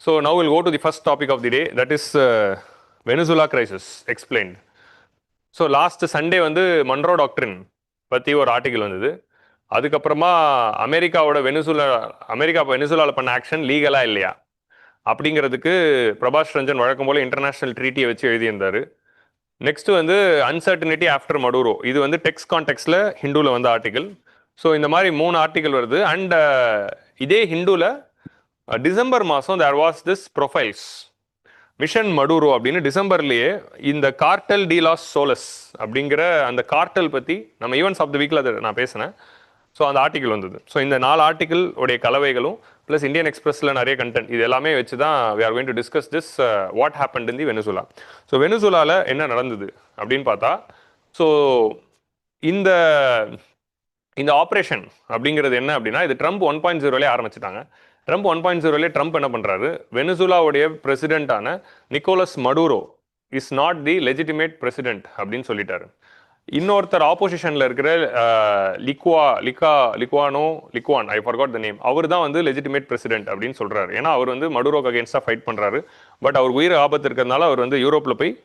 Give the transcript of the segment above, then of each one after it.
So now we'll go to the first topic of the day, that is Venezuela crisis explained. So last Sunday வந்து Monroe doctrine பற்றி ஒரு article வந்தது. அதுக்கப்புறமா America வெனிசுலாவில் பண்ண action லீகலாக இல்லையா அப்படிங்கிறதுக்கு பிரபாஸ் ரஞ்சன் வழக்கம் போல் இன்டர்நேஷ்னல் ட்ரீட்டியை வச்சு எழுதியிருந்தார். நெக்ஸ்ட் வந்து அன்சர்டனிட்டி ஆஃப்டர் மடூரோ, இது வந்து டெக்ஸ்ட் கான்டெக்ட்ல ஹிந்துவில் வந்த ஆர்டிக்கல். ஸோ இந்த மாதிரி 3 ஆர்டிக்கல் வருது. அண்ட் இதே ஹிந்துவில் டிசம்பர் மாதம் there was this profiles mission Maduro அப்படின்னு டிசம்பர்லேயே இந்த கார்டல் டி லாஸ் சோலஸ் அப்படிங்கிற அந்த கார்டல் பற்றி நம்ம ஈவென்ட்ஸ் ஆஃப் த வீக்கில் அதை நான் பேசினேன். ஸோ அந்த ஆர்டிக்கல் வந்தது. ஸோ இந்த 4 ஆர்டிக்கல் உடைய கலவைகளும் ப்ளஸ் இந்தியன் எக்ஸ்பிரஸில் நிறைய கண்டென்ட் இது எல்லாமே வச்சு தான் we are going to discuss this what happened in the Venezuela. So வெனிசுலாவில் என்ன நடந்தது அப்படின்னு பார்த்தா, ஸோ இந்த ஆப்ரேஷன் அப்படிங்கிறது என்ன அப்படின்னா, இது ட்ரம்ப் 1.0 ஆரம்பிச்சிட்டாங்க. ட்ரம்ப் 1.0 ட்ரம்ப் என்ன பண்ணுறாரு, வெனிசுலாவுடைய பிரசிடென்ட்டான Nicolas Maduro is not the legitimate president அப்படின்னு சொல்லிட்டாரு. இன்னொருத்தர் ஆப்போசிஷனில் இருக்கிற லிக்வான் ஐ ஃபர்காட் த நேம், அவர் தான் வந்து லெஜிட்டிமேட் பிரசிடென்ட் அப்படின்னு சொல்கிறாரு. ஏன்னா அவர் வந்து மடூரோக்கு அகேன்ஸ்டாக ஃபைட் பண்ணுறாரு. பட் அவர் உயிர் ஆபத்து இருக்கிறதுனால அவர் வந்து யூரோப்பில் போய்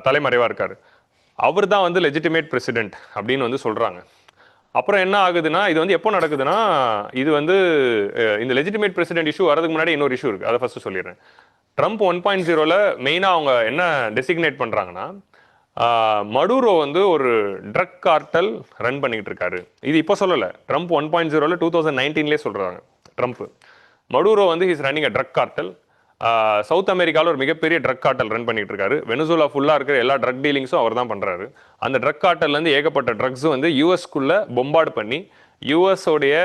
தலைமறைவாக இருக்கார். அவர் தான் வந்து லெஜிட்டிமேட் பிரசிடென்ட் அப்படின்னு வந்து சொல்கிறாங்க. அப்புறம் என்ன ஆகுதுன்னா, இது வந்து எப்போ நடக்குதுன்னா, இது வந்து இந்த லெஜிட்டிமேட் பிரசிடென்ட் இஷ்யூ வரதுக்கு முன்னாடி இன்னொரு இஷ்யூ இருக்குது, அதை ஃபஸ்ட்டு சொல்லிடுறேன். ட்ரம்ப் 1.0 மெயினாக அவங்க என்ன டெசிக்னேட் பண்ணுறாங்கன்னா, மடூரோ வந்து ஒரு ட்ரக் கார்டல் ரன் பண்ணிக்கிட்டு இருக்காரு. இது இப்போ சொல்லலை, ட்ரம்ப் 1.0 2019 சொல்கிறாங்க. ட்ரம்ப் மடூரோ வந்து his running a drug cartel. South அமெரிக்காவில் ஒரு மிகப்பெரிய ட்ரக் கார்டல் ரன் பண்ணிட்டு இருக்காரு. வெனிசுலா ஃபுல்லாக இருக்கிற எல்லா ட்ரக் டீலிங்ஸும் அவர் தான் பண்ணுறாரு. அந்த ட்ரக் கார்டல்லேருந்து ஏகப்பட்ட ட்ரக்ஸும் வந்து யூஎஸ்குள்ளே பொம்பார்டு பண்ணி யூஎஸோடைய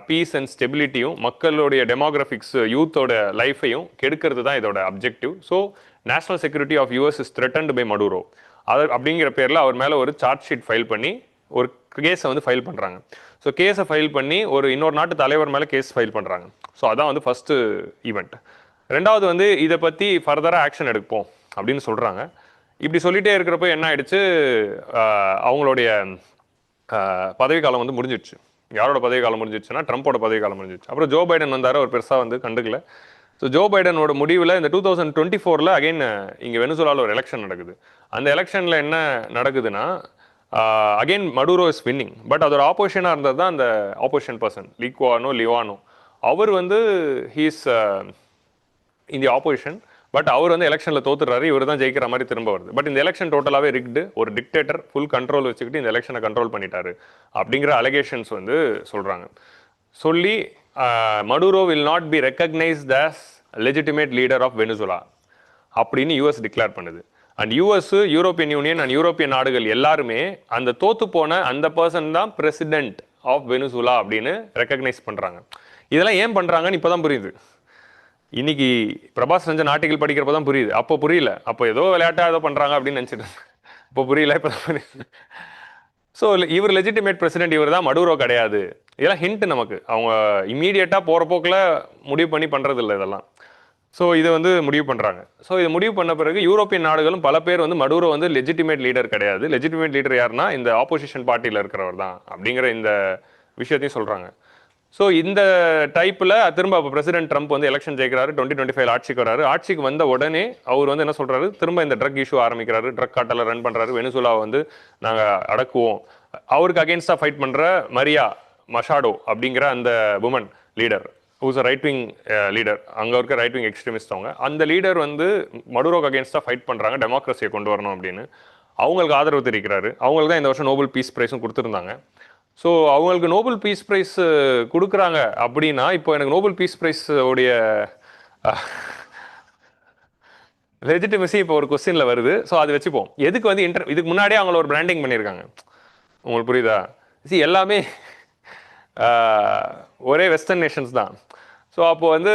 பீஸ் அண்ட் ஸ்டெபிலிட்டியும் மக்களுடைய டெமோகிராஃபிக்ஸ் யூத்தோட லைஃபையும் கெடுக்கிறது தான் இதோட objective. So national security of US is threatened by Maduro. அது அப்படிங்கிற பேரில் அவர் மேலே ஒரு சார்ஜ் ஷீட் ஃபைல் பண்ணி ஒரு கேஸை வந்து ஃபைல் பண்ணுறாங்க. ஸோ கேஸை ஃபைல் பண்ணி ஒரு இன்னொரு நாட்டு தலைவர் மேலே கேஸ் ஃபைல் பண்ணுறாங்க. ஸோ அதான் வந்து ஃபஸ்ட்டு ஈவெண்ட். ரெண்டாவது வந்து இதை பற்றி ஃபர்தராக ஆக்ஷன் எடுப்போம் அப்படின்னு சொல்கிறாங்க. இப்படி சொல்லிகிட்டே இருக்கிறப்போ என்ன ஆயிடுச்சு, அவங்களுடைய பதவிக்காலம் வந்து முடிஞ்சிடுச்சு. யாரோட பதவிக்காலம் முடிஞ்சிடுச்சுன்னா ட்ரம்ப்போட பதவிக்காலம் முடிஞ்சிடுச்சு. அப்புறம் ஜோ பைடன் வந்தார், அவர் பெருசாக வந்து கண்டுக்கல. ஸோ ஜோ பைடனோட முடிவில் இந்த 2024 அகைன் இங்கே வெனிசுலாவில் ஒரு எலெக்ஷன் நடக்குது. அந்த எலெக்ஷனில் என்ன நடக்குதுன்னா, அகைன் மடூரோ இஸ் வின்னிங். பட் அதோட ஆப்போசிஷனாக இருந்தது தான் அந்த ஆப்போசிஷன் பர்சன் லிவானோ. அவர் வந்து he's in the opposition. But அவர் வந்து எலெக்ஷனில் தோத்துறாரு, இவர் தான் ஜெயிக்கிற மாதிரி திரும்ப வருது. பட் இந்த எலெக்ஷன் டோட்டலாகவே ரிக்டு, ஒரு டிக்டேட்டர் ஃபுல் கண்ட்ரோல் வச்சுக்கிட்டு இந்த எலெக்ஷனை கண்ட்ரோல் பண்ணிட்டாரு அப்படிங்கிற அலிகேஷன்ஸ் வந்து சொல்கிறாங்க. சொல்லி Maduro will not be recognised as legitimate leader of Venezuela அப்படின்னு யூஎஸ் டிக்ளேர் பண்ணுது. And US, European Union and European நாடுகள் எல்லாருமே அந்த தோத்து போன அந்த பர்சன் தான் பிரசிடென்ட் ஆஃப் வெனிசுலா அப்படின்னு ரெக்கக்னைஸ் பண்ணுறாங்க. இதெல்லாம் ஏன் பண்ணுறாங்கன்னு இப்போ தான் புரியுது. இன்னைக்கு பிரபாஸ் ரஞ்சன் ஆர்டிகல் படிக்கிறப்ப தான் புரியுது. அப்போ புரியல, அப்போ ஏதோ விளையாட்டாக ஏதோ பண்ணுறாங்க அப்படின்னு நினச்சிட்டு இப்போ புரியல, இப்போ தான் புரியுது. ஸோ இவர் லெஜிட்டிமேட் பிரசிடென்ட், இவர் தான், மடூரோ கிடையாது. இதெல்லாம் ஹிண்ட் நமக்கு. அவங்க இம்மீடியட்டாக போகிற போக்கில் முடிவு பண்ணி பண்ணுறது இல்லை இதெல்லாம். ஸோ இதை வந்து முடிவு பண்ணுறாங்க. ஸோ இது முடிவு பண்ண பிறகு யூரோப்பியன் நாடுகளும் பல பேர் வந்து மடூரோ வந்து லெஜிட்டிமேட் லீடர் கிடையாது, லெஜிட்டிமேட் லீடர் யாருன்னா இந்த ஆப்போசிஷன் பார்ட்டியில் இருக்கிறவர் தான் அப்படிங்கிற இந்த விஷயத்தையும் சொல்கிறாங்க. ஸோ இந்த டைப்பில் திரும்ப பிரசிடென்ட் ட்ரம்ப் வந்து எலெக்ஷன் ஜெயிக்கிறாரு, 2025 ஆட்சிக்கு வராரு. ஆட்சிக்கு வந்த உடனே அவர் வந்து என்ன சொல்கிறாரு, திரும்ப இந்த ட்ரக் இஷ்யூ ஆரம்பிக்கிறாரு, ட்ரக் கார்டலை ரன் பண்ணுறாரு, வெனிசுலாவை வந்து நாங்கள் அடக்குவோம். அவருக்கு அகேன்ஸ்டாக ஃபைட் பண்ணுற மரியா மஷாடோ அப்படிங்கிற அந்த woman leader, who's a right wing leader, அங்கே இருக்க ரைட் விங் எக்ஸ்ட்ரீமிஸ்ட் அவங்க, அந்த லீடர் வந்து மடூரோக்கு அகேன்ஸ்டாக ஃபைட் பண்ணுறாங்க, டெமோக்ரஸியை கொண்டு வரணும் அப்படின்னு அவங்களுக்கு ஆதரவு தெரிவிக்கிறாரு. அவங்களுக்கு தான் இந்த வருஷம் நோபல் பீஸ் ப்ரைஸும் கொடுத்துருந்தாங்க. ஸோ அவங்களுக்கு நோபல் பீஸ் ப்ரைஸ் கொடுக்குறாங்க அப்படின்னா, இப்போ எனக்கு நோபல் பீஸ் ப்ரைஸ் உடைய லெஜிட்டிமசி இப்போ ஒரு கொஸ்டினில் வருது. ஸோ அது வச்சுப்போம். எதுக்கு வந்து இதுக்கு முன்னாடியே அவங்கள ஒரு பிராண்டிங் பண்ணியிருக்காங்க, உங்களுக்கு புரியுதா? எல்லாமே ஒரே வெஸ்டர்ன் நேஷன்ஸ் தான். ஸோ அப்போ வந்து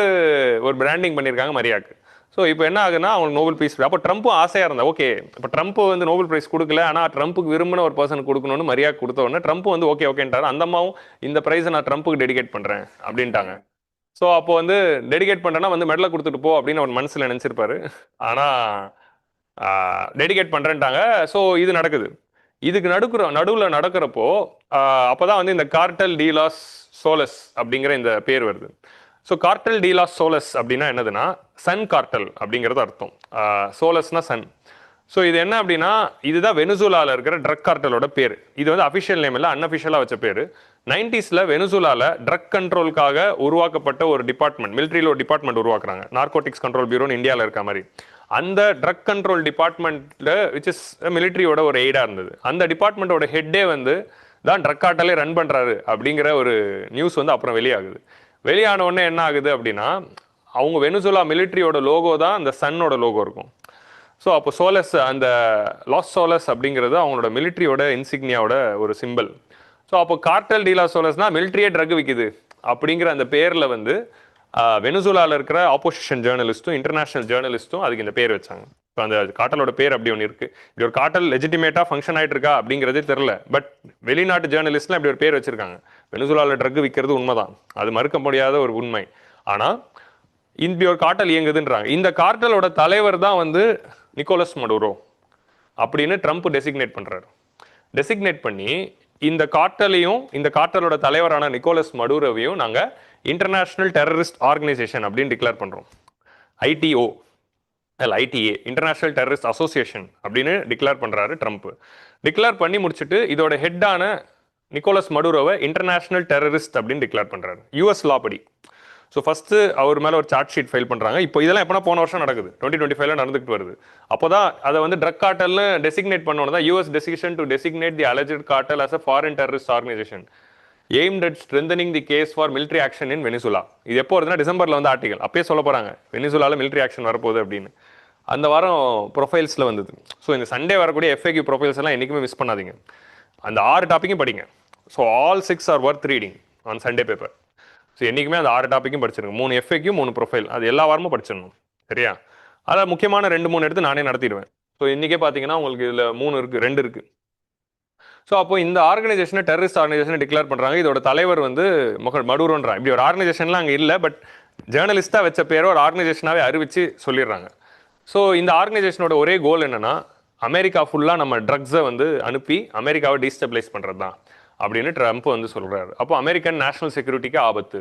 ஒரு பிராண்டிங் பண்ணியிருக்காங்க மரியாக்கு. ஸோ இப்போ என்ன ஆகுதுன்னா, அவங்களுக்கு நோபல் ப்ரைஸ், அப்போ ட்ரம்ப்பும் ஆசையாக இருந்தா, ஓகே இப்போ ட்ரம்ப் வந்து நோபல் ப்ரைஸ் கொடுக்கல, ஆனால் ட்ரம்ப்புக்கு விரும்பின ஒரு பர்சன் கொடுக்கணும்னு மரியாதை கொடுத்த உடனே ட்ரம்ப் வந்து ஓகேன்ட்டாரு. அந்த அம்மாவும் இந்த ப்ரைஸை நான் ட்ரம்ப்புக்கு டெடிகேட் பண்ணுறேன் அப்படின்ட்டாங்க. ஸோ அப்போ வந்து டெடிகேட் பண்ணுறேன்னா வந்து மெடலை கொடுத்துட்டு போ அப்படின்னு அவர் மனசில் நினச்சிருப்பாரு. ஆனால் டெடிகேட் பண்ணுறேன்ட்டாங்க. ஸோ இது நடக்குது. இதுக்கு நடுவில் நடக்கிறப்போ அப்போ தான் வந்து இந்த கார்டல் டி லாஸ் சோலஸ் அப்படிங்கிற இந்த பேர் வருது. ஸோ கார்டல் டி லாஸ் சோலஸ் அப்படின்னா என்னதுன்னா சன் கார்டல் அப்படிங்கிறது அர்த்தம். சோலஸ்னா சன். ஸோ இது என்ன அப்படின்னா இதுதான் வெனிசுலாவில் இருக்கிற ட்ரக் கார்டலோட பேர். இது வந்து அஃபிஷியல் நேம் இல்லை, அன்அஃபிஷியலாக வச்ச பேர். 90s வெனிசுலாவில் ட்ரக் கண்ட்ரோலுக்காக உருவாக்கப்பட்ட ஒரு டிபார்ட்மெண்ட், மிலிட்ரியில் ஒரு டிபார்ட்மெண்ட் உருவாக்குறாங்க, நார்கோட்டிக்ஸ் கண்ட்ரோல் பியூரோன்னு இந்தியாவில் இருக்க மாதிரி. அந்த ட்ரக் கண்ட்ரோல் டிபார்ட்மெண்ட்டில் விச் இஸ் மிலிட்ரியோட ஒரு எய்டாக இருந்தது. அந்த டிபார்ட்மெண்ட்டோட ஹெட்டே வந்து தான் ட்ரக் கார்டலே ரன் பண்ணுறாரு அப்படிங்கிற ஒரு நியூஸ் வந்து அப்புறம் வெளியாகுது. வெளியான உடனே என்ன ஆகுது அப்படின்னா அவங்க வெனிசுலா மிலிட்ரியோட லோகோ தான் அந்த சன்னோட லோகோ இருக்கும். ஸோ அப்போ சோலஸ், அந்த லாஸ் சோலஸ் அப்படிங்கிறது அவங்களோட மிலிட்ரியோட இன்சிக்னியாவோட ஒரு சிம்பிள். ஸோ அப்போ கார்டல் டி லாஸ் சோலஸ்னா மிலிட்ரியே ட்ரக் விற்குது அப்படிங்கிற அந்த பேரில் வந்து வெனிசுலாவில் இருக்கிற ஆப்போசிஷன் ஜேர்னலிஸ்ட்டும் இன்டர்நேஷனல் ஜேர்னலிஸ்ட்டும் அதுக்கு இந்த பேர் வச்சாங்க. இப்போ அந்த கார்டலோட பேர் அப்படி ஒன்று இருக்குது. இப்படி ஒரு கார்டல் லெஜிட்டிமேட்டாக ஃபங்க்ஷன் ஆகிட்டு இருக்கா அப்படிங்கிறதே தெரில. பட் வெளிநாட்டு ஜேர்னலிஸ்ட்லாம் இப்படி ஒரு பேர் வச்சிருக்காங்க. வெனிசுலாவில் ட்ரக் விற்கிறது உண்மைதான், அது மறுக்க முடியாத ஒரு உண்மை. ஆனால் இப்படி ஒரு கார்டல் இயங்குதுன்றாங்க. இந்த கார்டலோட தலைவர் தான் வந்து நிக்கோலஸ் மடுரோ அப்படின்னு ட்ரம்ப் டெசிக்னேட் பண்ணுறாரு. டெசிக்னேட் பண்ணி இந்த கார்டலையும் இந்த கார்டலோட தலைவரான நிக்கோலஸ் மடுரோவையும் நாங்கள் இன்டர்நேஷனல் டெரரிஸ்ட் ஆர்கனைசேஷன் அப்படின்னு டிக்ளேர் பண்ணுறோம். ITO ITA, international terrorist association அப்படின்னு டிக்ளேர் பண்ணுறாரு ட்ரம்ப். டிக்ளேர் பண்ணி முடிச்சுட்டு இதோட ஹெட்டான நிக்கோலஸ் மடுரோவை இன்டர்நேஷனல் டெரரிஸ்ட் அப்படின்னு டிக்ளேர் பண்ணுறாரு யூஎஸ் லா படி. ஸோ ஃபஸ்ட்டு அவர் மேலே ஒரு சார்ஜ் ஷீட் ஃபைல் பண்ணுறாங்க. இப்போ இதெல்லாம் எப்போனா போன வருஷம் நடக்குது, 2025 நடந்துகிட்டு வருது. அப்போ தான் அதை வந்து ட்ரக் கார்டல்னு டெசிக்னேட் பண்ணோன்னு தான் US decision to designate the alleged cartel as a foreign terrorist organization aimed at strengthening the case for military action in Venezuela. இது எப்போ வருதுன்னா டிசம்பரில் வந்து ஆர்டிகல் அப்பயே சொல்ல போகிறாங்க வெனிசுலாவில் மிலிட்ரி ஆக்ஷன் வரப்போகுது அப்படின்னு. அந்த வாரம் ப்ரொஃபைல்ஸில் வந்தது. ஸோ இந்த சண்டே வரக்கூடிய FAQ ப்ரொஃபைல்ஸ் எல்லாம் என்றைக்குமே மிஸ் பண்ணாதீங்க. அந்த 6 டாப்பிக்கும் படிங்க. So all 6 are worth reading on Sunday paper. So என்றைக்குமே அந்த 6 டாப்பிக்கும் படிச்சிருங்க. 3 FAQ 3 ப்ரொஃபைல், அது எல்லா வாரமும் படிச்சிடணும். சரியா? அதை முக்கியமான 2-3 எடுத்து நானே நடத்திடுவேன். ஸோ இன்றைக்கே பார்த்தீங்கன்னா உங்களுக்கு இதில் 3 இருக்குது, 2 இருக்குது. ஸோ அப்போ இந்த ஆர்கனைசேஷனை டெரரிஸ்ட் ஆர்கனைசேஷனை டிக்ளேர் பண்ணுறாங்க. இதோட தலைவர் வந்து மடுரோன்றான். இப்படி ஒரு ஆர்கனைசேஷன்லாம் அங்கே இல்லை, பட் ஜேர்னலிஸ்ட்டாக வச்ச பேரை ஒரு ஆர்கனைசேஷனாகவே அறிவித்து சொல்லிடுறாங்க. ஸோ இந்த ஆர்கனைசேஷனோட ஒரே கோல் என்னென்னா அமெரிக்கா ஃபுல்லாக நம்ம ட்ரக்ஸை வந்து அனுப்பி அமெரிக்காவை டீஸ்டபிளைஸ் பண்ணுறது தான் அப்படின்னு ட்ரம்ப் வந்து சொல்கிறாரு. அப்போ அமெரிக்கன் நேஷனல் செக்யூரிட்டிக்கு ஆபத்து.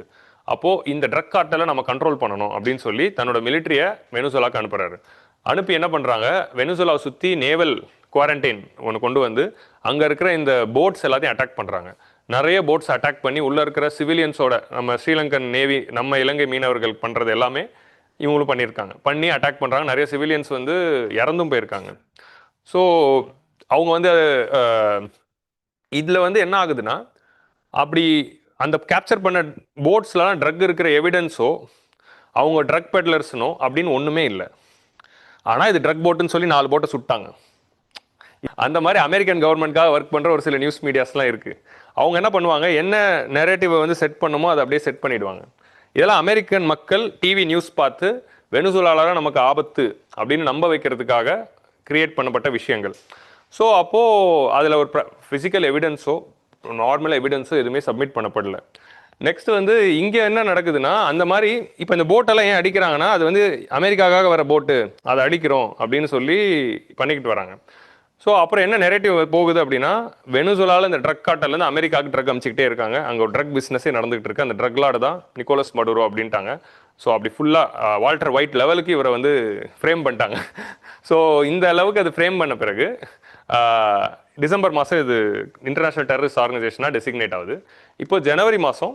அப்போது இந்த ட்ரக் கார்டலை நம்ம கண்ட்ரோல் பண்ணணும் அப்படின்னு சொல்லி தன்னோட மிலிட்ரியை வெனிசுலாவுக்கு அனுப்புகிறாரு. அனுப்பி என்ன பண்ணுறாங்க, வெனிசுலாவை சுற்றி நேவல் குவாரண்டைன் ஒன்று கொண்டு வந்து அங்கே இருக்கிற இந்த போட்ஸ் எல்லாத்தையும் அட்டாக் பண்ணுறாங்க. நிறைய போட்ஸ் அட்டாக் பண்ணி உள்ளே இருக்கிற சிவிலியன்ஸோட, நம்ம ஸ்ரீலங்கன் நேவி, நம்ம இலங்கை மீனவர்கள் பண்ணுறது எல்லாமே இவங்களும் பண்ணியிருக்காங்க. பண்ணி அட்டாக் பண்ணுறாங்க. நிறைய சிவிலியன்ஸ் வந்து இறந்தும் போயிருக்காங்க. ஸோ அவங்க வந்து இதில் வந்து என்ன ஆகுதுன்னா அப்படி அந்த கேப்சர் பண்ண போட்ஸ்லாம் ட்ரக் இருக்கிற எவிடன்ஸோ அவங்க ட்ரக் பெட்லர்ஸ்னோ அப்படின்னு ஒன்றுமே இல்லை. ஆனால் இது ட்ரக் போட்டுன்னு சொல்லி 4 போட்டை சுட்டாங்க. அந்த மாதிரி அமெரிக்கன் கவர்மெண்ட்காக ஒர்க் பண்ணுற ஒரு சில நியூஸ் மீடியாஸ்லாம் இருக்குது. அவங்க என்ன பண்ணுவாங்க, என்ன நெரேட்டிவை வந்து செட் பண்ணுமோ அதை அப்படியே செட் பண்ணிவிடுவாங்க. இதெல்லாம் அமெரிக்கன் மக்கள் டிவி நியூஸ் பார்த்து வெனிசுலாவில் நமக்கு ஆபத்து அப்படின்னு நம்ப வைக்கிறதுக்காக கிரியேட் பண்ணப்பட்ட விஷயங்கள். ஸோ அப்போது அதில் ஒரு ஃபிசிக்கல் எவிடன்ஸோ நார்மல் எவிடன்ஸோ எதுவுமே சப்மிட் பண்ணப்படல. நெக்ஸ்ட் வந்து இங்கே என்ன நடக்குதுன்னா, அந்த மாதிரி இப்போ இந்த போட்டெல்லாம் ஏன் அடிக்கிறாங்கன்னா அது வந்து அமெரிக்காவுக்காக வர போட்டு அதை அடிக்கிறோம் அப்படின்னு சொல்லி பண்ணிக்கிட்டு வராங்க. ஸோ அப்புறம் என்ன நெரேட்டிவ் போகுது அப்படின்னா, வெனிசுலாவில் இந்த ட்ரக் கார்டல்லேருந்து அமெரிக்காவுக்கு ட்ரக் அமிச்சிக்கிட்டே இருக்காங்க. அங்கே ஒரு ட்ரக் பிஸ்னஸே நடந்துகிட்டு இருக்கு. அந்த ட்ரக் லார்டு தான் நிக்கோலஸ் மடுரோ அப்படின்ட்டாங்க. ஸோ அப்படி ஃபுல்லாக வால்டர் ஒயிட் லெவலுக்கு இவரை வந்து ஃப்ரேம் பண்ணிட்டாங்க. ஸோ இந்த அளவுக்கு அது ஃப்ரேம் பண்ண பிறகு டிசம்பர் மாதம் இது இன்டர்நேஷனல் டெரரிஸ்ட் ஆர்கனைசேஷனாக டெசிக்னேட் ஆகுது. இப்போ ஜனவரி மாதம்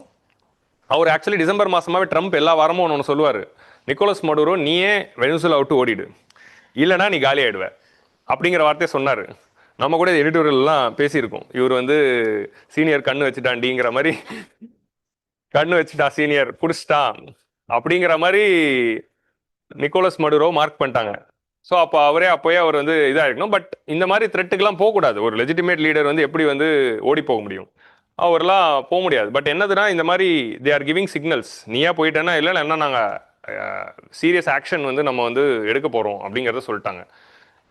அவர் ஆக்சுவலி டிசம்பர் மாதமாகவே ட்ரம்ப் எல்லா வாரமும் ஒன்று சொல்லுவார், நிக்கோலஸ் மடுரோ நீயே வெனிசுலா விட்டு ஓடிடு, இல்லைனா நீ காலி ஆகிடுவ அப்படிங்கிற வார்த்தையை சொன்னார். நம்ம கூட எடிட்டோரியல்லாம் பேசியிருக்கோம், இவர் வந்து சீனியர் கண்ணு வச்சுட்டாண்டிங்கிற மாதிரி, கண்ணு வச்சுட்டா சீனியர் குடிச்சிட்டான் அப்படிங்கிற மாதிரி நிக்கோலஸ் மடுரோ மார்க் பண்ணிட்டாங்க. ஸோ அப்போ அப்போயே அவர் வந்து இதாக இருக்கணும். பட் இந்த மாதிரி த்ரெட்டுக்கெல்லாம் போகக்கூடாது. ஒரு லெஜிட்டிமேட் லீடர் வந்து எப்படி வந்து ஓடி போக முடியும், அவர்லாம் போக முடியாது. பட் என்னதுன்னா இந்த மாதிரி தே ஆர் கிவிங் சிக்னல்ஸ், நீயா போயிட்டேன்னா இல்லை என்ன நாங்கள் சீரியஸ் ஆக்ஷன் வந்து நம்ம வந்து எடுக்க போகிறோம் அப்படிங்கிறத சொல்லிட்டாங்க.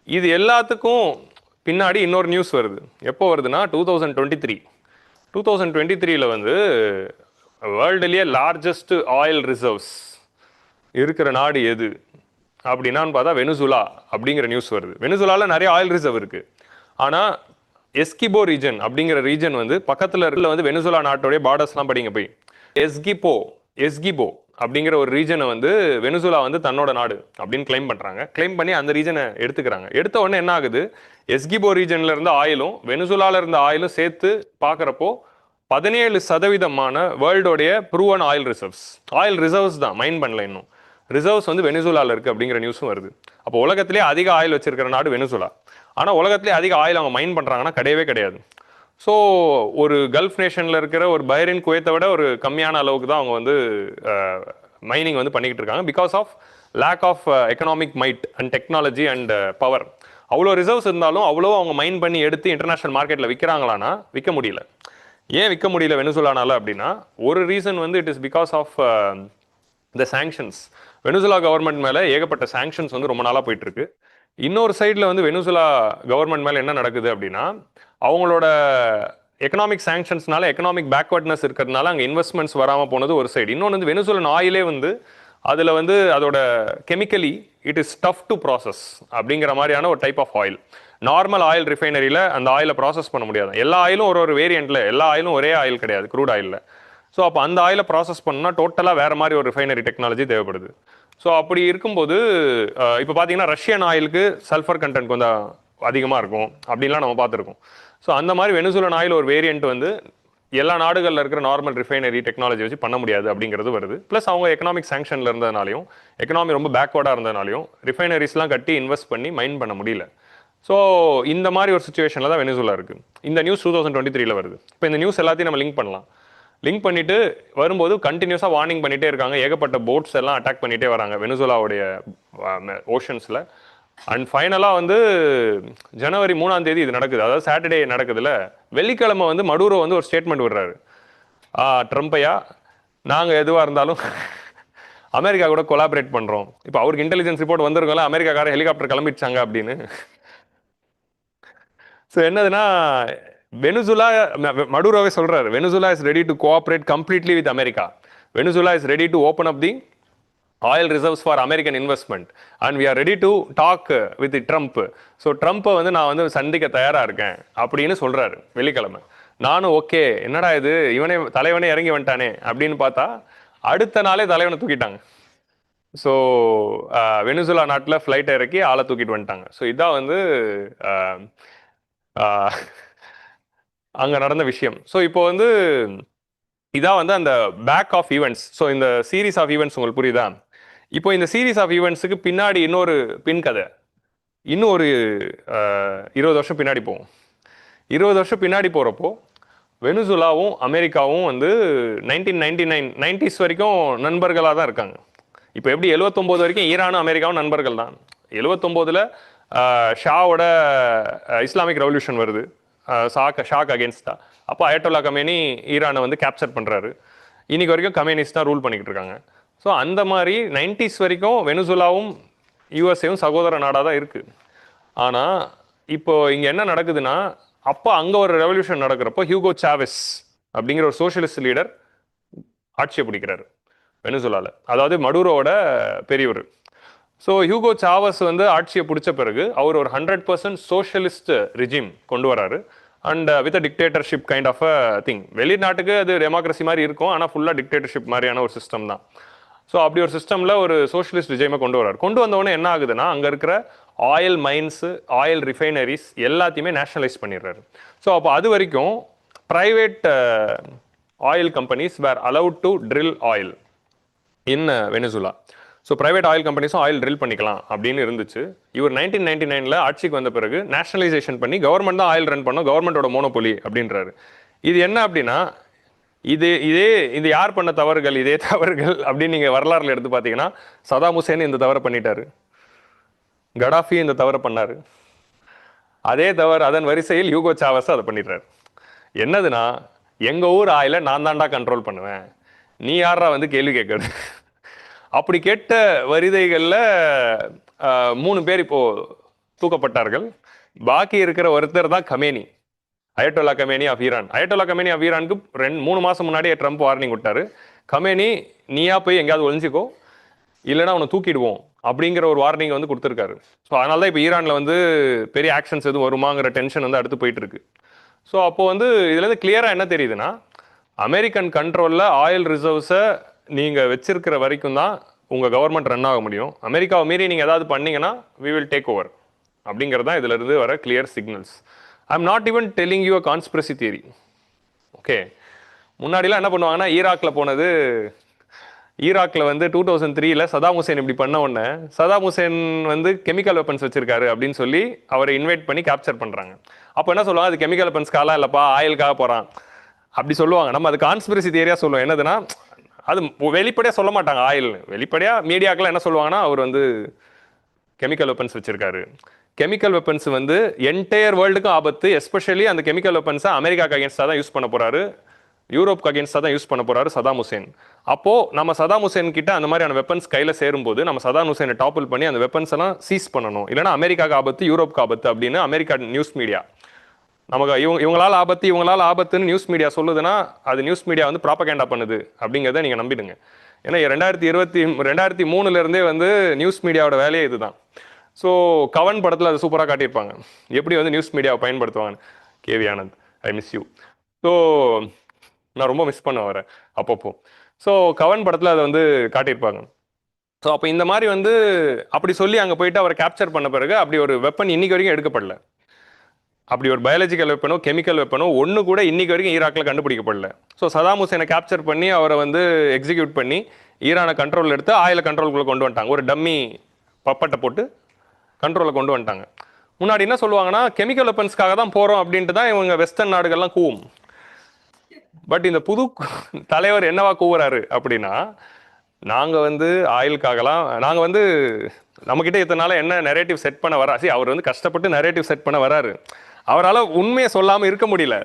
இது எல்லாத்துக்கும் பின்னாடி இன்னொரு நியூஸ் வருது. எப்போ வருதுன்னா 2023 வந்து வேர்ல்டுலேயே லார்ஜஸ்ட் ஆயில் ரிசர்வ்ஸ் இருக்கிற நாடு எது அப்படின்னான்னு பார்த்தா வெனிசுலா அப்படிங்கிற நியூஸ் வருது. வெனிசுலாவில் நிறைய ஆயில் ரிசர்வ் இருக்குது. ஆனால் எஸ்கிபோ ரீஜன் அப்படிங்கிற ரீஜன் வந்து பக்கத்தில் இருக்கிற வந்து வெனிசுலா நாட்டோடைய பார்டர்ஸ்லாம் படிங்க போய், எஸ்கிபோ அப்படிங்கிற ஒரு ரீஜனை வந்து வெனிசுலா வந்து தன்னோட நாடு அப்படின்னு கிளைம் பண்றாங்க. கிளைம் பண்ணி அந்த ரீஜனை எடுத்துக்கிறாங்க. எடுத்த உடனே என்ன ஆகுது, எஸ்கிபோ ரீஜன்ல இருந்த ஆயிலும் வெனிசுலால இருந்த ஆயிலும் சேர்த்து பார்க்குறப்போ 17% வேர்ல்டோடைய ப்ரூவன் ஆயில் ரிசர்வ்ஸ் தான், மைன் பண்ணல இன்னும். ரிசர்வ்ஸ் வந்து வெனிசுலால இருக்கு அப்படிங்கிற நியூஸும் வருது. அப்போ உலகத்திலே அதிக ஆயில் வச்சிருக்கிற நாடு வெனிசுலா. ஆனால் உலகத்திலே அதிக ஆயில் அவங்க மைன் பண்றாங்கன்னா கிடையவே கிடையாது. ஸோ ஒரு கல்ஃப் நேஷனில் இருக்கிற ஒரு பஹ்ரைன், குவைத்தை விட ஒரு கம்மியான அளவுக்கு தான் அவங்க வந்து மைனிங் வந்து பண்ணிக்கிட்டு இருக்காங்க. Because of lack of economic might and technology and power. அவ்வளோ ரிசர்வ்ஸ் இருந்தாலும் அவ்வளோ அவங்க மைன் பண்ணி எடுத்து இன்டர்நேஷனல் மார்க்கெட்டில் விற்கிறாங்களான்னா விற்க முடியல. ஏன் விற்க முடியல வெனிசுலானால அப்படின்னா, ஒரு ரீசன் வந்து it is because of the sanctions. Venezuela government மேலே ஏகப்பட்ட சாங்ஷன்ஸ் வந்து ரொம்ப நாளாக போயிட்டு இருக்கு. இன்னொரு சைடில் வந்து வெனிசுலா கவர்மெண்ட் மேலே என்ன நடக்குது அப்படின்னா, அவங்களோட எக்கனாமிக் சாங்ஷன்ஸ்னால எக்கனாமிக் பேக்வர்ட்னஸ் இருக்கிறதுனால அங்கே இன்வெஸ்ட்மெண்ட்ஸ் வராமல் போனது ஒரு சைடு. இன்னொன்று வந்து வெனிசுலன் ஆயிலே வந்து அதில் வந்து அதோட chemically it is tough to process அப்படிங்கிற மாதிரியான ஒரு type of oil. Normal oil ரிஃபைனரியில் அந்த ஆயிலை ப்ராசஸ் பண்ண முடியாது. எல்லா ஆயிலும் ஒரு வேரியண்ட்டில், எல்லா ஆயிலும் ஒரே ஆயில் கிடையாது, க்ரூட் ஆயிலில். ஸோ அப்போ அந்த ஆயிலை ப்ராசஸ் பண்ணணும்னா டோட்டலாக வேறு மாதிரி ஒரு ரிஃபைனரி டெக்னாலஜி தேவைப்படுது. ஸோ அப்படி இருக்கும்போது இப்போ பார்த்தீங்கன்னா ரஷ்யன் ஆயிலுக்கு சல்ஃபர் கண்டென்ட் கொஞ்சம் அதிகமாக இருக்கும் அப்படின்லாம் நம்ம பார்த்துருக்கோம். ஸோ அந்த மாதிரி வெனிசுலன் ஆயில் ஒரு வேரியண்ட் வந்து எல்லா நாடுகளில் இருக்கிற நார்மல் ரிஃபைனரி டெக்னாலஜி வச்சு பண்ண முடியாது அப்படிங்கிறது வருது. ப்ளஸ் அவங்க எக்கனாமிக் சாங்ஷனில் இருந்ததுனாலையும், எக்கனாமி ரொம்ப பேக்வர்டாக இருந்ததுனாலையும் ரிஃபைனரிஸ்லாம் கட்டி இன்வெஸ்ட் பண்ணி மைன் பண்ண முடியல. ஸோ இந்த மாதிரி ஒரு சுச்சுவேஷனில் தான் வெனிசுலா இருக்குது. இந்த நியூஸ் 2023 வருது. இப்போ இந்த நியூஸ் எல்லாத்தையும் நம்ம லிங்க் பண்ணலாம். லிங்க் பண்ணிட்டு வரும்போது கண்டினியூஸாக வார்னிங் பண்ணிகிட்டே இருக்காங்க. ஏகப்பட்ட போட்ஸ் எல்லாம் அட்டாக் பண்ணிகிட்டே வராங்க வெனிசுலாவுடைய ஓஷன்ஸில். அண்ட் ஃபைனலாக வந்து ஜனவரி 3 இது நடக்குது, அதாவது சாட்டர்டே நடக்குதுல. வெள்ளிக்கிழமை வந்து மடூரோ வந்து ஒரு ஸ்டேட்மெண்ட் விடுறாரு, ட்ரம்ப்பையா நாங்கள் எதுவாக இருந்தாலும் அமெரிக்கா கூட கொலாபரேட் பண்ணுறோம். இப்போ அவருக்கு இன்டெலிஜென்ஸ் ரிப்போர்ட் வந்திருக்கோம்ல, அமெரிக்காக்கார ஹெலிகாப்டர் கிளம்பிடுச்சாங்க அப்படின்னு. ஸோ என்னதுன்னா, வெனிசுலா, மடூரோவே சொல்றாரு, Venezuela is ready to cooperate completely with America. Venezuela is ready to open up the oil reserves for American investment and we are ready to talk with Trump. So ட்ரம்ப்பை வந்து நான் வந்து சந்திக்க தயாராக இருக்கேன் அப்படின்னு சொல்றாரு வெள்ளிக்கிழமை. நானும் ஓகே, என்னடா இது இவனே தலைவனே இறங்கி வந்துட்டானே அப்படின்னு பார்த்தா அடுத்த நாளே தலைவனை தூக்கிட்டாங்க. ஸோ வெனிசுலா நாட்டில் ஃப்ளைட்டை இறக்கி ஆளை தூக்கிட்டு வந்துட்டாங்க. ஸோ இதான் வந்து அங்கே நடந்த விஷயம். ஸோ இப்போ வந்து இதான் வந்து அந்த பேக் ஆஃப் ஈவெண்ட்ஸ். ஸோ இந்த சீரீஸ் ஆஃப் ஈவெண்ட்ஸ் உங்களுக்கு புரியுதா? இப்போ இந்த சீரீஸ் ஆஃப் ஈவெண்ட்ஸுக்கு பின்னாடி இன்னொரு பின் கதை, இன்னும் ஒரு 20 வருஷம் பின்னாடி போகும். 20 வருஷம் பின்னாடி போகிறப்போ வெனிசுலாவும் அமெரிக்காவும் வந்து 1990s வரைக்கும் நண்பர்களாக தான் இருக்காங்க. இப்போ எப்படி 79 வரைக்கும் ஈரானும் அமெரிக்காவும் நண்பர்கள் தான். 79ல் ஷாவோட இஸ்லாமிக் ரெவல்யூஷன் வருது, ஷாக் அகேன்ஸ்டா. அப்போ அயட்டோல்லா கமேனி ஈரானை வந்து கேப்சர் பண்ணுறாரு. இன்னைக்கு வரைக்கும் கம்யூனிஸ்ட் தான் ரூல் பண்ணிக்கிட்டு இருக்காங்க. ஸோ அந்த மாதிரி 90s வரைக்கும் வெனிசுலாவும் யூஎஸ்ஏவும் சகோதர நாடாக தான் இருக்குது. ஆனால் இப்போ இங்கே என்ன நடக்குதுன்னா, அப்போ அங்கே ஒரு ரெவல்யூஷன் நடக்கிறப்போ ஹியூகோ சாவெஸ் அப்படிங்கிற ஒரு சோஷியலிஸ்ட் லீடர் ஆட்சியை பிடிக்கிறாரு வெனிசுலாவில், அதாவது மடூரோட பெரியவர். ஸோ ஹியூகோ சாவஸ் வந்து ஆட்சியை பிடிச்ச பிறகு அவர் ஒரு 100% சோஷியலிஸ்ட் ரிஜிம் கொண்டு வராரு. And with dictatorship kind of a thing. வெளிநாட்டுக்கு அது டெமோக்ரஸி மாதிரி இருக்கும், ஆனால் ஃபுல்லாக டிக்டேட்டர்ஷிப் மாதிரியான ஒரு சிஸ்டம் தான். ஸோ அப்படி ஒரு சிஸ்டமில் ஒரு சோஷியலிஸ்ட் ரிஜிமை கொண்டு வராரு. கொண்டு வந்தவொடனே என்ன ஆகுதுன்னா, அங்கே இருக்கிற ஆயில் மைன்ஸு, ஆயில் ரிஃபைனரிஸ் எல்லாத்தையுமே நேஷனலைஸ் பண்ணிடுறாரு. ஸோ அப்போ அது வரைக்கும் private oil companies were allowed to drill oil in Venezuela. So private oil கம்பெனிஸும் ஆயில் ட்ரில் பண்ணிக்கலாம் அப்படின்னு இருந்துச்சு. இவர் 1999ல் ஆட்சிக்கு வந்த பிறகு நேஷனலைசேஷன் பண்ணி கவர்மெண்ட் தான் ஆயில் ரன் பண்ணோம், கவர்மெண்டோட மோனோபொலி அப்படின்றாரு. இது என்ன அப்படின்னா, இது யார் பண்ண தவறுகள், இதே தவறுகள் அப்படின்னு நீங்கள் வரலாறுல எடுத்து பார்த்தீங்கன்னா, சதாம் ஹுசேன் இந்த தவறை பண்ணிட்டாரு, கடாஃபி இந்த தவறை பண்ணாரு, அதே தவறு அதன் வரிசையில் ஹியூகோ சாவஸ் அதை பண்ணிடுறாரு. என்னதுன்னா, எங்கள் ஊர் ஆயிலை நான் தாண்டா கண்ட்ரோல் பண்ணுவேன், நீ யாரா வந்து கேள்வி கேட்கறது. அப்படி கேட்ட வரிதைகளில் 3 பேர் இப்போ தூக்கப்பட்டார்கள். பாக்கி இருக்கிற ஒருத்தர் தான் Khamenei, Ayatollah Khamenei of Iran. Ayatollah Khamenei of ஈரானுக்கு 3 மாதம் முன்னாடியே ட்ரம்ப் வார்னிங் விட்டாரு, கமேனி நீயா போய் எங்கேயாவது ஒழிஞ்சிக்கோ, இல்லைனா அவனை தூக்கிடுவோம் அப்படிங்கிற ஒரு வார்னிங் வந்து கொடுத்துருக்காரு. ஸோ அதனால தான் இப்போ ஈரானில் வந்து பெரிய ஆக்ஷன்ஸ் எதுவும் வருமாங்கிற டென்ஷன் வந்து அடுத்து போயிட்டு இருக்கு. ஸோ அப்போ வந்து இதுலேருந்து கிளியராக என்ன தெரியுதுன்னா, அமெரிக்கன் கண்ட்ரோலில் ஆயில் ரிசர்வ்ஸை நீங்கள் வச்சிருக்கிற வரைக்கும் தான் உங்கள் கவர்மெண்ட் ரன் ஆக முடியும். அமெரிக்காவை மீறி நீங்கள் ஏதாவது பண்ணீங்கன்னா வி வில் டேக் ஓவர் அப்படிங்கிறது தான் இதிலிருந்து வர clear signals. I am not even telling you a conspiracy theory. Okay, முன்னாடிலாம் என்ன பண்ணுவாங்கன்னா, ஈராக்கில் போனது, ஈராக்கில் வந்து 2003 சதாம் ஹுசேன் இப்படி பண்ண உடனே சதாம் ஹுசேன் வந்து கெமிக்கல் வெப்பன்ஸ் வச்சிருக்காரு அப்படின்னு சொல்லி அவரை இன்வைட் பண்ணி கேப்சர் பண்ணுறாங்க. அப்போ என்ன சொல்லுவாங்க, அது கெமிக்கல் வெப்பன்ஸ்க்காக இல்லைப்பா, ஆயிலுக்காக போகிறான் அப்படி சொல்லுவாங்க. நம்ம அது கான்ஸ்பிரசி தியரியாக சொல்லுவோம். என்னதுன்னா, அது வெளிப்படையாக சொல்ல மாட்டாங்க. ஆயில் வெளிப்படையாக மீடியாக்கெல்லாம் என்ன சொல்லுவாங்கன்னா, அவர் வந்து கெமிக்கல் வெப்பன்ஸ் வச்சிருக்காரு. கெமிக்கல் வெப்பன்ஸ் வந்து என்டையர் வேர்ல்டுக்கும் ஆபத்து. எஸ்பெஷலி அந்த கெமிக்கல் வெப்பன்ஸை அமெரிக்காக்கு அகேன்ஸ்டாக தான் யூஸ் பண்ண போறாரு, யூரோப்க்கு அகேன்ஸ்டாக தான் யூஸ் பண்ண போறாரு சதாம் ஹுசேன். அப்போ நம்ம சதாம் ஹுசேன் கிட்ட அந்த மாதிரியான வெப்பன்ஸ் கையில் சேரும்போது நம்ம சதாம் ஹுசேனை டாப்பிள் பண்ணி அந்த வெப்பன்ஸ் எல்லாம் சீஸ் பண்ணணும். இல்லைன்னா அமெரிக்காவுக்கு ஆபத்து, யூரோப்க்கு ஆபத்து அப்படின்னு அமெரிக்கா நியூஸ் மீடியா, நமக்கு இவங்களால ஆபத்து, இவங்களால ஆபத்துன்னு நியூஸ் மீடியா சொல்லுதுன்னா அது நியூஸ் மீடியா வந்து ப்ராப்பகேண்டா பண்ணுது அப்படிங்கிறத நீங்கள் நம்பிடுங்க. ஏன்னா 2023 வந்து நியூஸ் மீடியாவோட வேலையே இதுதான். ஸோ கவன் படத்தில் அது சூப்பராக காட்டியிருப்பாங்க, எப்படி வந்து நியூஸ் மீடியாவை பயன்படுத்துவாங்க. KV Anand, I miss you. So நான் ரொம்ப மிஸ் பண்ண வரேன் அப்பப்போ. ஸோ கவன் படத்தில் அதை வந்து காட்டியிருப்பாங்க. ஸோ அப்போ இந்த மாதிரி வந்து அப்படி சொல்லி அங்கே போயிட்டு அவரை கேப்சர் பண்ண பிறகு அப்படி ஒரு வெப்பன் இன்னைக்கு வரைக்கும் எடுக்கப்படல. அப்படி ஒரு பயாலஜிக்கல் வெப்பனோ கெமிக்கல் வெப்பனோ ஒன்று கூட இன்னைக்கு வரைக்கும் ஈராக்கில் கண்டுபிடிக்கப்படல. ஸோ சதாம் ஹுசேனை கேப்சர் பண்ணி அவரை வந்து எக்ஸிக்யூட் பண்ணி ஈரானை கண்ட்ரோல் எடுத்து ஆயில கண்ட்ரோலுக்குள்ளே கொண்டு வந்துட்டாங்க. ஒரு டம்மி பப்பட்டை போட்டு கண்ட்ரோலில் கொண்டு வந்துட்டாங்க. முன்னாடி என்ன சொல்லுவாங்கன்னா, கெமிக்கல் வெப்பன்ஸ்க்காக தான் போகிறோம் அப்படின்ட்டு தான் இவங்க வெஸ்டர்ன் நாடுகள்லாம் கூவும். பட் இந்த புது தலைவர் என்னவா கூவுறாரு அப்படின்னா, நாங்கள் வந்து ஆயிலுக்காகலாம், நாங்கள் வந்து நம்மக்கிட்ட இத்தனை நாள் என்ன நெரேட்டிவ் செட் பண்ண வரா. அவர் வந்து கஷ்டப்பட்டு நெரேட்டிவ் செட் பண்ண வராரு. அவரால் உண்மையை சொல்லாமல் இருக்க முடியல.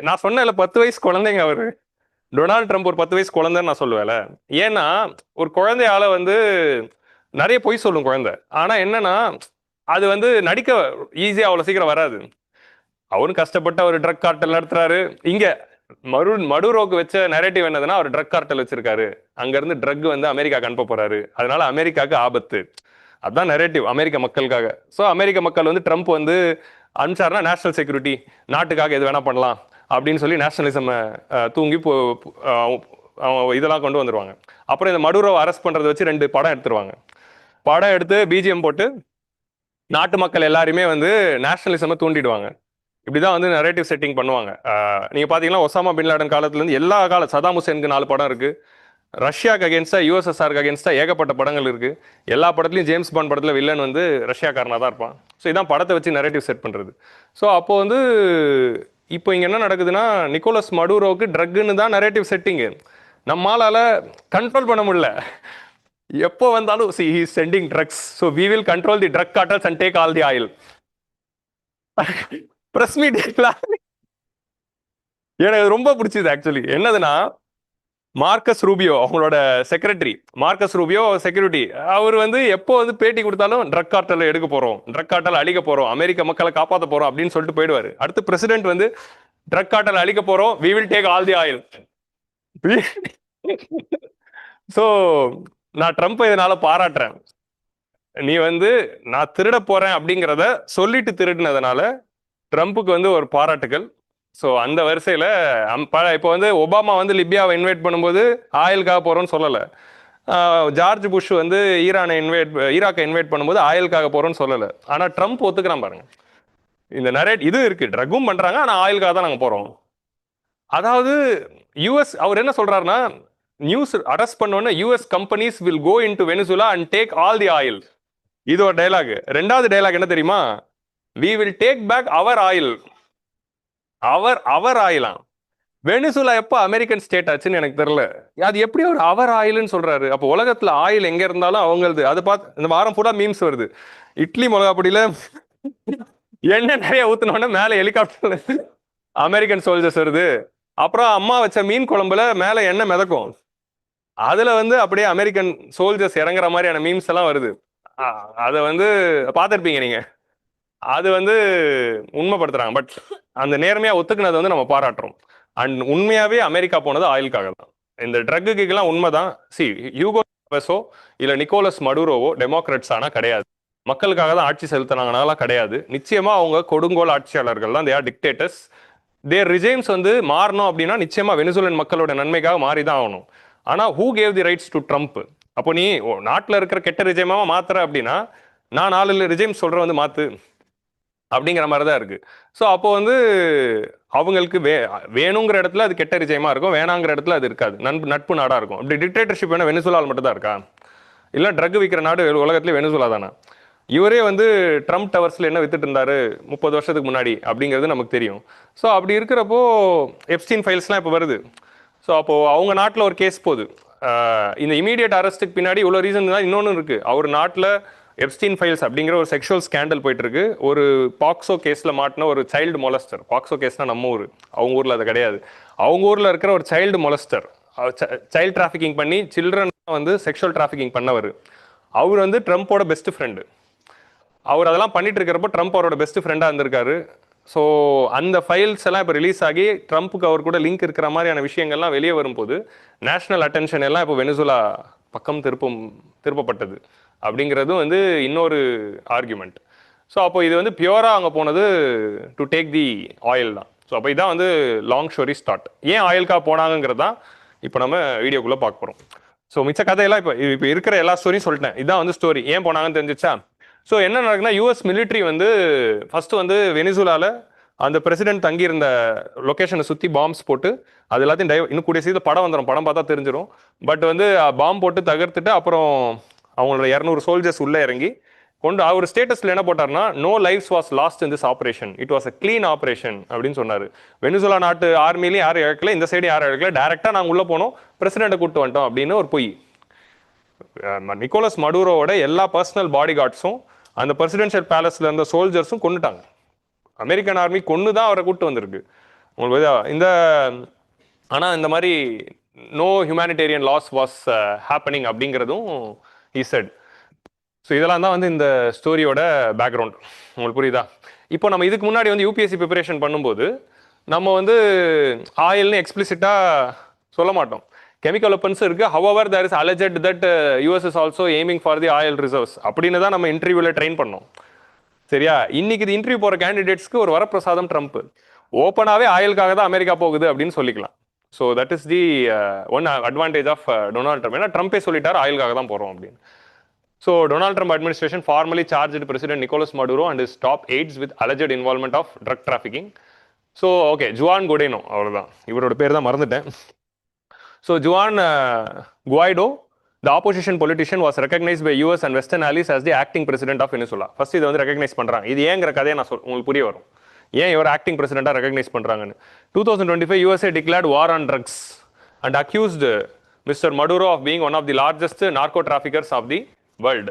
நான் சொன்னேன்ல 10 வயசு குழந்தைங்க அவர். டொனால்ட் ட்ரம்ப் ஒரு 10 வயசு குழந்தைன்னு நான் சொல்லுவேன்ல. ஏன்னா ஒரு குழந்தையால வந்து நிறைய பொய் சொல்லும் குழந்தை. ஆனால் என்னன்னா, அது வந்து நடிக்க ஈஸியாக அவ்வளோ சீக்கிரம் வராது. அவரும் கஷ்டப்பட்டு அவர் ட்ரக் கார்ட்டல் நடத்துறாரு. இங்கே மடுரோக்கு வச்ச நெரேட்டிவ் என்னதுன்னா, அவர் ட்ரக் கார்ட்டல் வச்சிருக்காரு, அங்கேருந்து ட்ரக் வந்து அமெரிக்காவுக்கு அனுப்ப போறாரு, அதனால அமெரிக்காவுக்கு ஆபத்து. அதுதான் நெரேட்டிவ் அமெரிக்க மக்களுக்காக. ஸோ அமெரிக்க மக்கள் வந்து ட்ரம்ப் வந்து அனுப்பிச்சாருன்னா நேஷனல் செக்யூரிட்டி, நாட்டுக்காக எது வேணா பண்ணலாம் அப்படின்னு சொல்லி நேஷனலிசம் தூங்கி இதெல்லாம் கொண்டு வந்துருவாங்க. அப்புறம் இந்த மடுரோவை அரெஸ்ட் பண்றதை வச்சு 2 படம் எடுத்துருவாங்க. படம் எடுத்து பிஜிஎம் போட்டு நாட்டு மக்கள் எல்லாருமே வந்து நேஷனலிசமை தூண்டிடுவாங்க. இப்படிதான் வந்து நரேட்டிவ் செட்டிங் பண்ணுவாங்க. நீங்க பாத்தீங்கன்னா ஒசாமா பின் லாடன் காலத்துல இருந்து எல்லா காலம், சதாம் ஹுசேனுக்கு 4 படம் இருக்கு, ரஷ்யாவுக்கு அகேன்ஸ்டா யூஎஸ்எஸ்ஆருக்கு அகேன்ஸ்டா ஏகப்பட்ட படங்கள் இருக்கு. எல்லா படத்துலையும் ஜேம்ஸ் பாண்ட் படத்துல வில்லன் வந்து ரஷ்யாக்காரனா தான் இருப்பான். ஸோ இதான் படத்தை வச்சு நரேட்டிவ் செட் பண்றது. ஸோ அப்போ வந்து இப்போ இங்க என்ன நடக்குதுன்னா, நிக்கோலஸ் மடுரோவுக்கு ட்ரக்னு தான் நரேட்டிவ் செட்டிங்கு. நம்மளால கண்ட்ரோல் பண்ண முடியல. எப்போ வந்தாலும் see he is sending drugs, so we will control the drug cartels and take all the oil. Press meet எனக்கு ரொம்ப பிடிச்சது ஆக்சுவலி. என்னதுன்னா, மார்க்கஸ் ரூபியோ அவங்களோட செக்ரட்டரி, மார்க்கஸ் ரூபியோ செக்யூரிட்டி, அவர் வந்து எப்போ வந்து பேட்டி கொடுத்தாலும் ட்ரக் கார்ட்டல் எடுக்க போறோம், ட்ரக் கார்ட்டல் அழிக்க போறோம், அமெரிக்க மக்களை காப்பாற்ற போறோம் அப்படின்னு சொல்லிட்டு போயிடுவாரு. அடுத்து பிரசிடென்ட் வந்து ட்ரக் கார்ட்டல் அழிக்க போறோம், we will take all the oil. So நான் ட்ரம்ப் இதனால பாராட்டுறேன். நீ வந்து நான் திருட போறேன் அப்படிங்கிறத சொல்லிட்டு திருடினதுனால ட்ரம்ப்புக்கு வந்து ஒரு பாராட்டுகள். ஸோ அந்த வரிசையில் இப்போ வந்து ஒபாமா வந்து லிபியாவை இன்வைட் பண்ணும்போது ஆயிலுக்காக போறோம்னு சொல்லலை. ஜார்ஜ் புஷ் வந்து ஈராக்கை இன்வைட் பண்ணும்போது ஆயிலுக்காக போறோம்னு சொல்லலை. ஆனால் ட்ரம்ப் ஒத்துக்கிறான் பாருங்க. இந்த நிறைய இது இருக்கு, ட்ரக்கும் பண்றாங்க, ஆனால் ஆயிலுக்காக தான் நாங்கள் போறோம். அதாவது யூஎஸ் அவர் என்ன சொல்றாருன்னா, நியூஸ் அரெஸ்ட் பண்ணோன்னே US companies will go into Venezuela and take all the oil. இது ஒரு டைலாக். 2வது டைலாக் என்ன தெரியுமா? We will take back our oil. Our ஆயிலாம். வெனிசுலா எப்போ அமெரிக்கன் ஸ்டேட் ஆச்சுன்னு எனக்கு தெரியல. அது எப்படி ஒரு அவர் ஆயில்னு சொல்றாரு? அப்போ உலகத்துல ஆயில் எங்க இருந்தாலும் அவங்களது. அது பார்த்து இந்த வாரம் பூரா மீம்ஸ் வருது. இட்லி மிளகா பொடியில எண்ணெய் நிறைய ஊத்தினோடனே மேல ஹெலிகாப்டர்ல அமெரிக்கன் சோல்ஜர்ஸ் வருது. அப்புறம் அம்மா வச்ச மீன் குழம்புல மேல எண்ணெய் மிதக்கும், அதுல வந்து அப்படியே அமெரிக்கன் சோல்ஜர்ஸ் இறங்குற மாதிரியான மீம்ஸ் எல்லாம் வருது. அதை வந்து பார்த்துருப்பீங்க நீங்க. அது வந்து உண்மைப்படுத்துறாங்க. பட் அந்த நேர்மையா ஒத்துக்குனது வந்து நம்ம பாராட்டுறோம். அண்ட் உண்மையாவே அமெரிக்கா போனது ஆயிலுக்காக தான். இந்த ட்ரக்குக்கெல்லாம் உண்மைதான். சி ஹியூகோ சாவேஸோ இல்ல நிக்கோலஸ் மடுரோவோ டெமோக்ராட்ஸ் ஆனா கிடையாது, மக்களுக்காக தான் ஆட்சி செலுத்தினாங்கனால கிடையாது. நிச்சயமா அவங்க கொடுங்கோல் ஆட்சியாளர்கள் தான், தே ஆர் டிக்டேட்டர்ஸ். தேர் ரிஜைம்ஸ் வந்து மாறணும் அப்படின்னா நிச்சயமா வெனிசுலன் மக்களோட நன்மைக்காக மாறி தான் ஆகணும். ஆனால் who gave the rights to Trump? அப்போ நீ நாட்டில் இருக்கிற கெட்ட ரிஜைமாக மாத்துற அப்படின்னா நான் 4 ரிஜைம் சொல்கிற வந்து மாற்று அப்படிங்கிற மாதிரி தான் இருக்குது. ஸோ அப்போ வந்து அவங்களுக்கு வேணுங்கிற இடத்துல அது கெட்ட ரிஜைமாக இருக்கும், வேணாங்கிற இடத்துல அது இருக்காது, நட்பு நாடாக இருக்கும். அப்படி டிக்டேட்டர்ஷிப் வேணால் வெனிசுலாவில் மட்டும் தான் இருக்கா? இல்லை ட்ரக் விற்கிற நாடு உலகத்துலேயே வெனிசுலா தானே? இவரே வந்து ட்ரம்ப் டவர்ஸில் என்ன வித்துட்டு இருந்தாரு 30 வருஷத்துக்கு முன்னாடி அப்படிங்கிறது நமக்கு தெரியும். ஸோ அப்படி இருக்கிறப்போ எப்ஸ்டீன் ஃபைல்ஸ்லாம் இப்போ வருது. ஸோ அப்போது அவங்க நாட்டில் ஒரு கேஸ் போகுது. இந்த இமீடியட் அரெஸ்ட்டுக்கு பின்னாடி இவ்வளோ ரீசன் தான். இன்னொன்று இருக்குது, அவர் நாட்டில் எப்ஸ்டீன் ஃபைல்ஸ் அப்படிங்கிற ஒரு செக்ஷுவல் ஸ்கேண்டல் போயிட்டு இருக்கு. ஒரு பாக்ஸோ கேஸில் மாட்டின ஒரு சைல்டு மொலஸ்டர், பாக்ஸோ கேஸ்னால் நம்ம ஊர், அவங்க ஊரில் அது கிடையாது, அவங்க ஊரில் இருக்கிற ஒரு சைல்டு மொலஸ்டர், சைல்டு டிராஃபிக்கிங் பண்ணி சில்ட்ரன் வந்து செக்ஷுவல் டிராஃபிக்கிங் பண்ணவர். அவர் வந்து ட்ரம்ப்போட பெஸ்ட் ஃப்ரெண்டு. அவர் அதெல்லாம் பண்ணிட்டு இருக்கிறப்போ ட்ரம்ப் அவரோட பெஸ்ட் ஃப்ரெண்டாக இருந்திருக்காரு. ஸோ அந்த ஃபைல்ஸ் எல்லாம் இப்போ ரிலீஸ் ஆகி ட்ரம்ப்புக்கு அவர் கூட லிங்க் இருக்கிற மாதிரியான விஷயங்கள்லாம் வெளியே வரும்போது நேஷனல் அட்டென்ஷன் எல்லாம் இப்போ வெனிசுலா பக்கம் திருப்பப்பட்டது அப்படிங்கிறதும் வந்து இன்னொரு ஆர்கியூமெண்ட். ஸோ அப்போ இது வந்து பியூராக அங்கே போனது டு டேக் தி ஆயில் தான். ஸோ அப்போ இதான் வந்து லாங் ஸ்டோரி ஸ்டார்ட். ஏன் ஆயில்காக போனாங்கிறது தான் இப்போ நம்ம வீடியோக்குள்ளே பார்க்க போகிறோம். ஸோ மிச்ச கதையெல்லாம் இப்போ இருக்கிற எல்லா ஸ்டோரியும் சொல்லிட்டேன். இதுதான் வந்து ஸ்டோரி. ஏன் போனாங்கன்னு தெரிஞ்சிச்சா? ஸோ என்ன நடக்குதுன்னா, யூஎஸ் மிலிட்ரி வந்து ஃபஸ்ட்டு வந்து வெனிசுலாவில் அந்த பிரசிடென்ட் தங்கியிருந்த லொக்கேஷனை சுற்றி பாம்ஸ் போட்டு அது எல்லாத்தையும் இன்னும் கூடிய சீக்கிரம் படம் வந்துடும், படம் பார்த்தா தெரிஞ்சிடும். பட் வந்து பாம்பு போட்டு தகர்த்துட்டு அப்புறம் அவங்களோட 200 சோல்ஜர்ஸ் உள்ளே இறங்கி கொண்டு அவர் ஸ்டேட்டஸில் என்ன போட்டார்னா, no lives was lost in this operation, it was a clean operation அப்படின்னு சொன்னார். வெனிசுலா நாட்டு ஆர்மிலையும் யாரும் இழக்கல, இந்த சைடு யாரும் இழக்கல, டேரெக்டாக நாங்கள் உள்ளே போனோம், பிரசிடெண்ட்டை கூப்பிட்டு வந்துட்டோம் அப்படின்னு ஒரு பொய். நிக்கோலஸ் மடூரோவோட எல்லா பர்சனல் பாடி கார்ட்ஸும் அந்த பிரசிடென்ஷியல் பேலஸில் இருந்த சோல்ஜர்ஸும் கொண்டுட்டாங்க. அமெரிக்கன் ஆர்மி கொண்டு தான் அவரை கூப்பிட்டு வந்திருக்கு உங்களுக்கு. இந்த ஆனால் இந்த மாதிரி no humanitarian loss was happening அப்படிங்கிறதும் ஹி செட். ஸோ இதெல்லாம் தான் வந்து இந்த ஸ்டோரியோட பேக்ரவுண்ட். உங்களுக்கு புரியுதா? இப்போ நம்ம இதுக்கு முன்னாடி வந்து யூபிஎஸ்சி ப்ரிப்பரேஷன் பண்ணும்போது நம்ம வந்து ஆயில்னு எக்ஸ்பிளிசிட்டாக சொல்ல மாட்டோம். கெமிக்கல் வெப்பன்ஸ் இருக்குது, however there is alleged that US is also aiming for the oil reserves அப்படின்னு தான் நம்ம இன்டர்வியூவில் ட்ரெயின் பண்ணோம். சரியா? இன்னைக்கு இது இன்டர்வியூ போகிற கேண்டிடேட்ஸ்க்கு ஒரு வரப்பிரசாதம் ட்ரம்ப். ஓப்பனாகவே ஆயிலுக்காக தான் அமெரிக்கா போகுது அப்படின்னு சொல்லிக்கலாம். So that is the one advantage of Donald Trump. ஏன்னா ட்ரம்ப்பே சொல்லிட்டார் ஆயிலுக்காக தான் போகிறோம் அப்படின்னு. So Donald Trump administration formally charged President Nicolas Maduro and his top aides with alleged involvement of drug trafficking. So okay, Juan Guaido, அவ்வளவுதான், இவரோட பேர் தான் மறந்துட்டேன். So Juan Guaido, the opposition politician, was recognized by US and Western allies as the acting president of Venezuela. First இதை வந்து recognise பண்றாங்க. இது ஏங்கிற கதையை நான் உங்களுக்கு புரிய வரும், ஏன் இவர் ஆக்டிங் பிரசிடென்ட்டாக ரெகக்னைஸ் பண்றாங்கன்னு. 2025 USA declared war on drugs and accused Mr. Maduro of being one of the largest narco traffickers of the world.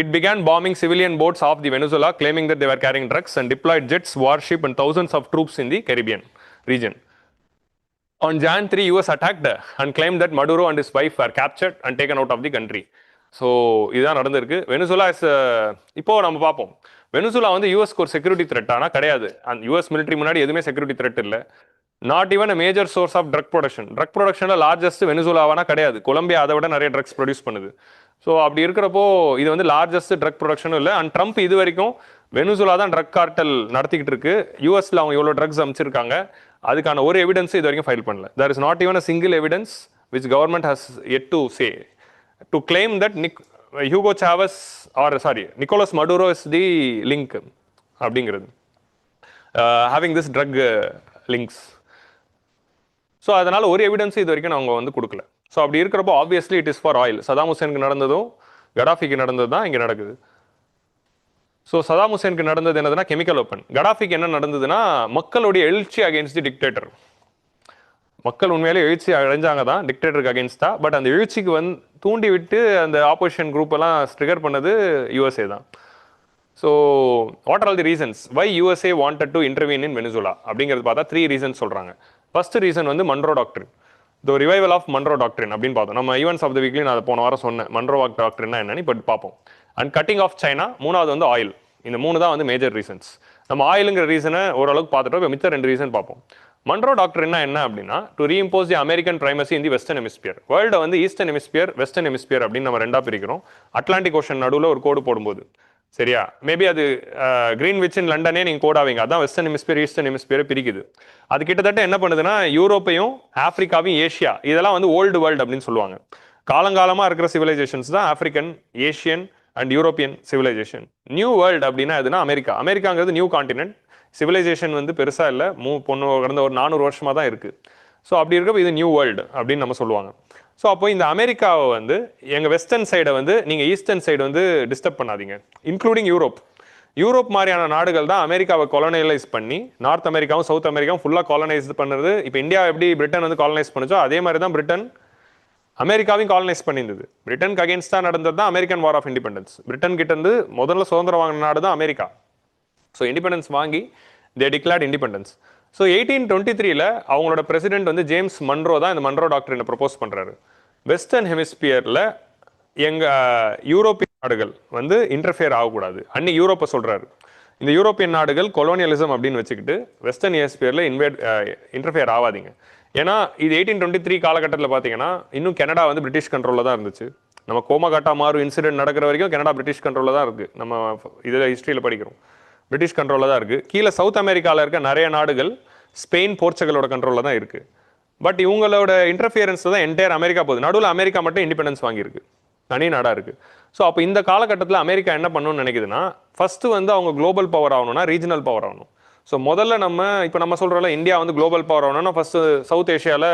It began bombing civilian boats off the Venezuela, claiming that they were carrying drugs, and deployed jets, warship, and thousands of troops in the Caribbean region. On Jan 3, US attacked and claimed that Maduro and his wife were captured and taken out of the country. So இதுதான் நடந்திருக்கு. Venezuela is இப்போ நம்ம பார்ப்போம், Venezuela வந்து யூஎஸ்க்கு ஒரு security thread ஆனால் கிடையாது. அந்த யூஎஸ் மிலிட்ரி முன்னாடி எதுவுமே செக்யூரிட்டி த்ரெட் இல்லை. Not even a major source of drug production. Drug ப்ரொடக்ஷனில் லார்ஜஸ்ட் வெனிசுலாவானா கிடையாது, கொலம்பியா அதை விட நிறைய ட்ரக்ஸ் ப்ரொடியூஸ் பண்ணுது. ஸோ அப்படி இருக்கிறப்போ இது வந்து லார்ஜஸ்ட் ட்ரக் ப்ரொடக்ஷனும் இல்லை. அண்ட் ட்ரம்ப் இது வரைக்கும் வெனிசுலா தான் ட்ரக் கார்ட்டல் நடத்திக்கிட்டு இருக்கு, யூஎஸ்ல அவங்க எவ்வளோ ட்ரக்ஸ் அமைச்சிருக்காங்க அதுக்கான ஒரு எவிடன்ஸ் இது வரைக்கும் ஃபைல் பண்ணல. There is not even a single evidence which government has yet to say to claim that Hugo Chavez or sorry Nicolas Maduro is the link அப்படிங்கிறது, having this drug links. So அதனால் ஒரு evidence இது வரைக்கும் அவங்க வந்து கொடுக்கல. So அப்படி இருக்கிறப்போ obviously it is for oil. Saddam ஹுசேனுக்கு நடந்ததும் கடாஃபிக்கு நடந்தது தான் இங்கே நடக்குது. ஸோ சதாம் ஹுசேனுக்கு நடந்தது என்னதுன்னா கெமிக்கல் வெப்பன். கடாஃபிக்கு என்ன நடந்ததுன்னா மக்களுடைய எழுச்சி அகேன்ஸ்ட் தி டிக்டேட்டர். மக்கள் உண்மையிலே எழுச்சி அடைஞ்சாங்க தான் டிக்டேட்டருக்கு அகேன்ஸ்டா. பட் அந்த எழுச்சிக்கு வந்து தூண்டி விட்டு அந்த ஆப்போசிஷன் குரூப் எல்லாம் ட்ரிகர் பண்ணது யூஎஸ்ஏ தான். So what are the reasons why USA wanted to intervene in Venezuela அப்படிங்கிறது பார்த்தா 3 ரீசன்ஸ் சொல்கிறாங்க. ஃபர்ஸ்ட் ரீசன் வந்து Monroe doctrine, the revival of Monroe doctrine அப்படின்னு பார்த்தோம். நம்ம ஈவென்ட்ஸ் ஆஃப் த வீக்லி நான் அதை போன வாரம் சொன்னேன், மன்ரோ டாக்ட்ரின்னா என்னன்னு இப்போ பார்ப்போம். அண்ட் கட்டிங் ஆஃப் சைனா, மூணாவது வந்து ஆயில். இந்த 3 தான் வந்து மேஜர் ரீசன்ஸ். நம்ம ஆயிலுங்கிற ரீசனை ஓரளவுக்கு பார்த்துட்டோம், இப்போ மித்த 2 ரீசன் பார்ப்போம். மன்ரோ டாக்ட்ரின்னா என்ன அப்படின்னா, to reimpose the American primacy in the western hemisphere. வேர்ல்டை வந்து ஈஸ்டர்ன் ஹெமிஸ்பியர் வெஸ்டர்ன் ஹெமிஸ்பியர் அப்படின்னு நம்ம 2ஆக பிரிக்கிறோம். அட்லாண்டிக் ஓஷன் நடுவில் ஒரு கோடு போடும்போது சரியா? மேபி அது கிரீன்விச் இன் லண்டனே நீங்க கோடாவீங்க. அதான் வெஸ்டர்ன் ஹெமிஸ்பியர் ஈஸ்டர்ன் ஹெமிஸ்பியரை பிரிக்குது. அது கிட்டத்தட்ட என்ன பண்ணுதுன்னா யூரோப்பையும் ஆப்பிரிக்காவையும் ஏஷியா இதெல்லாம் வந்து ஓல்டு வேர்ல்டு அப்படின்னு சொல்லுவாங்க. காலங்காலமா இருக்கிற சிவிலைசேஷன்ஸ் தான் African, Asian and European civilisation. New world அப்படின்னா எதுனா அமெரிக்கா. அமெரிக்காங்கிறது நியூ காண்டினென்ட். சிவிலைசேஷன் வந்து பெருசா இல்லை, கடந்த ஒரு 400 வருஷமா தான் இருக்கு. ஸோ அப்படி இருக்கப்போ இது நியூ வேர்ல்டு அப்படின்னு நம்ம சொல்லுவாங்க. ஸோ அப்போ இந்த அமெரிக்காவை வந்து எங்கள் வெஸ்டர்ன் சைடை வந்து நீங்கள் ஈஸ்டர்ன் சைடு வந்து டிஸ்டர்ப் பண்ணாதீங்க, இன்க்ளூடிங் யூரோப். யூரோப் மாதிரியான நாடுகள் தான் அமெரிக்காவை கொலனைலைஸ் பண்ணி நார்த் அமெரிக்காவும் சவுத் அமெரிக்காவும் ஃபுல்லாக காலனைஸ் பண்ணுறது. இப்போ இந்தியா எப்படி பிரிட்டன் வந்து காலனைஸ் பண்ணுச்சோ அதே மாதிரி தான் பிரிட்டன் அமெரிக்காவையும் காலனைஸ் பண்ணியிருந்தது. பிரிட்டனுக்கு அகேன்ஸ்டாக நடந்தது தான் American war of independence. Britain கிட்ட இருந்து முதல்ல சுதந்திரம் வாங்கின நாடு தான் அமெரிக்கா. ஸோ இண்டிபெண்டன்ஸ் வாங்கி தே டிக்ளேர்ட் இண்டிபெண்டன்ஸ். ஸோ 1823 அவங்களோட பிரசிடென்ட் வந்து ஜேம்ஸ் மன்ரோ தான் இந்த மன்ரோ டாக்டரினை ப்ரொபோஸ் பண்ணுறாரு. வெஸ்டர்ன் ஹெமிஸ்பியரில் எங்கள் யூரோப்பியன் நாடுகள் வந்து இன்டர்ஃபியர் ஆகக்கூடாது அன்னி யூரோப்பை சொல்கிறாரு. இந்த யூரோப்பியன் நாடுகள் கொலோனியலிசம் அப்படின்னு வச்சுக்கிட்டு வெஸ்டர்ன் ஹெமிஸ்பியரில் இன்டர்ஃபியர் ஆகாதீங்க. ஏன்னா இது 1823 காலகட்டத்தில் பார்த்தீங்கன்னா இன்னும் கனடா வந்து பிரிட்டிஷ் கண்ட்ரோலில் தான் இருந்துச்சு. நம்ம கோமகாட்டா மாறு இன்சிடென்ட் நடக்கிற வரைக்கும் கனடா பிரிட்டிஷ் கண்ட்ரோலில் தான் இருக்குது. நம்ம இதில் ஹிஸ்ட்ரியில் படிக்கிறோம், பிரிட்டிஷ் கண்ட்ரோலில் தான் இருக்குது. கீழே சவுத் அமெரிக்காவில் இருக்க நிறைய நாடுகள் ஸ்பெயின், போர்ச்சுகலோட கண்ட்ரோலில் தான் இருக்குது. பட் இவங்களோட இன்டர்ஃபியரன்ஸில் தான் என்டையர் அமெரிக்கா போகுது. நடுவில் அமெரிக்கா மட்டும் இண்டிபெண்டன்ஸ் வாங்கியிருக்கு, தனி நாடாக இருக்குது. ஸோ அப்போ இந்த காலகட்டத்தில் அமெரிக்கா என்ன பண்ணணும்னு நினைக்குதுன்னா, ஃபஸ்ட்டு வந்து அவங்க குளோபல் பவர் ஆகணும்னா ரீஜனல் பவர் ஆகணும். ஸோ முதல்ல இப்போ நம்ம சொல்கிறோம்ல இந்தியா வந்து குளோபல் பவர் ஆகணும்னா ஃபஸ்ட்டு சவுத் ஏஷியாவில்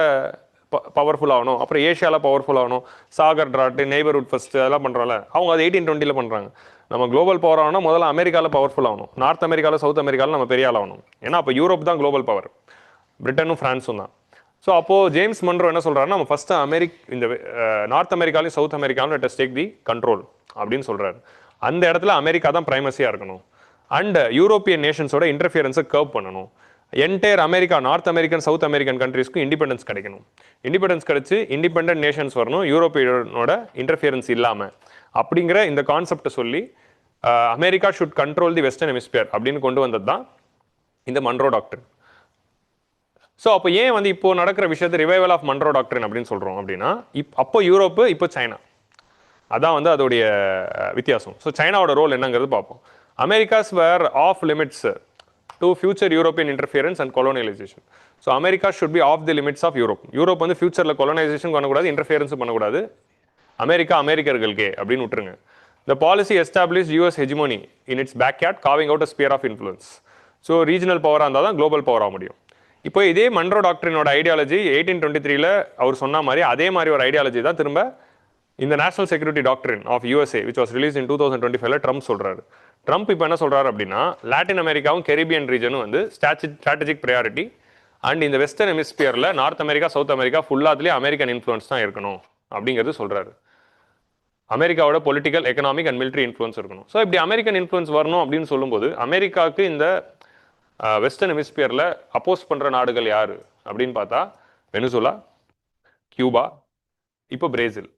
பவர்ஃபுல் ஆகணும், அப்புறம் ஏஷியாவில் பவர்ஃபுல் ஆகணும், சாகர் ட்ராட்டு, நெய்பர்ஹுட் ஃபஸ்ட்டு அதெல்லாம் பண்ணுறோம்ல, அவங்க அது 1820 பண்ணுறாங்க. நம்ம குளோபல் பவர் ஆகணும் முதல்ல அமெரிக்காவில் பவர்ஃபுல் ஆகணும், நார்த் அமெரிக்காவில் சவுத் அமெரிக்காவில் நம்ம பெரிய ஆள் ஆகணும். ஏன்னா அப்போ யூரோப் தான் குளோபல் பவர், பிரிட்டனும் ஃப்ரான்ஸும் தான். ஸோ அப்போது ஜேம்ஸ் மன்ரோ என்ன சொல்கிறாருன்னா, நம்ம ஃபஸ்ட்டு இந்த நார்த் அமெரிக்காலையும் சவுத் அமெரிக்காவும் let us take the control அப்படின்னு சொல்கிறாரு. அந்த இடத்துல அமெரிக்கா தான் பிரைமசியாக இருக்கணும் அண்ட் யூரோப்பியன் நேஷன்ஸோட இன்டர்ஃபியரன்ஸை கர்வ் பண்ணணும். Entire America, North American, South American கண்ட்ரீஸ்க்கு இண்டிபெண்டன்ஸ் கிடைக்கணும். இண்டிபெண்டன்ஸ் கிடைச்சி இண்டிபெண்டன்ட் நேஷன்ஸ் வரணும் யூரோப்பியனோட இன்டர்ஃபியரன்ஸ் இல்லாமல் அப்படிங்கிற இந்த கான்செப்டை சொல்லி America should control the western hemisphere அப்படின்னு கொண்டு வந்தது தான் இந்த மன்ரோ டாக்டர். ஸோ அப்போ ஏன் வந்து இப்போ நடக்கிற விஷயத்தை ரிவைவல் ஆஃப் மன்ரோ டாக்டரின் அப்படின்னு சொல்கிறோம் அப்படின்னா, அப்போ யூரோப்பு, இப்போ சைனா, அதான் வந்து அதோடைய வித்தியாசம். ஸோ சைனாவோட ரோல் என்னங்கிறது பார்ப்போம். Americas were off limits to future European interference and colonialisation. So America should be off the limits of Europe. Europe வந்து ஃபியூச்சரில் கொலோனைசேஷன் பண்ணக்கூடாது, இன்டர்ஃபியரன்ஸும் பண்ணக்கூடாது, அமெரிக்கா அமெரிக்கர்களுக்கே அப்படின்னு விட்டுருங்க. The policy established US hegemony in its backyard, carving out a sphere of influence. So regional பவராக இருந்தால் தான் global power ஆக முடியும். இப்போ இதே மன்ரோ டாக்டரினோட ஐடியாலஜி 1823 அவர் சொன்ன மாதிரி அதே மாதிரி ஒரு ஐடியாலஜி தான் திரும்ப இந்த national security doctrine of USA which was released in 2025 Trump சொல்கிறாரு. ட்ரம்ப் இப்போ என்ன சொல்கிறாரு அப்படின்னா, லாட்டின் அமெரிக்காவும் கெரிபியன் ரீஜனும் வந்து ஸ்ட்ராட்டஜிக் ப்ரையாரிட்டி அண்ட் இந்த வெஸ்டர்ன் ஹெமிஸ்பியரில் நார்த் அமெரிக்கா, சவுத் அமெரிக்கா ஃபுல்லாத்துலேயே அமெரிக்கன் இன்ஃப்ளூயன்ஸ் தான் இருக்கணும் அப்படிங்கிறது சொல்கிறாரு. அமெரிக்காவோட political, economic and military influence இருக்கணும். ஸோ இப்படி அமெரிக்கன் இன்ஃப்ளூயன்ஸ் வரணும் அப்படின்னு சொல்லும்போது அமெரிக்காவுக்கு இந்த வெஸ்டர்ன் ஹெமிஸ்பியரில் அப்போஸ் பண்ணுற நாடுகள் யார் அப்படின்னு பார்த்தா வெனிசுலா, கியூபா, இப்போ பிரேசில்.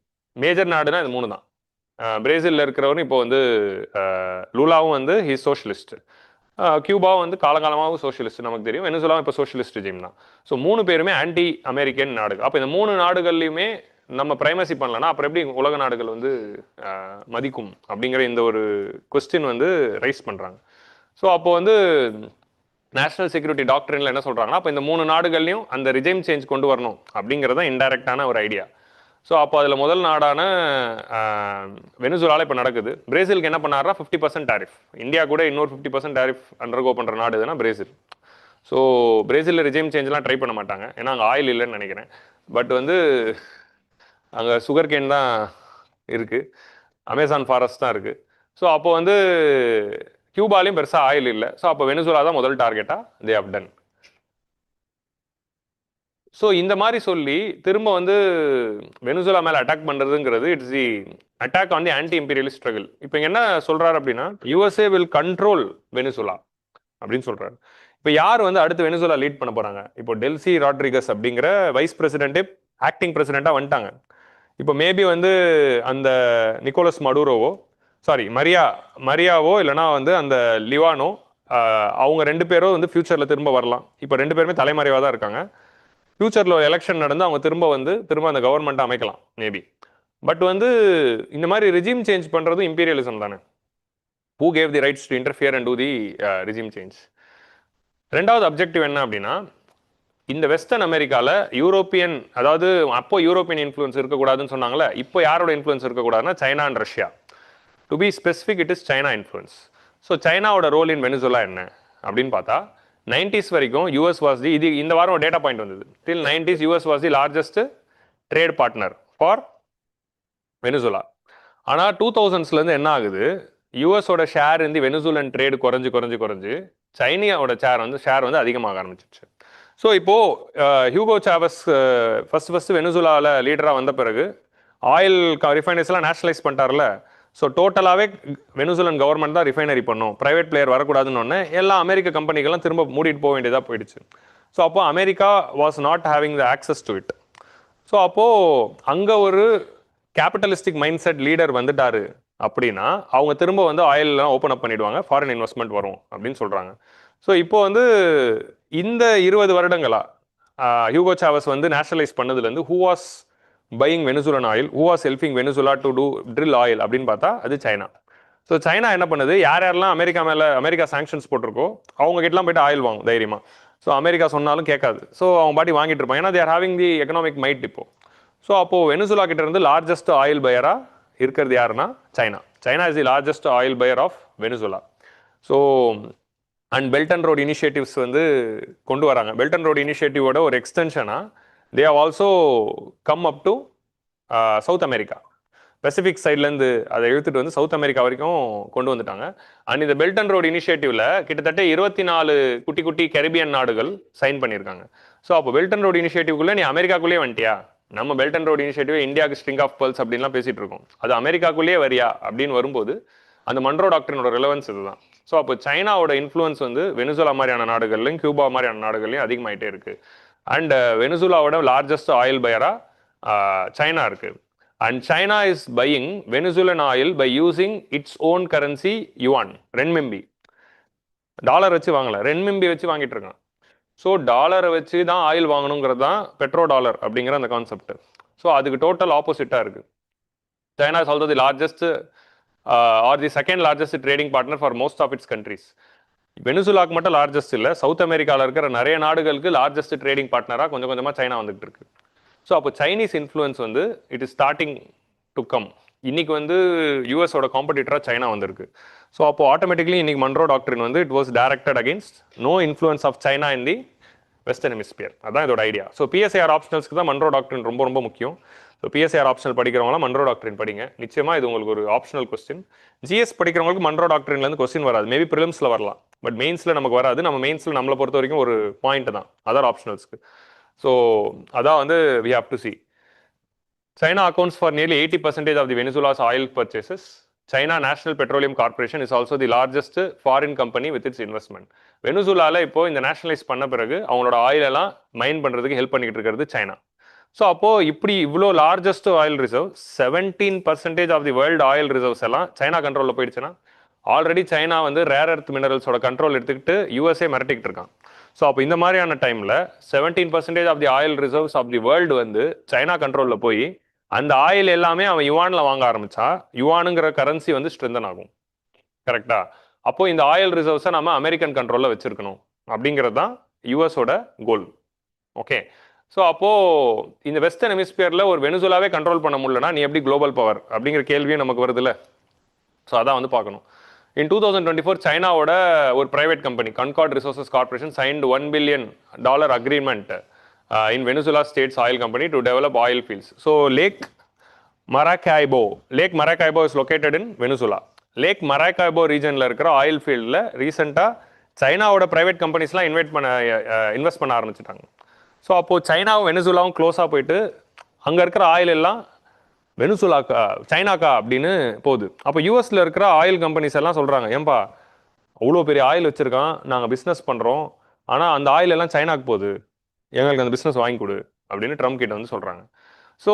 மேஜர் நாடுனா இது 3 தான். பிரேசிலில் இருக்கிறவரும் இப்போ வந்து லூலாவும் வந்து ஹீஸ் சோஷலிஸ்ட், கியூபாவும் வந்து காலங்காலமாகவும் சோஷலிஸ்ட் நமக்கு தெரியும், வெனிசுலாவும் இப்போ சோஷலிஸ்ட் ரெஜிம் தான். ஸோ 3 பேருமே ஆன்டி அமெரிக்கன் நாடுகள். அப்போ இந்த 3 நாடுகள்லையுமே நம்ம பிரைமசி பண்ணலன்னா அப்புறம் எப்படி உலக நாடுகள் வந்து மதிக்கும் அப்படிங்கிற இந்த ஒரு கொஸ்டின் வந்து ரைஸ் பண்ணுறாங்க. ஸோ அப்போ வந்து நேஷனல் செக்யூரிட்டி டாக்டரின்ல என்ன சொல்கிறாங்கன்னா, அப்போ இந்த 3 நாடுகள்லையும் அந்த ரிஜைம் சேஞ்ச் கொண்டு வரணும் அப்படிங்கிறத இன்டைரக்டான ஒரு ஐடியா. ஸோ அப்போ அதில் முதல் நாடான வெனிசுலாவில் இப்போ நடக்குது. பிரேசிலுக்கு என்ன பண்ணாருன்னா 50% டேரிஃப். இந்தியா கூட இன்னொரு 50% டேரிஃப் அண்டர்கோ பண்ணுற நாடு எதுனா பிரேசில். ஸோ பிரேசிலில் ரிஜைம் சேஞ்செலாம் ட்ரை பண்ண மாட்டாங்க, ஏன்னா அங்கே ஆயில் இல்லைன்னு நினைக்கிறேன். பட் வந்து அங்கே சுகர் கேன் தான் இருக்குது, அமேசான் ஃபாரஸ்ட் தான் இருக்குது. ஸோ அப்போ வந்து கியூபாலையும் பெருசாக ஆயில் இல்லை. ஸோ அப்போ வெனிசுலா தான் முதல் டார்கெட்டாக தே ஹவ் டன். ஸோ இந்த மாதிரி சொல்லி திரும்ப வந்து வெனிசுலா மேலே அட்டாக் பண்ணுறதுங்கிறது it's the attack on the anti imperialist struggle. இப்போ என்ன சொல்கிறாரு அப்படின்னா, USA வில் கண்ட்ரோல் வெனிசுலா அப்படின்னு சொல்கிறாரு. இப்போ யார் வந்து அடுத்து வெனிசுலா லீட் பண்ண போகிறாங்க? இப்போ டெல்சி ராட்ரிகஸ் அப்படிங்கிற வைஸ் பிரசிடென்ட்டே ஆக்டிங் பிரசிடெண்ட்டாக வந்துட்டாங்க. இப்போ மேபி வந்து அந்த நிக்கோலஸ் மடூரோவோ, மரியாவோ இல்லைனா வந்து அந்த லிவானோ, அவங்க 2 பேரும் வந்து ஃபியூச்சரில் திரும்ப வரலாம். இப்போ 2 பேருமே தலைமறைவாக தான் இருக்காங்க. ஃபியூச்சரில் எலெக்ஷன் நடந்து அவங்க திரும்ப அந்த கவர்மெண்ட்டை அமைக்கலாம் மேபி. பட் வந்து இந்த மாதிரி ரிஜிம் சேஞ்ச் பண்ணுறதும் இம்பீரியலிசம் தானே. who gave the rights to interfere and do the regime change. ரெண்டாவது அப்ஜெக்டிவ் என்ன அப்படின்னா, இந்த வெஸ்டர்ன் அமெரிக்காவில் யூரோப்பியன், அதாவது அப்போ யூரோப்பியன் இன்ஃப்ளூயன்ஸ் இருக்கக்கூடாதுன்னு சொன்னாங்களே, இப்போ யாரோட இன்ஃப்ளூயன்ஸ் இருக்கக்கூடாதுன்னா China and Russia. To be specific, it is China influence. So சைனாவோட ரோல் இன் வெனிசுலா என்ன அப்படின்னு பார்த்தா, 90s வரைக்கும் யூஎஸ் வாஸ் தி, இது இந்த வாரம் டேட்டா பாயிண்ட் வந்தது, டில் 90s US was the largest trade partner for Venezuela. ஆனால் 2000ஸ்லேருந்து என்ன ஆகுது, யூஎஸோட ஷேர் இந்த வெனிசுலன் ட்ரேடு குறைஞ்சு சைனாவோட ஷேர் வந்து அதிகமாக ஆரம்பிச்சிச்சு. ஸோ இப்போது ஹியூகோ சாவஸ் ஃபர்ஸ்ட் வெனிசுலாவில் லீடராக வந்த பிறகு ஆயில் ரிஃபைனரிஸ்லாம் நேஷனலைஸ் பண்ணிட்டார்ல. ஸோ டோட்டலாகவே வெனிசுலன் கவர்மெண்ட் தான் ரிஃபைனரி பண்ணும், ப்ரைவேட் பிளேயர் வரக்கூடாதுன்னு ஒன்று எல்லா அமெரிக்க கம்பெனிகள்லாம் திரும்ப மூடிட்டு போக வேண்டியதாக போயிடுச்சு. ஸோ அப்போது America was not having the access to it. So அப்போது அங்கே ஒரு கேபிட்டலிஸ்டிக் மைண்ட் செட் லீடர் வந்துட்டாரு அப்படின்னா அவங்க திரும்ப வந்து ஆயிலெலாம் ஓப்பன் அப் பண்ணிடுவாங்க, ஃபாரின் இன்வெஸ்ட்மெண்ட் வரும் அப்படின்னு சொல்கிறாங்க. ஸோ இப்போ வந்து இந்த 20 வருடங்களா ஹியூகோ சாவஸ் வந்து நேஷனலைஸ் பண்ணதுலேருந்து who was buying Venezuelan oil, who was helping Venezuela to do drill oil அப்படின்னு பார்த்தா அது சைனா. ஸோ சைனா என்ன பண்ணுது, யாரெல்லாம் அமெரிக்கா சாங்ஷன்ஸ் போட்டிருக்கோ அவங்க கிட்டலாம் போயிட்டு ஆயில் வாங்கும் தைரியமாக. ஸோ அமெரிக்கா சொன்னாலும் கேட்காது. ஸோ அவங்க பாட்டி வாங்கிட்டு இருப்பாங்க, ஏன்னா they're having the economic might இப்போ. ஸோ அப்போது வெனிசுலா கிட்ட இருந்து லார்ஜஸ்ட் ஆயில் பையராக இருக்கிறது யாருன்னா China. China is the largest oil buyer of Venezuela. So and Belt and Road initiatives வந்து கொண்டு வராங்க. பெல்ட் அண்ட் ரோட் இனிஷியேட்டிவோட ஒரு எக்ஸ்டென்ஷனாக they have also come up to South America. Pacific சைட்லேருந்து அதை இழுத்துட்டு வந்து சவுத் அமெரிக்கா வரைக்கும் கொண்டு வந்துட்டாங்க. அண்ட் இந்த பெல்ட் அண்ட் ரோட் இனிஷியேட்டிவ்ல கிட்டத்தட்ட 24 குட்டி குட்டி கரிபியன் நாடுகள் சைன் பண்ணியிருக்காங்க. ஸோ அப்போ பெல்ட் அண்ட் ரோட் இனிஷியேட்டிவ்குள்ளே நீ அமெரிக்காக்குள்ளேயே வந்துட்டியா, நம்ம பெல்ட் அண்ட் ரோட் இனிஷியேட்டிவ் இந்தியாவுக்கு ஸ்ட்ரிங் ஆஃப் பர்ல்ஸ் அப்படின்லாம் பேசிட்டு இருக்கோம், அது அமெரிக்காக்குள்ளேயே வரியா அப்படின்னு வரும்போது அந்த மன்ரோ டாக்டரினோட ரெலவன்ஸ் இதுதான். ஸோ அப்போ சைனாவோட இன்ஃப்ளூயன்ஸ் வந்து வெனிசுலா மாதிரியான நாடுகள்லையும் கியூபா மாதிரியான நாடுகள்லையும் அதிகமாயிட்டே இருக்கு. அண்ட் வெனிசுலாவோட லார்ஜஸ்ட் ஆயில் பையரா சைனா இருக்கு. And China is buying Venezuelan oil by using its own currency yuan, renminbi. Dollar வச்சு வாங்கல, ரென்மிம்பி வச்சு வாங்கிட்டு இருக்கான். ஸோ டாலரை வச்சு தான் ஆயில் வாங்கணுங்கிறது தான் பெட்ரோ டாலர் அப்படிங்கிற அந்த கான்செப்ட். ஸோ அதுக்கு டோட்டல் ஆப்போசிட்டாக இருக்குது. China is also the largest or the second largest trading partner for most of its countries. வெனிசுலாக்கு மட்டும் லார்ஜஸ்ட் இல்லை, சவுத் அமெரிக்காவில் இருக்கிற நிறைய நாடுகளுக்கு லார்ஜஸ்ட் ட்ரேடிங் பார்ட்னராக கொஞ்சம் கொஞ்சமாக சைனா வந்துட்டு இருக்கு. ஸோ அப்போ சைனீஸ் இன்ஃப்ளூயன்ஸ் வந்து it is starting to come. இன்னைக்கு வந்து யூஎஸோட காம்படிட்டராக சைனா வந்திருக்கு. ஸோ அப்போ ஆட்டோமேட்டிக்லி இன்னைக்கு மன்ரோ டாக்டரின் வந்து it was directed against no influence of China in the western hemisphere. அதான் இதோட ஐடியா. ஸோ பிஎஸ்ஐஆர் ஆப்ஷனல்ஸ்க்கு தான் மன்ரோ டாக்டரின் ரொம்ப ரொம்ப முக்கியம். ஸோ பிஎஸ்ஐஆர் ஆப்ஷனல் படிக்கிறவங்களாம் மன்ரோ டாக்டரின் படிங்க. நிச்சயமாக இது உங்களுக்கு ஒரு ஆப்ஷனல் கொஸ்டின். ஜிஎஸ் படிக்கிறவங்களுக்கு மன்ரோ டாக்டரின்லேருந்து கொஸ்டின் வராது, மேபி ப்ரிலிம்ஸில் வரலாம், பட் மெயின்ஸில் நமக்கு வராது. நம்ம மெயின்ஸில் நம்மளை பொறுத்த வரைக்கும் ஒரு பாயிண்ட் தான் அதர் ஆப்ஷனல்ஸ்க்கு. ஸோ அதான் வந்து we have to see. China accounts for nearly 80% of the Venezuela's oil purchases. China National Petroleum Corporation is also the largest foreign company with its investment. வெனிசுலாவில் இப்போ இந்த நேஷனலைஸ் பண்ண பிறகு அவங்களோட ஆயிலெல்லாம் மைன் பண்ணுறதுக்கு ஹெல்ப் பண்ணிக்கிட்டு இருக்கிறது சைனா. ஸோ அப்போது இப்படி இவ்வளோ largest oil reserve 17% of the world oil reserves எல்லாம் சைனா கண்ட்ரோலில் போயிடுச்சுன்னா, ஆல்ரெடி சைனா வந்து ரேர் எர்த் மினரல்ஸோட கண்ட்ரோல் எடுத்துக்கிட்டு யூஎஸ்ஏ மிரட்டிக்கிட்டு இருக்கான். ஸோ அப்போ இந்த மாதிரியான டைமில் 17% of the oil reserves of the world வந்து சைனா கண்ட்ரோலில் போய் அந்த ஆயில் எல்லாமே அவன் யுவானில் வாங்க ஆரம்பிச்சா, யுவானுங்கிற கரன்சி வந்து ஸ்ட்ரென்தன் ஆகும். கரெக்டா? அப்போ இந்த ஆயில் ரிசர்வ்ஸை நம்ம அமெரிக்கன் கண்ட்ரோலில் வச்சிருக்கணும் அப்படிங்கிறது தான் யூஎஸோட கோல். ஓகே. ஸோ அப்போது இந்த வெஸ்டர்ன் ஹெமிஸ்பியரில் ஒரு வெனிசுலாவே கண்ட்ரோல் பண்ண முடியலன்னா நீ எப்படி குளோபல் பவர் அப்படிங்கிற கேள்வியும் நமக்கு வருதுல்ல. ஸோ அதான் வந்து பார்க்கணும். இன் 2024 சைனாவோட ஒரு private company Concorde resources corporation signed $1 billion agreement in Venezuela State's oil company to develop oil fields. So Lake Maracaibo is located in Venezuela. Lake Maracaibo regionல இருக்கிற ஆயில் ஃபீல்டில் ரீசெண்டாக சைனாவோட ப்ரைவேட் கம்பெனிஸ்லாம் இன்வெஸ்ட் பண்ண ஆரம்பிச்சிட்டாங்க. ஸோ அப்போது சைனாவும் வெனிசுலாவும் க்ளோஸாக போயிட்டு அங்கே இருக்கிற ஆயில் எல்லாம் வெனிசுலாக்கா சைனாக்கா அப்படின்னு போகுது. அப்போ யூஎஸில் இருக்கிற ஆயில் கம்பெனிஸ் எல்லாம் சொல்கிறாங்க, ஏன்பா அவ்வளோ பெரிய ஆயில் வச்சுருக்கான், நாங்கள் பிஸ்னஸ் பண்ணுறோம், ஆனால் அந்த ஆயில் எல்லாம் சைனாக்கு போகுது, எங்களுக்கு அந்த பிஸ்னஸ் வாங்கி கொடு அப்படின்னு ட்ரம்ப் கிட்ட வந்து சொல்கிறாங்க. So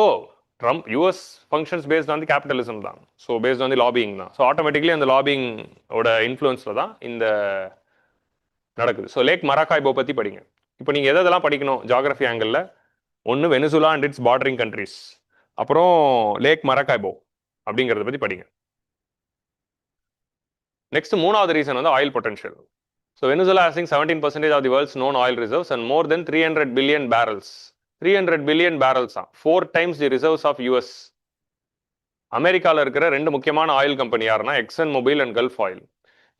Trump US functions based on the capitalism தான். So based on the lobbying தான். ஸோ ஆட்டோமேட்டிக்லி அந்த லாபிங்கோட இன்ஃப்ளூயன்ஸில் தான் இந்த நடக்குது. ஸோ லேக் மராக்காய்போ பற்றி படிங்க. இப்போ நீங்கள் எதெல்லாம் படிக்கணும் ஜாகிரஃபி ஆங்கிளில், ஒன்று Venezuela and it's bordering countries, அப்புறம் லேக் மராக்காய்போ அப்படிங்கிறத பற்றி படிங்க. நெக்ஸ்ட் மூணாவது ரீசன் வந்து ஆயில் பொட்டன்ஷியல். ஸோ வெனிசுலா ஹேசிங் 17% of the world's known oil reserves and more than 300 billion barrels. 300 billion barrels தான், 4 times the reserves of US. அமெரிக்காவில் இருக்கிற ரெண்டு முக்கியமான ஆயில் கம்பெனி யாருன்னா Exxon Mobil and Gulf Oil.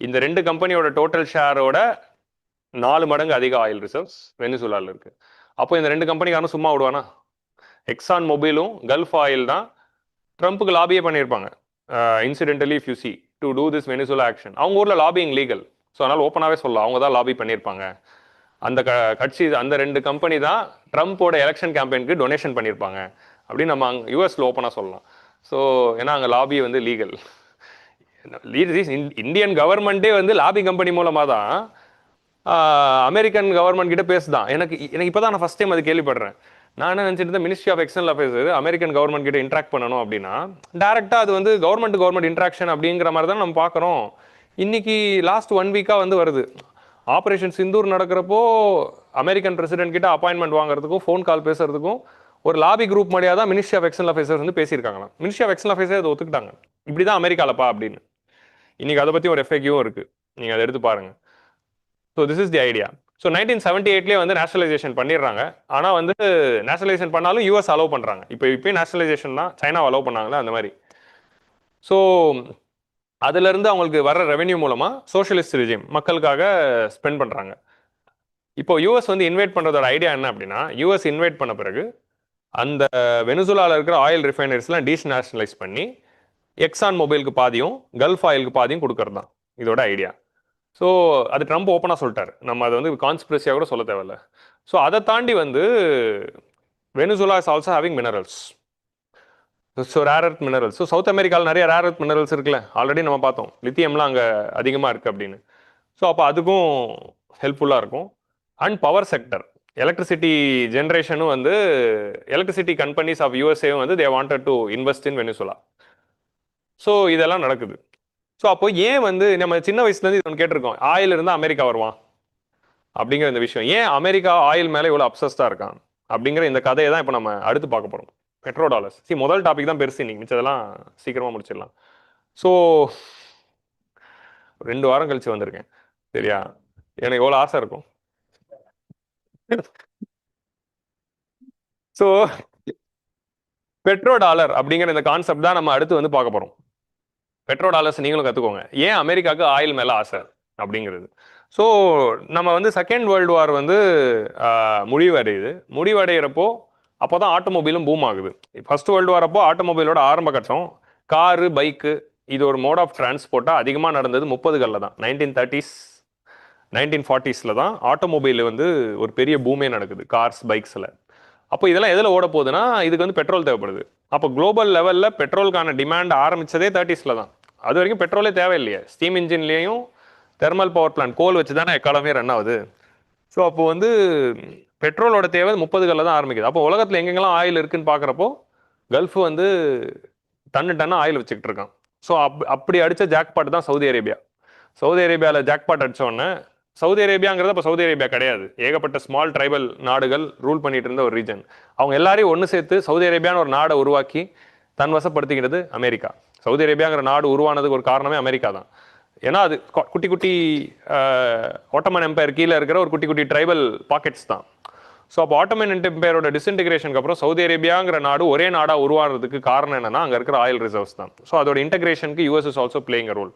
இந்த ரெண்டு கம்பெனியோட டோட்டல் ஷேரோட 4 மடங்கு அதிக ஆயில் ரிசர்வ்ஸ் வெனிசுலாவில் இருக்கு. அப்போ இந்த ரெண்டு கம்பெனிக்காரனும் சும்மா விடுவானா? எக்ஸான் மொபைலும் கல்ஃப் ஆயில் தான் ட்ரம்ப்புக்கு லாபியே பண்ணியிருப்பாங்க. Incidentally if you see to do this Venezuela action. அவங்க ஊரில் லாபிங் லீகல். ஸோ அதனால் ஓப்பனாகவே சொல்லலாம் அவங்க தான் லாபி பண்ணியிருப்பாங்க. அந்த கட்சி அந்த ரெண்டு கம்பெனி தான் ட்ரம்ப்போட எலெக்ஷன் கேம்பெயினுக்கு டொனேஷன் பண்ணியிருப்பாங்க அப்படின்னு நம்ம அங்கே யூஎஸில் ஓப்பனாக சொல்லலாம். ஸோ ஏன்னா அங்கே லாபி வந்து லீகல். இந்தியன் கவர்மெண்ட்டே வந்து லாபி கம்பெனி மூலமாக தான் அமெரிக்கன் கவர்மெண்ட் கிட்ட பேசுதான். எனக்கு இப்போ தான் நான் ஃபஸ்ட் டைம் அது கேள்விப்படுறேன். நான் என்ன நினச்சிட்டு இருந்தேன், ministry of external affairs American government கிட்ட இன்ட்ராக்ட் பண்ணணும் அப்படின்னா டேரெக்டாக அது வந்து கவர்மெண்ட் இன்ட்ராக்ஷன் அப்படிங்கிற மாதிரி தான் நம்ம பார்க்குறோம். இன்னைக்கு லாஸ்ட் 1 வீக்காக வந்து வருது. ஆப்ரேஷன் சிந்தூர் நடக்கிறப்போ அமெரிக்கன் பிரசிடென்ட் கிட்ட அப்பாயின்மெண்ட் வாங்குறதுக்கும் ஃபோன் கால் பேசுறதுக்கும் ஒரு லாபி குரூப் மாதிரியா தான் மினிஸ்ட்ரி ஆஃப் எக்ஸ்டர்னல் அஃபேர்ஸ் வந்து பேசியிருக்காங்களாம். மினிஸ்ட்ரி ஆஃப் எக்ஸ்டர்னல் அஃபேர்ஸே அதை ஒத்துக்கிட்டாங்க, இப்படி தான் அமெரிக்காலப்பா அப்படின்னு. இன்னைக்கு அதை பற்றி ஒரு எஃபெக்டிவும் இருக்கு, நீங்கள் அதை எடுத்து பாருங்க. So this is the idea. So 1978 வந்து நேஷனலைசேஷன் பண்ணிடுறாங்க. ஆனால் வந்து நேஷனலைசேஷன் பண்ணாலும் யூஎஸ் அலோவ் பண்ணுறாங்க. இப்போயும் நேஷனலைசேஷன் தான் சைனாவை அலோவ் பண்ணாங்களே அந்த மாதிரி. ஸோ அதுலேருந்து அவங்களுக்கு வர்ற ரெவென்யூ மூலமாக சோஷியலிஸ்ட் ரிஜிம் மக்களுக்காக ஸ்பெண்ட் பண்ணுறாங்க. இப்போ யூஎஸ் வந்து இன்வைட் பண்ணுறதோட ஐடியா என்ன அப்படின்னா, யூஎஸ் இன்வைட் பண்ண பிறகு அந்த வெனிசுலாவில் இருக்கிற ஆயில் ரிஃபைனரிஸ்லாம் டீநேஷனலைஸ் பண்ணி எக்ஸான் மொபைலுக்கு பாதியும் கல்ஃப் ஆயிலுக்கு பாதியும் கொடுக்கறது தான் இதோட ஐடியா. ஸோ அது ட்ரம்ப் ஓப்பனாக சொல்லிட்டாரு, நம்ம அதை வந்து கான்ஸ்பிரசியாக கூட சொல்ல தேவையில்ல. ஸோ அதை தாண்டி வந்து Venezuela is also having minerals. So rare earth minerals. So south அமெரிக்காவில் நிறைய ரேர் எர்த் மினரல்ஸ் இருக்குல்ல, ஆல்ரெடி நம்ம பார்த்தோம் லித்தியம்லாம் அங்கே அதிகமாக இருக்குது அப்படின்னு. ஸோ அப்போ அதுக்கும் ஹெல்ப்ஃபுல்லாக இருக்கும். அண்ட் பவர் செக்டர், எலக்ட்ரிசிட்டி ஜென்ரேஷனும் வந்து எலக்ட்ரிசிட்டி கம்பெனிஸ் ஆஃப் யூஎஸ்ஏவும் வந்து they wanted to invest in Venezuela. So இதெல்லாம் நடக்குது. ஸோ அப்போ ஏன் வந்து நம்ம சின்ன வயசுலேருந்து இது ஒன்று கேட்டிருக்கோம், ஆயில் இருந்தால் அமெரிக்கா வருவான் அப்படிங்கிற இந்த விஷயம். ஏன் அமெரிக்கா ஆயில் மேலே இவ்வளோ அப்சஸ்டாக இருக்கான் அப்படிங்கிற இந்த கதையை தான் இப்போ நம்ம அடுத்து பார்க்க போகிறோம். Pedro dollars. முதல் டாபிக் தான் பெருசு, இன்னைக்கு மிச்சதெல்லாம் சீக்கிரமாக முடிச்சிடலாம். ஸோ 2 வாரம் கழிச்சு வந்திருக்கேன், சரியா? எனக்கு எவ்வளோ ஆசை இருக்கும். ஸோ பெட்ரோ டாலர் அப்படிங்கிற இந்த கான்செப்ட் தான் நம்ம அடுத்து வந்து பார்க்க போகிறோம். பெட்ரோ டாலர்ஸ் நீங்களும் கற்றுக்கோங்க, ஏன் அமெரிக்காவுக்கு ஆயில் மேலே ஆசை அப்படிங்கிறது. ஸோ நம்ம வந்து செகண்ட் வேர்ல்டு வார் வந்து முடிவடைகிறப்போ அப்போ தான் ஆட்டோமொபைலும் பூம் ஆகுது. ஃபர்ஸ்ட் வேர்ல்டு வார் அப்போ ஆட்டோமொபைலோட ஆரம்ப கட்டம் காரு பைக்கு இது ஒரு மோட் ஆஃப் டிரான்ஸ்போர்ட்டாக அதிகமாக நடந்தது 30களில் தான். 1930s 1940s தான் ஆட்டோமொபைல் வந்து ஒரு பெரிய பூமே நடக்குது, கார்ஸ் பைக்ஸில். அப்போ இதெல்லாம் எதில் ஓட போகுதுன்னா இதுக்கு வந்து பெட்ரோல் தேவைப்படுது. அப்போ குளோபல் லெவலில் பெட்ரோலுக்கான டிமாண்ட் ஆரம்பித்ததே 30s தான். அது வரைக்கும் பெட்ரோலே தேவையில்லையே, ஸ்டீம் இன்ஜின்லேயும் தெர்மல் பவர் பிளான்ட் கோல் வச்சு தானே எக்காலமே ரன் ஆகுது. ஸோ அப்போ வந்து பெட்ரோலோட தேவை 30களில் தான் ஆரம்பிக்குது. அப்போ உலகத்தில் எங்கெங்கெல்லாம் ஆயில் இருக்குன்னு பார்க்குறப்போ கல்ஃப் வந்து டன்னு ஆயில் வச்சுக்கிட்டு இருக்கான். ஸோ அப்படி அடித்த ஜாக்பாட் தான் சவுதி அரேபியா. சவுதி அரேபியாவில் ஜாக்பாட் அடித்தோடனே, சவுதி அரேபியாங்கிறது இப்போ சவுதி அரேபியா கிடையாது, ஏகப்பட்ட ஸ்மால் ட்ரைபல் நாடுகள் ரூல் பண்ணிட்டு இருந்த ஒரு ரீஜன். அவங்க எல்லாரையும் ஒன்று சேர்த்து சவுதி அரேபியான்னு ஒரு நாடை உருவாக்கி தன் வசப்படுத்திக்கிறது அமெரிக்கா. சவுதி அரேபியாங்கிற நாடு உருவானதுக்கு ஒரு காரணமே அமெரிக்கா தான். ஏன்னா அது குட்டி குட்டி ஆட்டோமன் எம்பையர் கீழே இருக்கிற ஒரு குட்டி குட்டி ட்ரைபல் பாக்கெட்ஸ் தான். ஸோ அப்போ ஆட்டோமன் எம்பையரோட டிஸ்இன்டிகிரேஷனுக்கு அப்புறம் சவுதி அரேபியாங்கிற நாடு ஒரே நாடாக உருவாகிறதுக்கு காரணம் என்னன்னா அங்கே இருக்கிற ஆயில் ரிசர்வ்ஸ் தான். ஸோ அதோட இன்டகிரேஷனுக்கு US is also playing a role.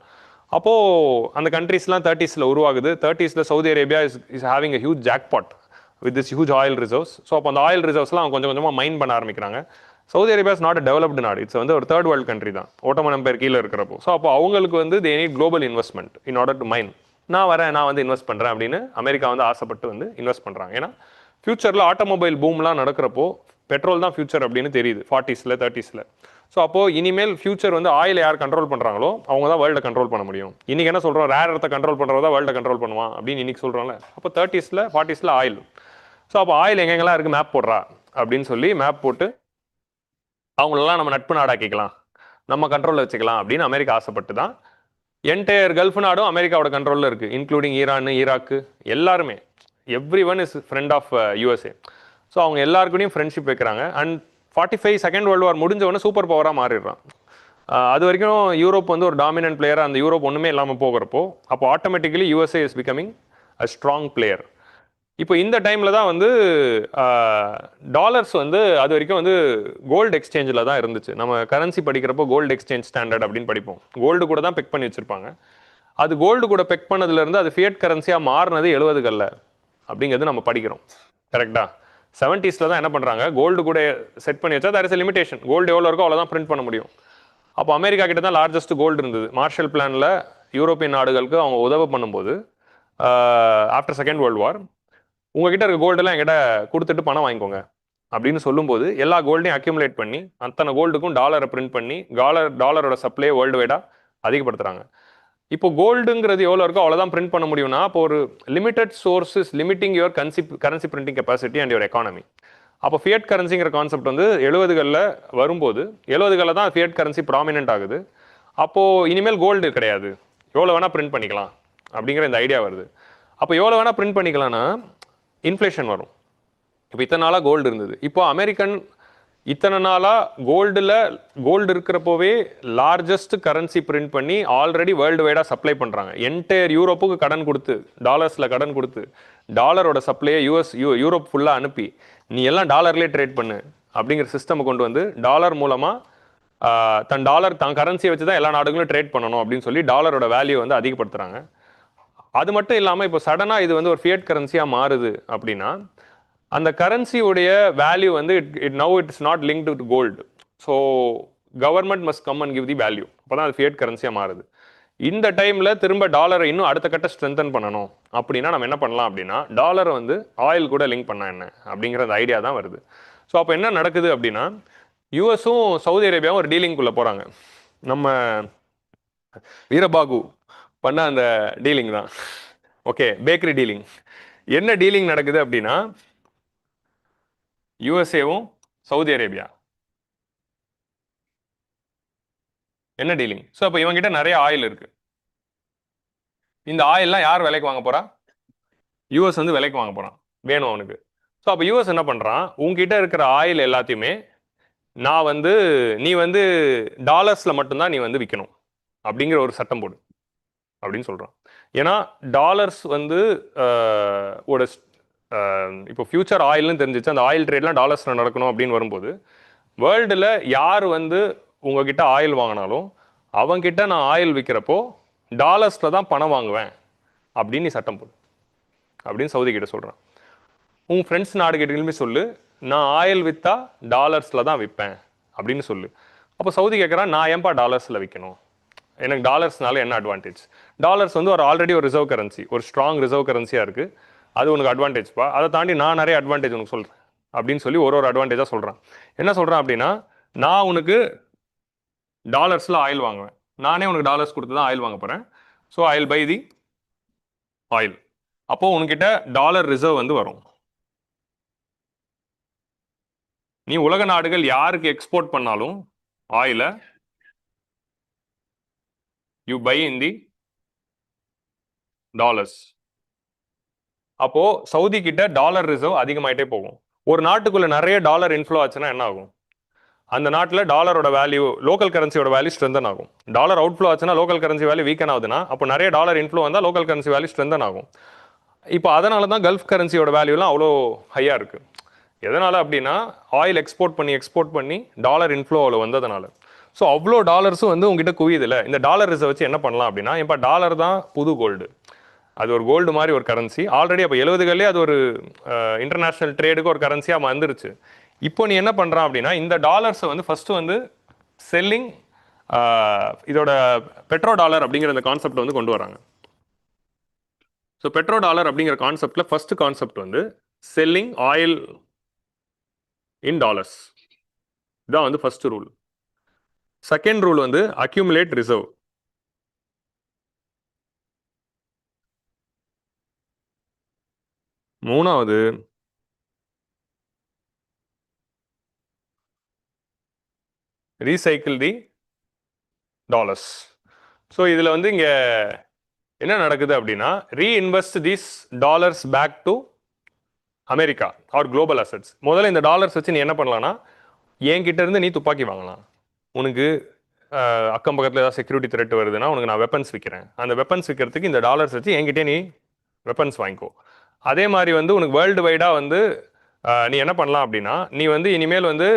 அப்போது அந்த கண்ட்ரீஸ்லாம் 30s உருவாகுது. 30s Saudi Arabia is having a huge jackpot with this huge oil reserves. So அப்போ அந்த ஆயில் ரிசர்வ்ஸ்லாம் அவங்க கொஞ்சம் கொஞ்சமாக மைன் பண்ண ஆரம்பிக்கிறாங்க. Saudi Arabia is not a developed நாடு, இட்ஸ் வந்து ஒரு தேர்ட் வேர்ல்டு கண்ட்ரி தான், ஓட்டோமன் எம்பையர் கீழே இருக்கிறப்போ. ஸோ அப்போ அவங்களுக்கு வந்து they need global investment in order to mine. நான் வந்து இன்வெஸ்ட் பண்ணுறேன் அப்படின்னு அமெரிக்கா வந்து ஆசைப்பட்டு வந்து இன்வெஸ்ட் பண்ணுறாங்க. ஏன்னா ஃபியூச்சரில் ஆட்டோமொபைல் பூம்லாம் நடக்கிறப்போ பெட்ரோல் தான் ஃபியூச்சர் அப்படின்னு தெரியுது 40s 30s. ஸோ அப்போது இனிமேல் ஃபியூச்சர் வந்து ஆயில் யார் கண்ட்ரோல் பண்ணுறாங்களோ அவங்க தான் வேர்ல்டை கண்ட்ரோல் பண்ண முடியும். இன்றைக்கி என்ன சொல்கிறோம், ரேர் எர்த்தை கண்ட்ரோல் பண்ணுறதா வேர்ல்டை கண்ட்ரோல் பண்ணுவான் அப்படின்னு இன்றைக்கி சொல்கிறோம்ல. அப்போ 30s 40s ஆயில். ஸோ அப்போ ஆயில் எங்கெங்கெல்லாம் இருக்குது மேப் போடுறா அப்படின்னு சொல்லி மேப் போட்டு அவங்களெல்லாம் நம்ம நட்பு நாடாக்கிக்கலாம், நம்ம கண்ட்ரோலில் வச்சுக்கலாம் அப்படின்னு அமெரிக்கா ஆசைப்பட்டு தான் என்டையர் கல்ஃப் நாடும் அமெரிக்காவோட கண்ட்ரோலில் இருக்குது, இன்க்ளூடிங் ஈரான் ஈராக்கு எல்லாருமே. Every one is friend of USA. So அவங்க எல்லாருக்கூடையும் ஃப்ரெண்ட்ஷிப் வைக்கிறாங்க. அண்ட் 45 செகண்ட் வேர்ல்டு வார் முடிஞ்சவொடனே சூப்பர் பவராக மாறிடுறான் அது வரைக்கும் யூரோப் வந்து ஒரு டாமினன்ட் பிளேயராக அந்த யூரோப் ஒன்றுமே இல்லாமல் போகிறப்போ அப்போ automatically USA is becoming a strong player. இப்போ இந்த டைமில் தான் வந்து டாலர்ஸ் வந்து அது வரைக்கும் வந்து கோல்டு எக்ஸ்சேஞ்சில் தான் இருந்துச்சு. நம்ம கரன்சி படிக்கிறப்போ கோல்டு எக்ஸ்சேஞ்ச் ஸ்டாண்டர்ட் அப்படின்னு படிப்போம். கோல்டு கூட தான் பெக் பண்ணி வச்சுருப்பாங்க. அது கோல்டு கூட பெக் பண்ணதுலேருந்து அது ஃபியட் கரன்சியாக மாறினது 70களில் அப்படிங்கிறது நம்ம படிக்கிறோம். கரெக்டா? 70s தான் என்ன பண்ணுறாங்க, கோல்டு கூட செட் பண்ணி வச்சா தட் இஸ் லிமிடேஷன். கோல்டு எவ்வளோ இருக்கோ அவ்வளோதான் பிரிண்ட் பண்ண முடியும். அப்போ அமெரிக்கா கிட்ட தான் லார்ஜஸ்ட் கோல்டு இருந்தது. மார்ஷல் பிளானில் யூரோப்பியன் நாடுகளுக்கு அவங்க உதவி பண்ணும்போது ஆஃப்டர் செகண்ட் வேர்ல்டு வார் உங்ககிட்ட இருக்க கோல்டெல்லாம் என்கிட்ட கொடுத்துட்டு பணம் வாங்கிக்கோங்க அப்படின்னு சொல்லும்போது எல்லா கோல்டையும் அக்யூமுலேட் பண்ணி அத்தனை கோல்டுக்கும் டாலரை பிரிண்ட் பண்ணி டாலரோட சப்ளை வேர்ல்டு வைடாக அதிகப்படுத்துறாங்க. இப்போ கோல்டுங்கிறது எவ்வளோ இருக்கோ அவ்வளோதான் பிரிண்ட் பண்ண முடியும்னா அப்போ ஒரு limited sources limiting your currency printing capacity and your economy. அப்போ ஃபியட் கரன்சிங்கிற கான்செப்ட் வந்து 70களில் வரும்போது 70களில் தான் ஃபியட் கரன்சி ப்ராமினென்ட் ஆகுது. அப்போது இனிமேல் கோல்டு கிடையாது, எவ்வளோ வேணால் பிரிண்ட் பண்ணிக்கலாம் அப்படிங்கிற இந்த ஐடியா வருது. அப்போ எவ்வளோ வேணால் பிரிண்ட் பண்ணிக்கலாம்னா இன்ஃப்ளேஷன் வரும். இப்போ இத்தனை நாளாக கோல்டு இருந்தது. இப்போ அமெரிக்கன் இத்தனை நாளாக கோல்டு இருக்கிறப்போவே லார்ஜஸ்ட் கரன்சி பிரிண்ட் பண்ணி ஆல்ரெடி வேர்ல்டு வைடாக சப்ளை பண்ணுறாங்க. என்டையர் யூரோப்புக்கு கடன் கொடுத்து டாலர்ஸில் கடன் கொடுத்து டாலரோட சப்ளையை யூரோப் ஃபுல்லாக அனுப்பி நீ எல்லாம் டாலர்லேயே ட்ரேட் பண்ணு அப்படிங்கிற சிஸ்டம் கொண்டு வந்து டாலர் மூலமாக தன் கரன்சியை வச்சு தான் எல்லா நாடுகளும் ட்ரேட் பண்ணணும் அப்படின்னு சொல்லி டாலரோட வேல்யூ வந்து அதிகப்படுத்துகிறாங்க. அது மட்டும் இல்லாமல் இப்போ சடனாக இது வந்து ஒரு ஃபியட் கரன்சியாக மாறுது அப்படின்னா அந்த கரன்சியுடைய வேல்யூ வந்து it's not link to gold. So government must come and give the value. அப்போ தான் அது ஃபியட் கரன்சியாக மாறுது. இந்த டைமில் திரும்ப டாலரை இன்னும் அடுத்த கட்ட ஸ்ட்ரென்தன் பண்ணணும் அப்படின்னா நம்ம என்ன பண்ணலாம் அப்படின்னா டாலரை வந்து ஆயில் கூட லிங்க் பண்ண என்ன அப்படிங்கிற அந்த ஐடியா தான் வருது. ஸோ அப்போ என்ன நடக்குது அப்படின்னா யூஎஸும் சவுதி அரேபியாவும் ஒரு டீலிங்குள்ளே போகிறாங்க. நம்ம வீரபாகு பண்ண அந்த டீலிங் தான். Okay, bakery dealing. என்ன டீலிங் நடக்குது அப்படின்னா யூஎஸ்ஏவும் சவுதி அரேபியா என்ன டீலிங். ஸோ அப்போ இவங்கிட்ட நிறைய ஆயில் இருக்கு. இந்த ஆயில்லாம் யார் விலைக்கு வாங்க போறா? யூஎஸ் வந்து விலைக்கு வாங்க போறான், வேணும் அவனுக்கு. ஸோ அப்போ யூஎஸ் என்ன பண்றான், உங்ககிட்ட இருக்கிற ஆயில் எல்லாத்தையுமே நீ வந்து டாலர்ஸ்ல மட்டும்தான் நீ வந்து விற்கணும் அப்படிங்கிற ஒரு சட்டம் போடு அப்படின்னு சொல்றான். ஏன்னா டாலர்ஸ் வந்து இப்போ ஃபியூச்சர் ஆயில்னு தெரிஞ்சிச்சு, அந்த ஆயில் ட்ரேட்லாம் டாலர்ஸில் நடக்கணும் அப்படின்னு வரும்போது வேர்ல்டில் யார் வந்து உங்ககிட்ட ஆயில் வாங்கினாலும் அவங்ககிட்ட நான் ஆயில் விற்கிறப்போ டாலர்ஸில் தான் பணம் வாங்குவேன் அப்படின்னு நீ சட்டம் போடு அப்படின்னு சவுதி கிட்ட சொல்கிறான். உங்கள் ஃப்ரெண்ட்ஸ் நாடு கிட்டேயுமே சொல்லு, நான் ஆயில் விற்றா டாலர்ஸில் தான் விற்பேன் அப்படின்னு சொல்லு. அப்போ சவுதி கேட்குறான், நான் ஏன்பா டாலர்ஸில் விற்கணும், எனக்கு டாலர்ஸ்னால என்ன அட்வான்டேஜ்? டாலர்ஸ் வந்து ஆல்ரெடி ஒரு ரிசர்வ் கரன்சி, ஒரு ஸ்ட்ராங் ரிசர்வ் கரன்சியாக இருக்குது, அது உனக்கு அட்வான்டேஜ்ப்பா. அதை தாண்டி நான் நிறைய அட்வான்டேஜ் உனக்கு சொல்கிறேன் அப்படின்னு சொல்லி ஒரு அட்வான்டேஜாக சொல்கிறான். என்ன சொல்கிறான் அப்படின்னா, நான் உனக்கு டாலர்ஸில் ஆயில் வாங்குவேன், நானே உனக்கு டாலர்ஸ் கொடுத்து தான் ஆயில் வாங்க போகிறேன். So I'll buy the oil. அப்போது உனக்கிட்ட டாலர் ரிசர்வ் வந்து வரும். நீ உலக நாடுகள் யாருக்கு எக்ஸ்போர்ட் பண்ணாலும் ஆயிலை you buy in the dollars. அப்போ சவுதி கிட்ட டாலர் ரிசர்வ் அதிகமாயிட்டே போகும். ஒரு நாட்டுக்குள்ள நிறைய டாலர் இன்ஃப்ளோ ஆச்சுன்னா என்ன ஆகும், அந்த நாட்டில் டாலரோட வேல்யூ, லோக்கல் கரன்சியோட வேல்யூ ஸ்ட்ரென்தன் ஆகும். டாலர் அவுட்ஃப்ளோ ஆச்சுன்னா லோக்கல் கரன்சி வேல்யூ வீக்கன் ஆகுதுன்னா அப்போ நிறைய டாலர் இன்ஃப்ளோ வந்தால் லோக்கல் கரன்சி வேல்யூ ஸ்ட்ரென்தன் ஆகும். இப்போ அதனால தான் கல்ஃப் கரன்சியோட வேல்யூலாம் அவ்வளோ ஹையாக இருக்குது. எதனால் அப்படின்னா ஆயில் எக்ஸ்போர்ட் பண்ணி டாலர் இன்ஃப்ளோ அவ்வளோ வந்ததுனால. ஸோ அவ்வளோ டாலர்ஸும் வந்து உங்ககிட்ட குவியுதில்ல. இந்த டாலர் ரிசர்வ் வச்சு என்ன பண்ணலாம் அப்படின்னா, இப்போ டாலர் தான் புது கோல்டு, அது ஒரு கோல்டு மாதிரி ஒரு கரன்சி. ஆல்ரெடி அப்போ 70களிலே அது ஒரு இன்டர்நேஷ்னல் ட்ரேடுக்கு ஒரு கரன்சியாக வந்துருச்சு. இப்போ நீ என்ன பண்ணுறான் அப்படின்னா, இந்த டாலர்ஸை வந்து ஃபஸ்ட்டு வந்து செல்லிங், இதோட பெட்ரோ டாலர் அப்படிங்கிற இந்த கான்செப்ட் வந்து கொண்டு வராங்க. ஸோ பெட்ரோ டாலர் அப்படிங்கிற கான்செப்டில் ஃபர்ஸ்ட் கான்செப்ட் வந்து செல்லிங் ஆயில் இன் டாலர்ஸ். இதான் வந்து ஃபர்ஸ்ட் ரூல். செகண்ட் ரூல் வந்து அக்யூமுலேட் ரிசர்வ். மூணாவது ரீசைக்கிள் தி டாலர்ஸ். ஸோ இதில் வந்து இங்கே என்ன நடக்குது அப்படின்னா, reinvest these dollars back to America or global assets. முதல்ல இந்த டாலர்ஸ் வச்சு நீ என்ன பண்ணலாம்னா, என்கிட்ட இருந்து நீ துப்பாக்கி வாங்கலாம், உனக்கு அக்கம் பக்கத்தில் ஏதாவது செக்யூரிட்டி த்ரெட் வருதுன்னா உனக்கு நான் வெப்பன்ஸ் விற்கிறேன். அந்த வெப்பன்ஸ் விற்கிறதுக்கு இந்த டாலர்ஸ் வச்சு என்கிட்டே நீ வெப்பன்ஸ் வாங்கிக்கோ. அதே மாதிரி வந்து உனக்கு வேர்ல்டு வைடாக வந்து நீ என்ன பண்ணலாம் அப்படின்னா, நீ வந்து இனிமேல் வந்து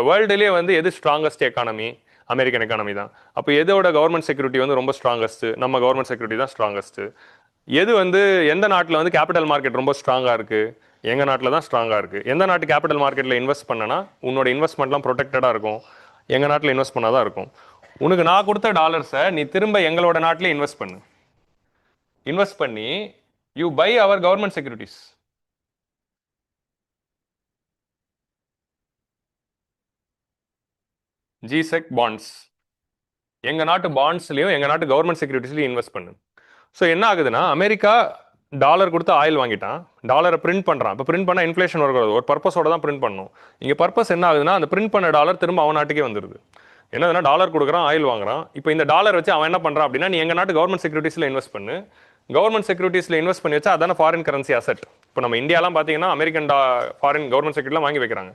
வேர்ல்டுலேயே வந்து எது ஸ்ட்ராங்கஸ்ட் எக்கானமி, அமெரிக்கன் எக்கானமி தான். அப்போ எதோட கவர்மெண்ட் செக்யூரிட்டி வந்து ரொம்ப ஸ்ட்ராங்கஸ்ட்டு, நம்ம கவர்மெண்ட் செக்யூரிட்டி தான் ஸ்ட்ராங்கஸ்ட்டு. எது வந்து எந்த நாட்டில் வந்து கேபிட்டல் மார்க்கெட் ரொம்ப ஸ்ட்ராங்காக இருக்குது, எங்கள் நாட்டில் தான் ஸ்ட்ராங்காக இருக்குது. எந்த நாட்டு கேபிட்டல் மார்க்கெட்டில் இன்வெஸ்ட் பண்ணனா உன்னோட இன்வெஸ்ட்மெண்ட்லாம் ப்ரொடெக்டடாக இருக்கும், எங்கள் நாட்டில் இன்வெஸ்ட் பண்ணால் தான் இருக்கும். உனக்கு நான் கொடுத்த டாலர்ஸை நீ திரும்ப எங்களோட நாட்டிலே இன்வெஸ்ட் பண்ணு. இன்வெஸ்ட் பண்ணி you buy our government securities. G sec bonds, எங்கள் நாட்டு பாண்ட்ஸ்லையும் எங்கள் நாட்டு கவர்மெண்ட் செக்யூரிட்டிஸ்லையும் இன்வெஸ்ட் பண்ணு. ஸோ என்ன ஆகுதுன்னா, அமெரிக்கா டாலர் கொடுத்து ஆயில் வாங்கிட்டான், டாலரை பிரிண்ட் பண்ணுறான். இப்போ பிரிண்ட் பண்ணால் இன்ஃப்ளேஷன் வரக்கூடாது, ஒரு பர்பஸோட தான் பிரிண்ட் பண்ணணும். இங்கே பர்பஸ் என்ன ஆகுதுன்னா, அந்த பிரிண்ட் பண்ண டாலர் திரும்ப அவன் நாட்டுக்கே வந்துடுது. என்னதுன்னா, டாலர் கொடுக்குறான், ஆயில் வாங்குறான். இப்போ இந்த டாலர் வச்சு அவன் என்ன பண்ணுறான் அப்படின்னா, நீ எங்கள் நாட்டு கவர்மெண்ட் செக்யூரிட்டிஸில் இன்வெஸ்ட் பண்ணு. கவர்மெண்ட் செக்யூரிட்டிஸில் இன்வெஸ்ட் பண்ணி வச்சா அதான ஃபாரின் கரன்சி அசெட். இப்போ நம்ம இந்தியாலாம் பார்த்தீங்கன்னா அமெரிக்கன் ஃபாரின் கவர்மெண்ட் செக்யூரிட்டிலாம் வாங்கி வைக்கிறாங்க.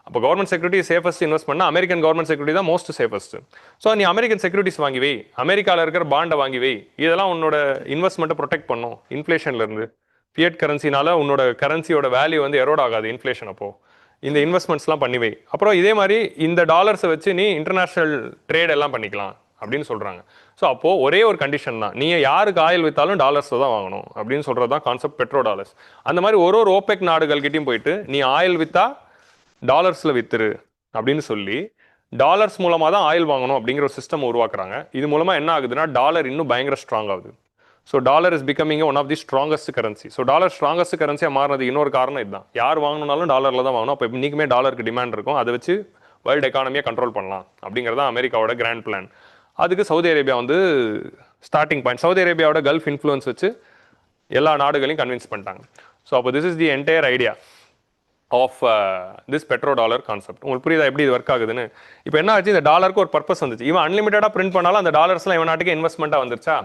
அப்போ கவர்மெண்ட் செக்யூரிட்டி சேஃபஸ்ட் இன்வெஸ்ட் பண்ணால் அமெரிக்கன் கவர்மெண்ட் செக்யூரிட்டி தான் மோஸ்ட் சேஃபஸ்ட். ஸோ நீ அமெரிக்கன் செக்யூரிட்டிஸ் வாங்கி வை, அமெரிக்காவில் இருக்கிற பாண்டை வாங்கி வை. இதெல்லாம் உன்னோட இன்வெஸ்ட்மெண்ட்டை ப்ரொடெக்ட் பண்ணும் இன்ஃப்ளேஷன்லேருந்து. ஃபியட் கரன்சினால உன்னோட கரன்சியோட வேல்யூ வந்து எரோட் ஆகாது இன்ஃப்ளேஷன். அப்போ இந்த இன்வெஸ்ட்மெண்ட்ஸ்லாம் பண்ணி வை. அப்புறம் இதே மாதிரி இந்த டாலர்ஸை வச்சு நீ இன்டர்நேஷ்னல் ட்ரேட் எல்லாம் பண்ணிக்கலாம் அப்படின்னு சொல்கிறாங்க. ஸோ அப்போது ஒரே ஒரு கண்டிஷன் தான், நீ யாருக்கு ஆயில் விற்றாலும் டாலர்ஸை தான் வாங்கணும் அப்படின்னு சொல்கிறது தான் கான்செப்ட் பெட்ரோ டாலர்ஸ். அந்த மாதிரி ஒரு ஓபெக் நாடுகள்கிட்டையும் போயிட்டு நீ ஆயில் விற்றா டாலர்ஸில் வித்துரு அப்படின்னு சொல்லி டாலர்ஸ் மூலமாக தான் ஆயில் வாங்கணும் அப்படிங்கிற ஒரு சிஸ்டம் உருவாக்குறாங்க. இது மூலமாக என்ன ஆகுதுன்னா, டாலர் இன்னும் பயங்கர ஸ்ட்ராங் ஆகுது. So dollar is becoming one of the strongest currency. So dollar strongest கரன்சியாக மாறினது இன்னொரு காரணம் இதுதான். யார் வாங்கணும்னாலும் டாலரில் தான் வாங்கணும். அப்போ இன்றைக்குமே டாலருக்கு டிமாண்ட் இருக்கும். அதை வச்சு வேர்ல்டு எக்கானமியை கண்ட்ரோல் பண்ணலாம் அப்படிங்கிறது அமெரிக்காவோட கிராண்ட் பிளான். அதுக்கு சவுதி அரேபியா வந்து ஸ்டார்டிங் பாயிண்ட். சவுதி அரேபியாவோட கல்ஃப் இன்ஃப்ளூயன்ஸ் வச்சு எல்லா நாடுகளையும் கன்வின்ஸ் பண்ணிட்டாங்க. ஸோ அப்போ this is the entire idea of this petro dollar concept. உங்களுக்கு புரியுதா எப்படி இது ஒர்க் ஆகுதுன்னு? இப்போ என்ன ஆச்சு, இந்த டாலருக்கு ஒரு பர்பஸ் வந்துச்சு. இவன் அன்லிமிட்டடாக பிரிண்ட் பண்ணாலும் அந்த டாலர்ஸ்லாம் இவன் நாட்டுக்கு இன்வெஸ்ட்மெண்ட்டாக வந்துருச்சா.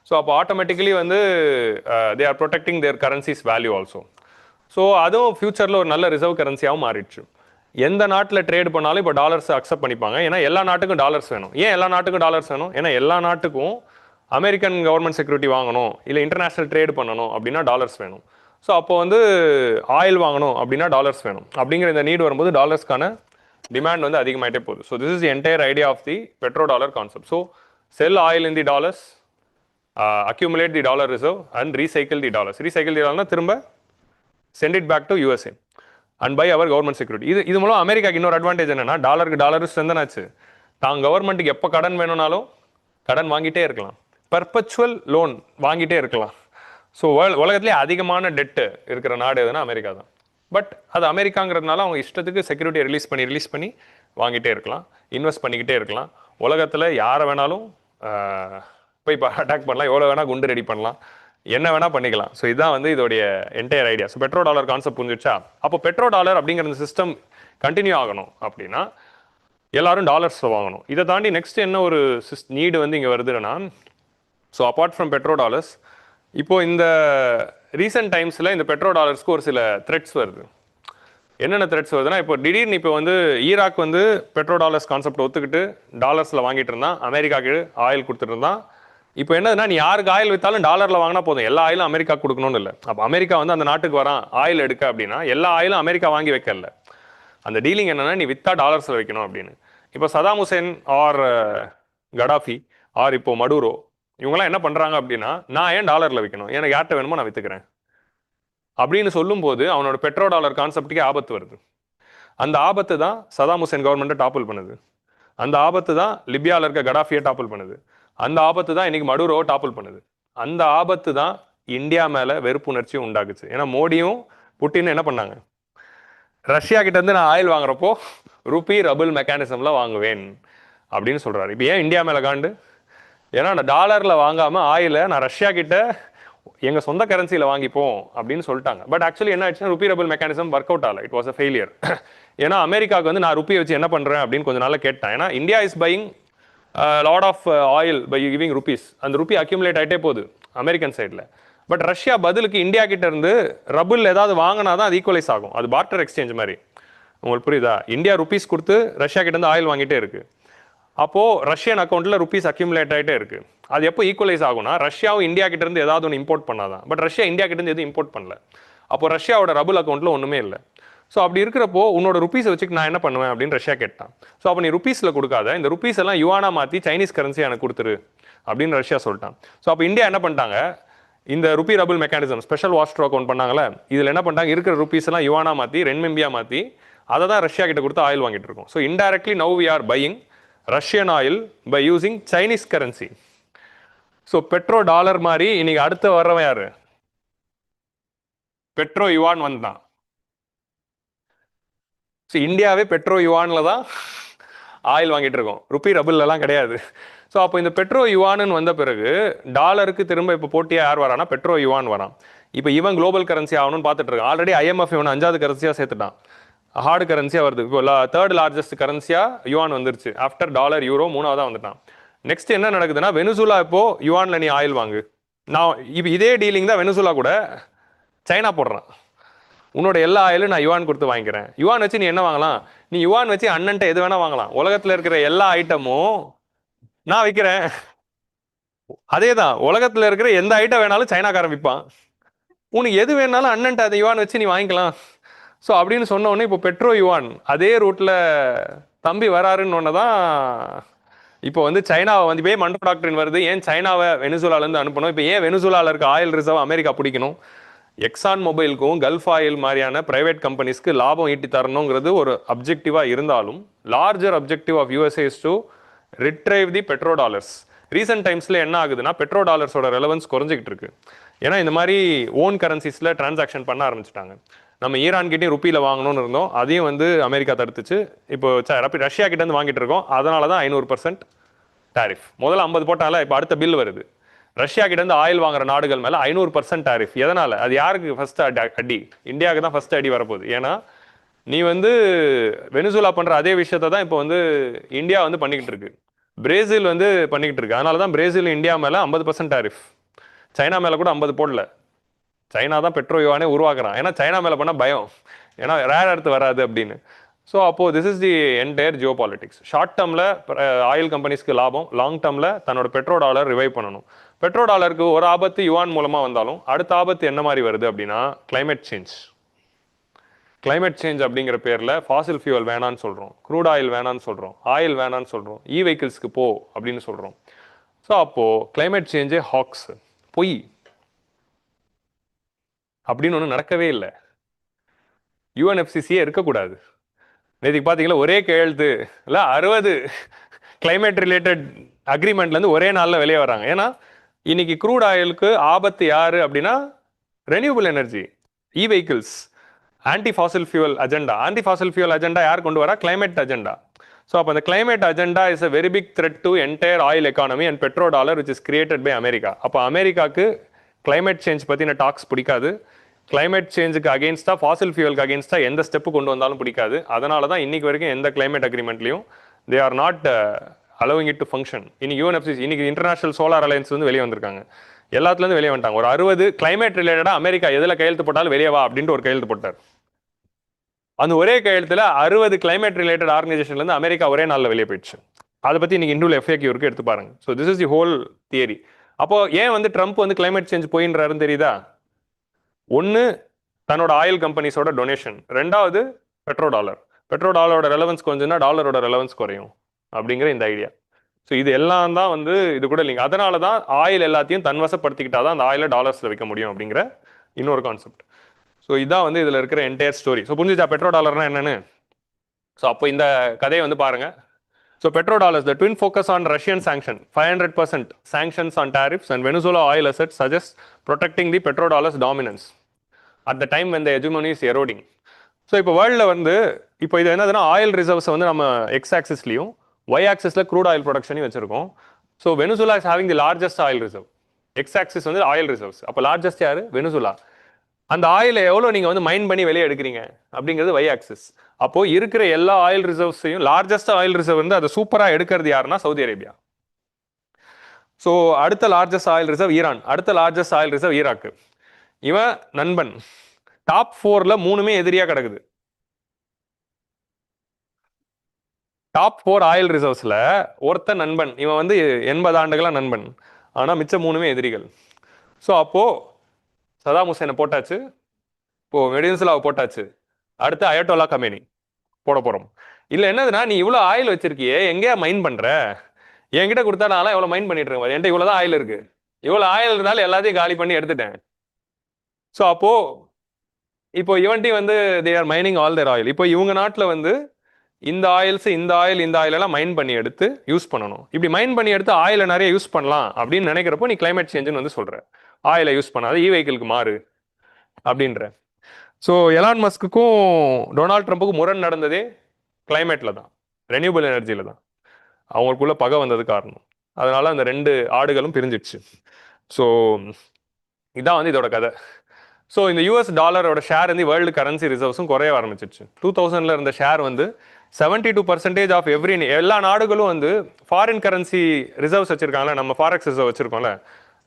ஸோ அப்போ ஆட்டோமேட்டிக்கலி வந்து they are protecting their currencies value also. So அதுவும் ஃபியூச்சரில் ஒரு நல்ல ரிசர்வ் கரன்சியாகவும் மாறிடுச்சு. எந்த நாட்டில் ட்ரேட் பண்ணாலும் இப்போ டாலர்ஸ் அக்செப்ட் பண்ணிப்பாங்க. ஏன்னா எல்லா நாட்டுக்கும் டாலர்ஸ் வேணும். ஏன் எல்லா நாட்டுக்கும் டாலர்ஸ் வேணும்? ஏன்னா எல்லா நாட்டுக்கும் அமெரிக்கன் கவர்மெண்ட் செக்யூரிட்டி வாங்கணும், இல்லை இன்டர்நேஷ்னல் ட்ரேட் பண்ணணும் அப்படின்னா டாலர்ஸ் வேணும். ஸோ அப்போ வந்து ஆயில் வாங்கணும் அப்படின்னா டாலர்ஸ் வேணும். அப்படிங்கிற இந்த நீட் வரும்போது டாலர்ஸ்க்கான டிமாண்ட் வந்து அதிகமாகிட்டே போகுது. So this is the entire idea of the petro dollar concept. So sell oil in the dollars, accumulate the dollar reserve and recycle the dollars. Recycle the dollars திரும்ப send it back to USA and buy our government security. இது மூலம் அமெரிக்காக்கு இன்னொரு advantage என்னன்னா, டாலருக்கு dollar strengthen ஆச்சு. தான் கவர்மெண்ட்டுக்கு எப்போ கடன் வேணும்னாலும் கடன் வாங்கிட்டே இருக்கலாம், பர்பச்சுவல் லோன் வாங்கிட்டே இருக்கலாம். ஸோ உலகத்திலே அதிகமான டெட்டு இருக்கிற நாடு எதுனா அமெரிக்கா தான். பட் அது அமெரிக்காங்கிறதுனால அவங்க இஷ்டத்துக்கு செக்யூரிட்டியை ரிலீஸ் பண்ணி வாங்கிட்டே இருக்கலாம், இன்வெஸ்ட் பண்ணிக்கிட்டே இருக்கலாம். உலகத்தில் யாரை வேணாலும் போய் இப்போ அட்டாக் பண்ணலாம், எவ்வளோ வேணால் குண்டு ரெடி பண்ணலாம், என்ன வேணால் பண்ணிக்கலாம். ஸோ இதுதான் வந்து இதோடைய entire idea. So petro dollar concept புரிஞ்சிச்சா? அப்போ பெட்ரோ டாலர் அப்படிங்கிற இந்த சிஸ்டம் கண்டினியூ ஆகணும் அப்படின்னா எல்லாரும் டாலர்ஸில் வாங்கணும். இதை தாண்டி நெக்ஸ்ட் என்ன ஒரு நீடு வந்து இங்கே வருதுன்னா, so apart from petro dollars, இப்போது இந்த ரீசெண்ட் டைம்ஸில் இந்த பெட்ரோ டாலர்ஸ்க்கு ஒரு சில த்ரெட்ஸ் வருது. என்னென்ன த்ரெட்ஸ் வருதுன்னா, இப்போ திடீர்னு இப்போ வந்து ஈராக் வந்து பெட்ரோ டாலர்ஸ் கான்செப்ட் ஒத்துக்கிட்டு டாலர்ஸில் வாங்கிட்டு இருந்தான், அமெரிக்காவுக்கு ஆயில் கொடுத்துட்டு இருந்தான். இப்போ என்னதுன்னா, நீ யாருக்கு ஆயில் விற்றாலும் டாலரில் வாங்கினா போதும், எல்லா ஆயிலும் அமெரிக்கா கொடுக்கணும்னு இல்லை. அப்போ அமெரிக்கா வந்து அந்த நாட்டுக்கு வரான் ஆயில் எடுக்க அப்படின்னா எல்லா ஆயிலும் அமெரிக்கா வாங்கி வைக்கல. அந்த டீலிங் என்னன்னா, நீ விற்றா டாலர்ஸில் வைக்கணும் அப்படின்னு. இப்போ Saddam Hussein or Gaddafi or இப்போ மடூரோ இவங்கெல்லாம் என்ன பண்ணுறாங்க அப்படின்னா, நான் ஏன் டாலரில் வைக்கணும், எனக்கு யார்கிட்ட வேணுமோ நான் விற்றுக்கிறேன் அப்படின்னு சொல்லும்போது அவனோட பெட்ரோ டாலர் கான்செப்டுக்கே ஆபத்து வருது. அந்த ஆபத்து தான் சதாம் ஹுசேன் கவர்மெண்ட்டை டாப்பிள் பண்ணுது. அந்த ஆபத்து தான் லிபியாவில் இருக்க கடாஃபியை டாப்பிள் பண்ணுது. அந்த ஆபத்து தான் இன்னைக்கு மடூரோவை டாப்பிள் பண்ணுது. அந்த ஆபத்து தான் இந்தியா மேலே வெறுப்புணர்ச்சியும் உண்டாக்குச்சு. ஏன்னா மோடியும் புட்டின்னு என்ன பண்ணாங்க, ரஷ்யா கிட்ட இருந்து நான் ஆயில் வாங்குறப்போ ருபி ரபுள் மெக்கானிசம்ல வாங்குவேன் அப்படின்னு சொல்றாரு. இப்போ ஏன் இந்தியா மேலே காண்டு? ஏன்னா நான் டாலரில் வாங்காமல் ஆயிலை நான் ரஷ்யா கிட்ட எங்கள் சொந்த கரன்சியில் வாங்கிப்போம் அப்படின்னு சொல்லிட்டாங்க. பட் ஆக்சுவலி என்ன ஆச்சுன்னா, ருபி ரபுள் மெக்கானிசம் ஒர்க் அவுட் ஆகல, இட் வாஸ் அ ஃபெயிலியர். ஏன்னா அமெரிக்காவுக்கு வந்து நான் ருப்பியை வச்சு என்ன பண்ணுறேன் அப்படின்னு கொஞ்சம் நாளில் கேட்டேன். ஏன்னா India is buying lot of oil by giving rupees. அந்த ருபி அக்யூமுலேட் ஆகிட்டே போகுது அமெரிக்கன் சைடில். பட் ரஷ்யா பதிலுக்கு இந்தியா கிட்ட இருந்து ரபுள் ஏதாவது வாங்கினா தான் அது ஈக்குவலைஸ் ஆகும். அது பார்ட்டர் எக்ஸ்சேஞ்ச் மாதிரி. உங்களுக்கு புரியுதா? இந்தியா ருபீஸ் கொடுத்து ரஷ்யா கிட்ட இருந்து ஆயில் வாங்கிட்டே இருக்கு. அப்போ ரஷ்யன் அக்கௌண்ட்ல ருபீஸ் அக்யூமுலேட் ஆகிட்டே இருக்கு. அது எப்போ ஈக்குவலைஸ் ஆகும்னா ரஷ்யாவும் இந்தியா கிட்ட இருந்து ஏதாவது ஒன்று இம்போர்ட் பண்ணாதான். பட் ரஷ்யா இந்தியா கிட்ட இருந்து எதுவும் இம்போர்ட் பண்ணல. அப்போ ரஷ்யாவோட ரபுள் அக்கௌண்ட்ல ஒன்றுமே இல்லை. ஸோ அப்படி இருக்கிறப்போ உன்னோட ருபீஸை வச்சுட்டு நான் என்ன பண்ணுவேன் அப்படின்னு ரஷ்யா கேட்டான். ஸோ அப்போ நீ ருபீஸில் கொடுக்காத, இந்த ருபீஸ் எல்லாம் யுவானா மாற்றி சைனீஸ் கரன்சி எனக்கு கொடுத்துரு அப்படின்னு ரஷ்யா சொல்லிட்டான். ஸோ அப்போ இந்தியா என்ன பண்ணிட்டாங்க, இந்த ருபி ரபுள் மெக்கானிசம் ஸ்பெஷல் வாஸ்ட்ரோ அக்கௌண்ட் பண்ணாங்களே, இதில் என்ன பண்ணிட்டாங்க, இருக்கிற ருபீஸ் எல்லாம் யுவானா மாற்றி ரென்மிம்பியா மாற்றி அதை தான் ரஷ்யா கிட்ட கொடுத்து ஆயில் வாங்கிட்டு இருக்கோம். So indirectly now we are buying Russian oil by using Chinese currency. So petro dollar மாதிரி இன்னைக்கு அடுத்து வர்றவன் யாரு, பெட்ரோ யுவான் வந்தான். ஸோ இந்தியாவே பெட்ரோ யுவான்ல தான் ஆயில் வாங்கிட்டு இருக்கோம், ருபி ரபுல்லாம் கிடையாது. ஸோ அப்போ இந்த பெட்ரோ யுவான்னு வந்த பிறகு டாலருக்கு திரும்ப இப்போ போட்டியாக யார் வரானா, பெட்ரோ யுவான் வரான். இப்போ இவன் குளோபல் கரன்சி ஆகணும்னு பார்த்துட்டு இருக்கான். ஆல்ரெடி IMF இவன் 5வது கரன்சியாக சேர்த்துட்டான், ஹார்டு கரன்சியாக வருது. இப்போ 3rd லார்ஜஸ்ட் கரன்சியாக யுவான் வந்துருச்சு. ஆஃப்டர் டாலர் யூரோ 3ஆவதாக வந்துட்டான். நெக்ஸ்ட் என்ன நடக்குதுன்னா, வெனிசுலா இப்போ யுவான்ல நீ ஆயில் வாங்கு. நான் இப்போ இதே டீலிங் தான் வெனிசுலா கூட சைனா போடுறான். உன்னோட எல்லா ஆயிலும் நான் யுவான் கொடுத்து வாங்கிக்கிறேன். யுவான் வச்சு நீ என்ன வாங்கலாம், நீ யுவான் வச்சு அண்ணன்ட்ட எது வேணா வாங்கலாம். உலகத்தில் இருக்கிற எல்லா ஐட்டமும் நான் விற்கிறேன். அதே தான், உலகத்தில் இருக்கிற எந்த ஐட்டம் வேணாலும் சைனாக்காரன் விற்பான். உனக்கு எது வேணாலும் அண்ணன்ட்ட அதை யுவான் வச்சு நீ வாங்கிக்கலாம். ஸோ அப்படின்னு சொன்ன உடனே இப்போ பெட்ரோ யுவான் அதே ரூட்ல தம்பி வராருன்னு ஒன்று தான். இப்போ வந்து சைனாவை வந்து இப்போ மண்டோ டாக்டரின் வருது, ஏன் சைனாவை வெனிசுலாலேருந்து அனுப்பணும், இப்போ ஏன் வெனிசுலாவில் இருக்க ஆயில் ரிசர்வ் அமெரிக்கா பிடிக்கணும், எக்ஸான் மொபைலுக்கும் கல்ஃப் ஆயில் மாதிரியான பிரைவேட் கம்பெனிஸ்க்கு லாபம் ஈட்டி தரணுங்கிறது ஒரு அப்ஜெக்டிவாக இருந்தாலும், larger objective of USA is to retrieve the petro dollars. Recent டைம்ஸில் என்ன ஆகுதுன்னா, பெட்ரோ டாலர்ஸோட ரெலவன்ஸ் குறைஞ்சிக்கிட்டு இருக்கு. ஏன்னா இந்த மாதிரி ஓன் கரன்சிஸில் டிரான்சாக்ஷன் பண்ண ஆரம்பிச்சிட்டாங்க. நம்ம ஈரான் கிட்டே ருப்பியில் வாங்கணும்னு இருந்தோம், அதையும் வந்து அமெரிக்கா தடுத்துச்சு. இப்போ ரஷ்யா கிட்டேருந்து வாங்கிட்டு இருக்கோம், அதனால தான் 500% டாரிஃப். முதல்ல 50 போட்டால, இப்போ அடுத்த பில் வருது. ரஷ்யா கிட்டேருந்து ஆயில் வாங்குற நாடுகள் மேலே 500% டாரிஃப். எதனால்? அது யாருக்கு ஃபர்ஸ்ட் அடி? இந்தியாவுக்கு தான் ஃபர்ஸ்ட் அடி வரப்போகுது. ஏன்னா நீ வந்து வெனிசுலா பண்ணுற அதே விஷயத்தை தான் இப்போ வந்து இந்தியா வந்து பண்ணிக்கிட்டு இருக்கு, பிரேசில் வந்து பண்ணிக்கிட்டு இருக்கு. அதனால தான் பிரேசில் இந்தியா மேலே 50% டாரிஃப். சைனா மேலே கூட 50 போடல. சைனா தான் பெட்ரோ யுவானே உருவாக்குறான். ஏன்னா சைனா மேலே பண்ணால் பயம், ஏன்னா ரேர் எர்த் வராது அப்படின்னு. ஸோ அப்போது this is the entire Jio politics. Short டேர்மில் ஆயில் கம்பெனிஸ்க்கு லாபம், லாங் டேர்மில் தன்னோட பெட்ரோ டாலர் ரிவைவ் பண்ணணும். பெட்ரோ டாலருக்கு ஒரு ஆபத்து யுவான் மூலமாக வந்தாலும், அடுத்த ஆபத்து என்ன மாதிரி வருது அப்படின்னா கிளைமேட் சேஞ்ச். கிளைமேட் சேஞ்ச் அப்படிங்கிற பேரில் ஃபாசில் ஃபியூவல் வேணான்னு சொல்கிறோம், க்ரூட் ஆயில் வேணான்னு சொல்கிறோம், ஆயில் வேணான்னு சொல்கிறோம், வெஹிக்கிள்ஸ்க்கு போ அப்படின்னு சொல்கிறோம். ஸோ அப்போது கிளைமேட் சேஞ்சே ஹாக்ஸ், பொய் அப்படின்னு ஒன்று நடக்கவே இல்லை. UNFCCயே இருக்கக்கூடாது. நேற்றுக்கு பார்த்தீங்களா, ஒரே கையெழுத்து இல்லை 60 கிளைமேட் ரிலேட்டட் அக்ரிமெண்ட்லேருந்து ஒரே நாளில் வெளியே வராங்க. ஏன்னா இன்னைக்கு க்ரூட் ஆயிலுக்கு ஆபத்து யாரு அப்படின்னா renewable energy, vehicles, anti fossil fuel agenda. Anti fossil fuel agenda யார் கொண்டு வரா? Climate agenda. ஸோ அப்போ அந்த climate agenda is a very big threat to entire oil economy and petro dollar which is created by America. அப்போ அமெரிக்காவுக்கு climate change பற்றின talks பிடிக்காது. Climate சேஞ்சுக்கு அகேன்ஸ்டாக, ஃபாசில் ஃபியூவலுக்கு அகேன்ஸ்டாக எந்த ஸ்டெப்பு கொண்டு வந்தாலும் பிடிக்காது. அதனால தான் இன்னைக்கு வரைக்கும் எந்த கிளைமேட் அக்ரிமெண்ட்லையும் they are not allowing it to function. இன்னைக்கு UNFCCC, இன்னைக்கு இன்டர்நேஷனல் சோலார் அலையன்ஸ் வந்து வெளியே வந்திருக்காங்க, எல்லாத்துலேருந்து வெளியே வந்துட்டாங்க. ஒரு 60 கிளைமேட் ரிலேட்டடாக அமெரிக்கா எதில் கையெழுத்து போட்டாலும் வெளியே வா அப்படின்ட்டு ஒரு கையெழுத்து போட்டார். அந்த ஒரே கையெழுத்தில் 60 கிளைமேட் ரிலேட்டட் ஆர்கனைசேஷன்லேருந்து அமெரிக்கா ஒரே நாளில் வெளியே போயிடுச்சு. அதை பற்றி இன்னைக்கு இன்டூல் FAQ இருக்கு, எடுத்து பாருங்க. So this is the whole theory. அப்போ ஏன் வந்து ட்ரம்ப் வந்து கிளைமேட் சேஞ்ச் போயின்றாருன்னு தெரியுதா? ஒன்று தன்னோட ஆயில் கம்பெனிஸோட டொனேஷன், ரெண்டாவது பெட்ரோ டாலர். பெட்ரோ டாலரோட ரெலவன்ஸ் கொஞ்சம்னா டாலரோட ரெலவன்ஸ் குறையும் அப்படிங்கிற இந்த ஐடியா. ஸோ இது எல்லாம் தான் வந்து இது கூட இல்லைங்க. அதனால தான் ஆயில் எல்லாத்தையும் தன்வசப்படுத்திக்கிட்டா தான் அந்த ஆயிலை டாலர்ஸில் விற்க முடியும் அப்படிங்கிற இன்னொரு கான்செப்ட். ஸோ இதான் வந்து இதில் இருக்கிற என்டையர் ஸ்டோரி. ஸோ புரிஞ்சுச்சா பெட்ரோ டாலர்னா என்னன்னு? ஸோ அப்போ இந்த கதையை வந்து பாருங்க. So petro dollars, the twin focus on Russian sanction, 500% sanctions on tariffs and Venezuela oil assets suggest protecting the petro dollars dominance at the time when the hegemony is eroding. So இப்போ வேர்ல்டில் வந்து இப்போ இது என்னதுன்னா, oil ரிசர்வ்ஸை வந்து நம்ம X ஆக்சிஸ்லையும் Y ஆக்சிஸில் crude oil ப்ரொடக்ஷனையும் வச்சிருக்கோம். So Venezuela is having the largest oil reserve. X axis வந்து ஆயில் ரிசர்வ்ஸ், அப்போ லார்ஜஸ்ட் யாரு? வெனிசுலா. அந்த ஆயிலை எவ்வளோ நீங்கள் வந்து மைன் பண்ணி வெளியே எடுக்கிறீங்க அப்படிங்கிறது ஒய் ஆக்சிஸ். அப்போ இருக்கிற எல்லா ஆயில் ரிசர்வ்ஸையும், லார்ஜஸ்ட் ஆயில் ரிசர்வ் வந்து அதை சூப்பராக எடுக்கிறது யாருன்னா சவுதி அரேபியா. ஸோ அடுத்த லார்ஜஸ்ட் ஆயில் ரிசர்வ் ஈரான், அடுத்த லார்ஜஸ்ட் ஆயில் ரிசர்வ் ஈராக்கு. இவன் நண்பன். டாப் 4ல் 3மே எதிரியாக கிடக்குது. டாப் 4 ஆயில் ரிசர்வ்ஸ்ல ஒருத்த நண்பன், இவன் வந்து 80 ஆண்டுகளா நண்பன், ஆனா மிச்ச 3மே எதிரிகள். ஸோ அப்போ சதாம் ஹுசேனை போட்டாச்சு, இப்போ வெடின்சுலாவை போட்டாச்சு, அடுத்து அயட்டோலா கமேனி போட போறோம். இல்ல என்னதுன்னா, நீ இவ்வளவு ஆயில் வச்சிருக்கியே, எங்கேயா மைன் பண்ற? என்கிட்ட கொடுத்தா நான் எவ்வளவு மைன் பண்ணிட்டு இருக்கேன், என்கிட்ட இவ்வளவுதான் ஆயில் இருக்கு, இவ்வளவு ஆயில் இருந்தாலும் எல்லாத்தையும் காலி பண்ணி எடுத்துட்டேன். ஸோ அப்போ இப்போ இவன்ட்டி வந்து they are mining all their oil. இப்போ இவங்க நாட்டில் வந்து இந்த ஆயில்ஸ் இந்த ஆயில் இந்த ஆயில் எல்லாம் மைன் பண்ணி எடுத்து யூஸ் பண்ணணும். இப்படி மைன் பண்ணி எடுத்து ஆயிலை நிறைய யூஸ் பண்ணலாம் அப்படின்னு நினைக்கிறப்போ நீ கிளைமேட் சேஞ்சுன்னு வந்து சொல்ற, ஆயிலை யூஸ் பண்ணாத இ வெஹிக்கிளுக்கு மாறு அப்படின்ற. ஸோ எலான் மஸ்க்குக்கும் டொனால்ட் ட்ரம்ப்புக்கும் முரண் நடந்ததே கிளைமேட்ல தான், ரெனியூபிள் எனர்ஜியில தான். அவங்களுக்குள்ள பகை வந்தது காரணம். அதனால அந்த 2 ஆடுகளும் பிரிஞ்சிடுச்சு. ஸோ இதான் வந்து இதோட கதை. ஸோ இந்த யூஎஸ் டாலரோட ஷேர் வந்து வேர்ல்டு கரன்சி ரிசர்வ்ஸும் குறைய ஆரம்பிச்சிருச்சு. 2000 இருந்த ஷேர் வந்து 72% ஆஃப் எல்லா நாடுகளும் வந்து ஃபாரின் கரன்சி ரிசர்வ்ஸ் வச்சிருக்காங்களே, நம்ம ஃபாரெக்ஸ் ரிசர்வ் வச்சிருக்கோம்ல,